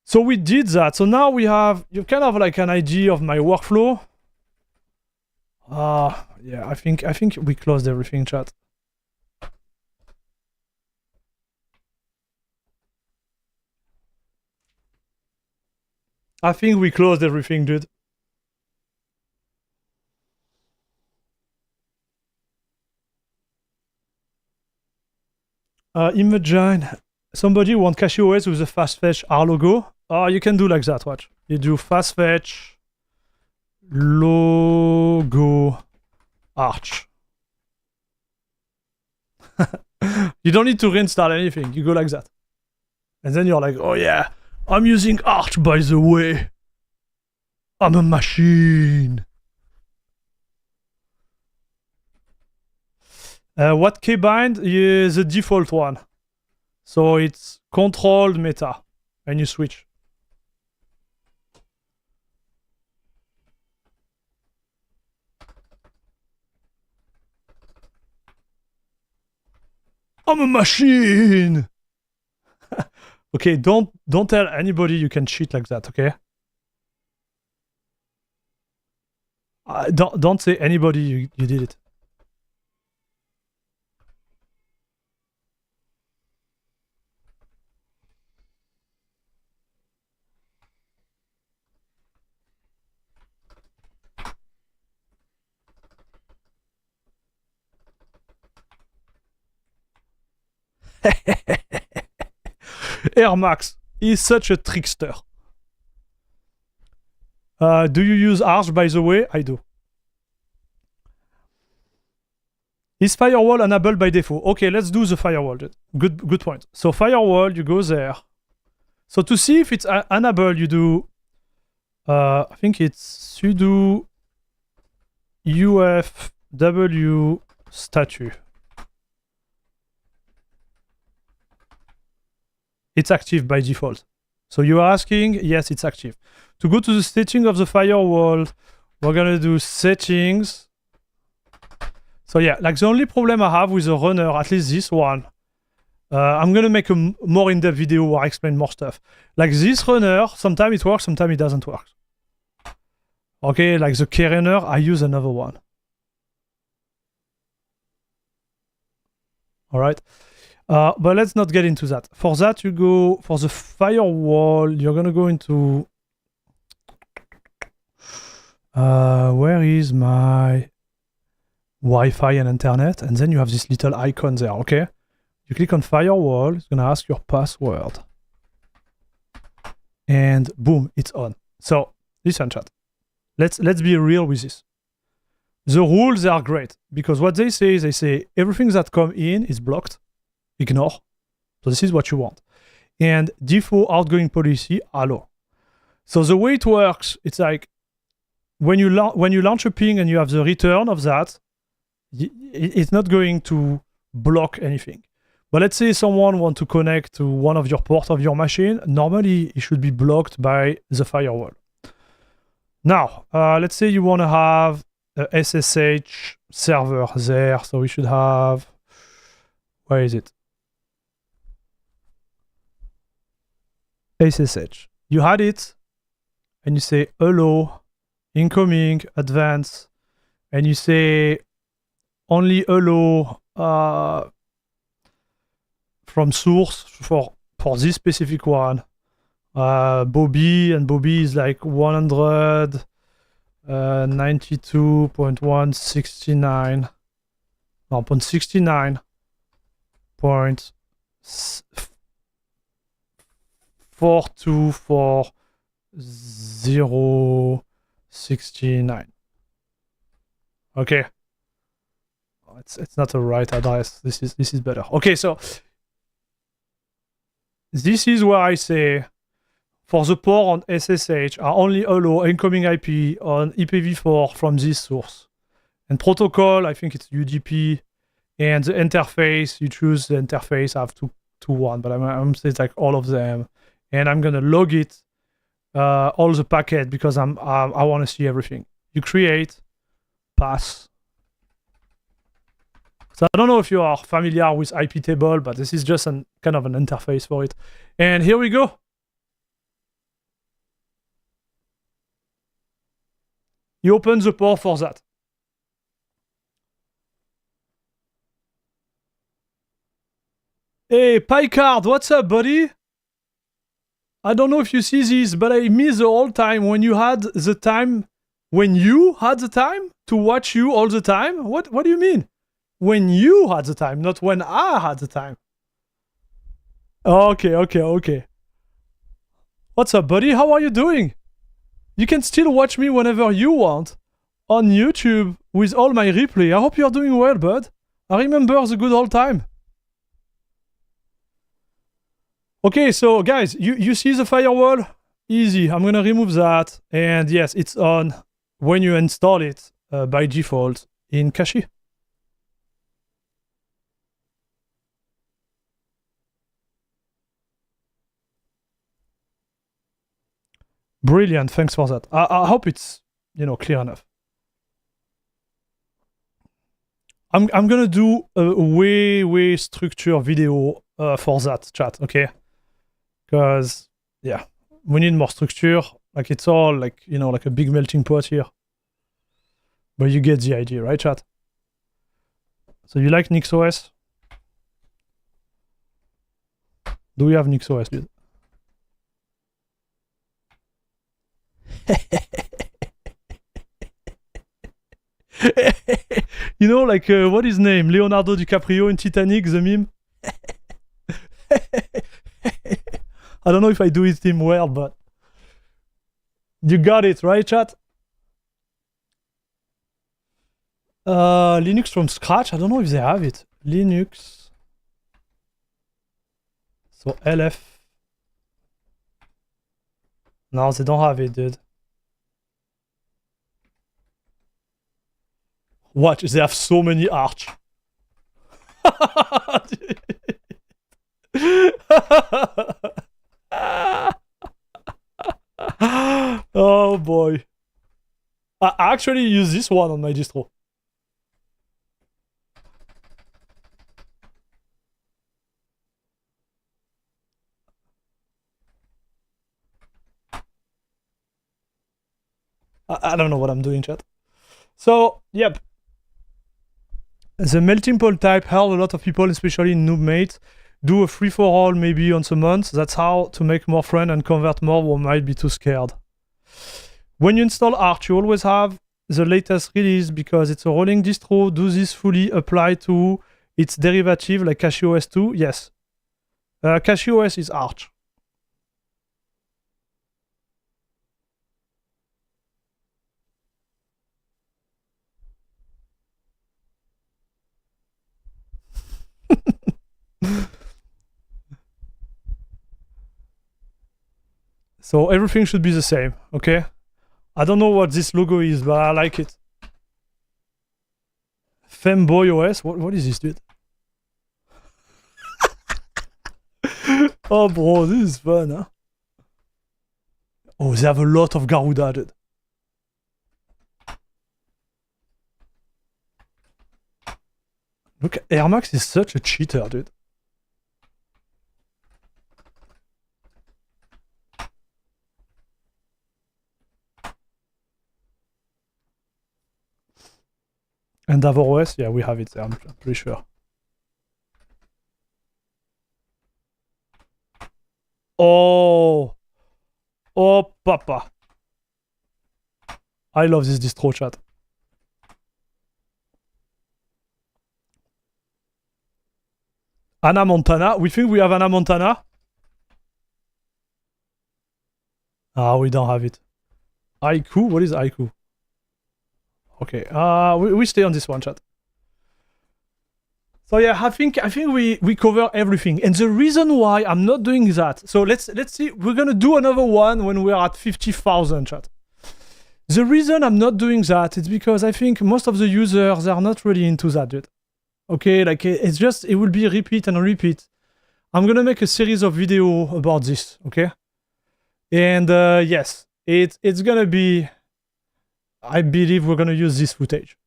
So we did that. So now you kind of like an idea of my workflow. Yeah, I think we closed everything, chat. I think we closed everything, dude. Imogen, somebody want CachyOS with a fast fetch R logo? You can do like that, watch. You do fast fetch logo Arch. You don't need to reinstall anything. You go like that. And then you're like, oh yeah, I'm using Arch, by the way. I'm a machine. What keybind is the default one. So it's controlled meta. And you switch. I'm a machine. Okay, don't tell anybody you can cheat like that, okay? Don't say anybody you did it. Air Max is such a trickster. Do you use Arch, by the way? I do. Is Firewall enabled by default? Okay, let's do the Firewall. Good point. So Firewall, you go there. So to see if it's enabled, you do, I think it's sudo ufw statue. It's active by default. So you are asking, yes, it's active. To go to the setting of the firewall, we're gonna do settings. So yeah, like the only problem I have with the runner, at least this one, I'm gonna make a more in-depth video where I explain more stuff. Like this runner, sometimes it works, sometimes it doesn't work. Okay, like the Kernel, I use another one. All right. But let's not get into that. For that, you go for the firewall. You're gonna go into where is my Wi-Fi and internet, and then you have this little icon there. Okay, you click on firewall. It's gonna ask your password, and boom, it's on. So listen, chat. Let's be real with this. The rules are great because what they say is they say everything that come in is blocked. Ignore. So this is what you want. And default outgoing policy, allow. So the way it works, it's like when you launch a ping and you have the return of that, it's not going to block anything. But let's say someone wants to connect to one of your ports of your machine. Normally, it should be blocked by the firewall. Now, let's say you want to have a SSH server there. So we should have, where is it? SSH. You had it, and you say hello, incoming, advanced, and you say only hello from source for this specific one. Bobby, and Bobby is like 192.169. No, 169.424.069. Okay. It's not the right address. This is better. Okay, so this is where I say for the port on SSH are only allow incoming IP on IPv4 from this source. And protocol, I think it's UDP. And the interface, you choose the interface. I have two one, but I'm saying like all of them. And I'm gonna log it, all the packet because I want to see everything. You create, pass. So I don't know if you are familiar with IP table, but this is just kind of an interface for it. And here we go. You open the port for that. Hey, Picard, what's up, buddy? I don't know if you see this, but I miss the old time when you had the time, when you had the time to watch you all the time. What do you mean? When you had the time, not when I had the time. Okay. What's up, buddy? How are you doing? You can still watch me whenever you want on YouTube with all my replay. I hope you're doing well, bud. I remember the good old time. Okay, so guys, you see the firewall? Easy. I'm gonna remove that. And yes, it's on when you install it by default in Cachy. Brilliant, thanks for that. I hope it's, clear enough. I'm gonna do a way structured video for that, chat, okay? Because, yeah, we need more structure. Like, it's all, like, like a big melting pot here. But you get the idea, right, chat? So you like NixOS? Do we have NixOS, dude? Like, what is his name? Leonardo DiCaprio in Titanic, the meme? I don't know if I do it him well, but you got it, right, chat? Linux from scratch? I don't know if they have it. Linux. So LF. No, they don't have it, dude. Watch, they have so many Arch. Oh boy. I actually use this one on my distro. I don't know what I'm doing, chat. So, yep. The melting pot type helped a lot of people, especially in noobmate, do a free-for-all maybe once a month. That's how to make more friends and convert more who might be too scared. When you install Arch, you always have the latest release because it's a rolling distro. Do this fully apply to its derivative like CachyOS 2? Yes. CachyOS is Arch. So everything should be the same, okay? I don't know what this logo is, but I like it. Femboy OS? What is this, dude? Oh, bro, this is fun, huh? Oh, they have a lot of Garuda, dude. Look, Air Max is such a cheater, dude. And DAVOS, yeah, we have it there, I'm pretty sure. Oh! Oh, papa. I love this distro, chat. Anna Montana. We think we have Anna Montana. Ah, we don't have it. Haiku? What is Haiku? Okay, we stay on this one, chat. So yeah, I think we cover everything. And the reason why I'm not doing that, so let's see, we're gonna do another one when we're at 50,000, chat. The reason I'm not doing that is because I think most of the users are not really into that, dude. Okay, like it's just, it will be repeat and repeat. I'm gonna make a series of video about this, okay? And yes, it's gonna be, I believe we're gonna use this footage.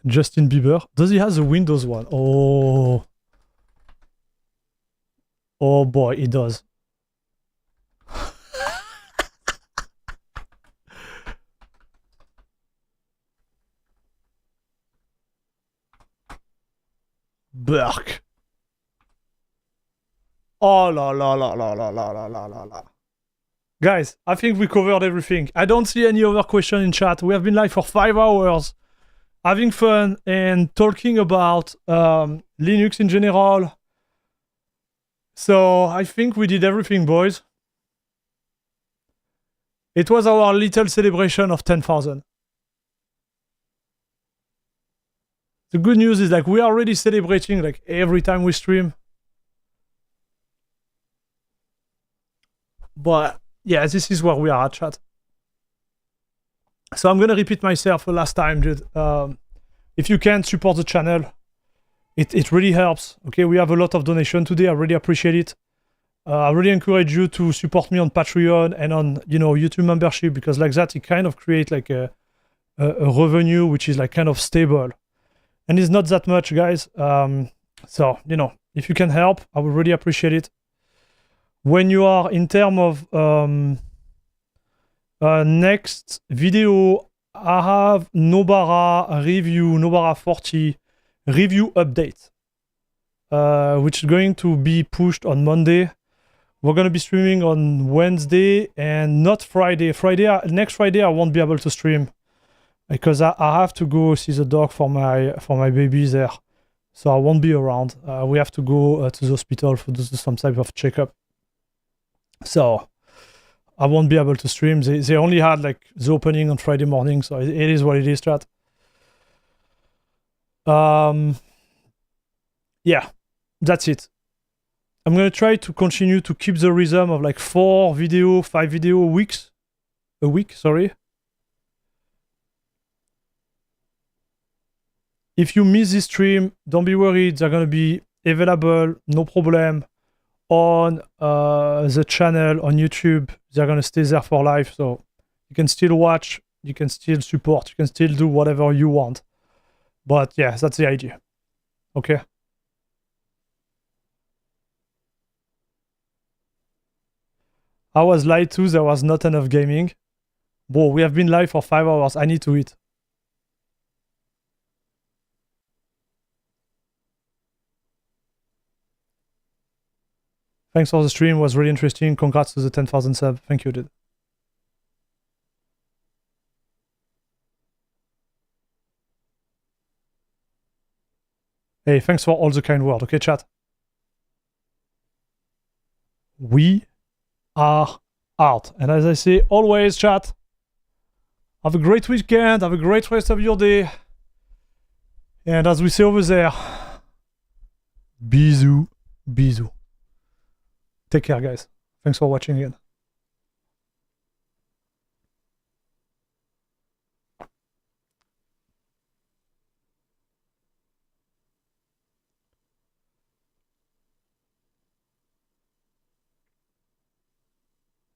Justin Bieber. Does he have the Windows one? Oh. Oh boy, he does. Burk. Oh la la la la la la la la la la. Guys, I think we covered everything. I don't see any other question in chat. We have been live for 5 hours, having fun and talking about Linux in general. So I think we did everything, boys. It was our little celebration of 10,000. The good news is like we are already celebrating like every time we stream. But yeah, this is where we are at, chat. So I'm gonna repeat myself the last time, dude. If you can support the channel, it really helps. Okay, we have a lot of donation today. I really appreciate it. I really encourage you to support me on Patreon and on, you know, YouTube membership, because like that, it kind of creates like a revenue which is like kind of stable. And it's not that much, guys. So, you know, if you can help, I would really appreciate it. When you are in terms of next video, I have Nobara review, Nobara 40 review update, which is going to be pushed on Monday. We're gonna be streaming on Wednesday and not Friday. Next Friday I won't be able to stream because I have to go see the dog for my baby there, so I won't be around. We have to go to the hospital for some type of checkup, so I won't be able to stream. They only had like the opening on Friday morning, so it is what it is, chat. Yeah, that's it. I'm gonna try to continue to keep the rhythm of like 5 video a week, sorry. If you miss this stream, don't be worried, they're gonna be available, no problem, on the channel on YouTube. They're gonna stay there for life, so you can still watch, you can still support, you can still do whatever you want. But yeah, that's the idea. Okay. I was lied to, there was not enough gaming. Bro, we have been live for 5 hours. I need to eat. Thanks for the stream, it was really interesting. Congrats to the 10,000 sub. Thank you, dude. Hey, thanks for all the kind words, okay, chat? We are out. And as I say always, chat, have a great weekend, have a great rest of your day. And as we say over there, bisous, bisous. Take care, guys. Thanks for watching again.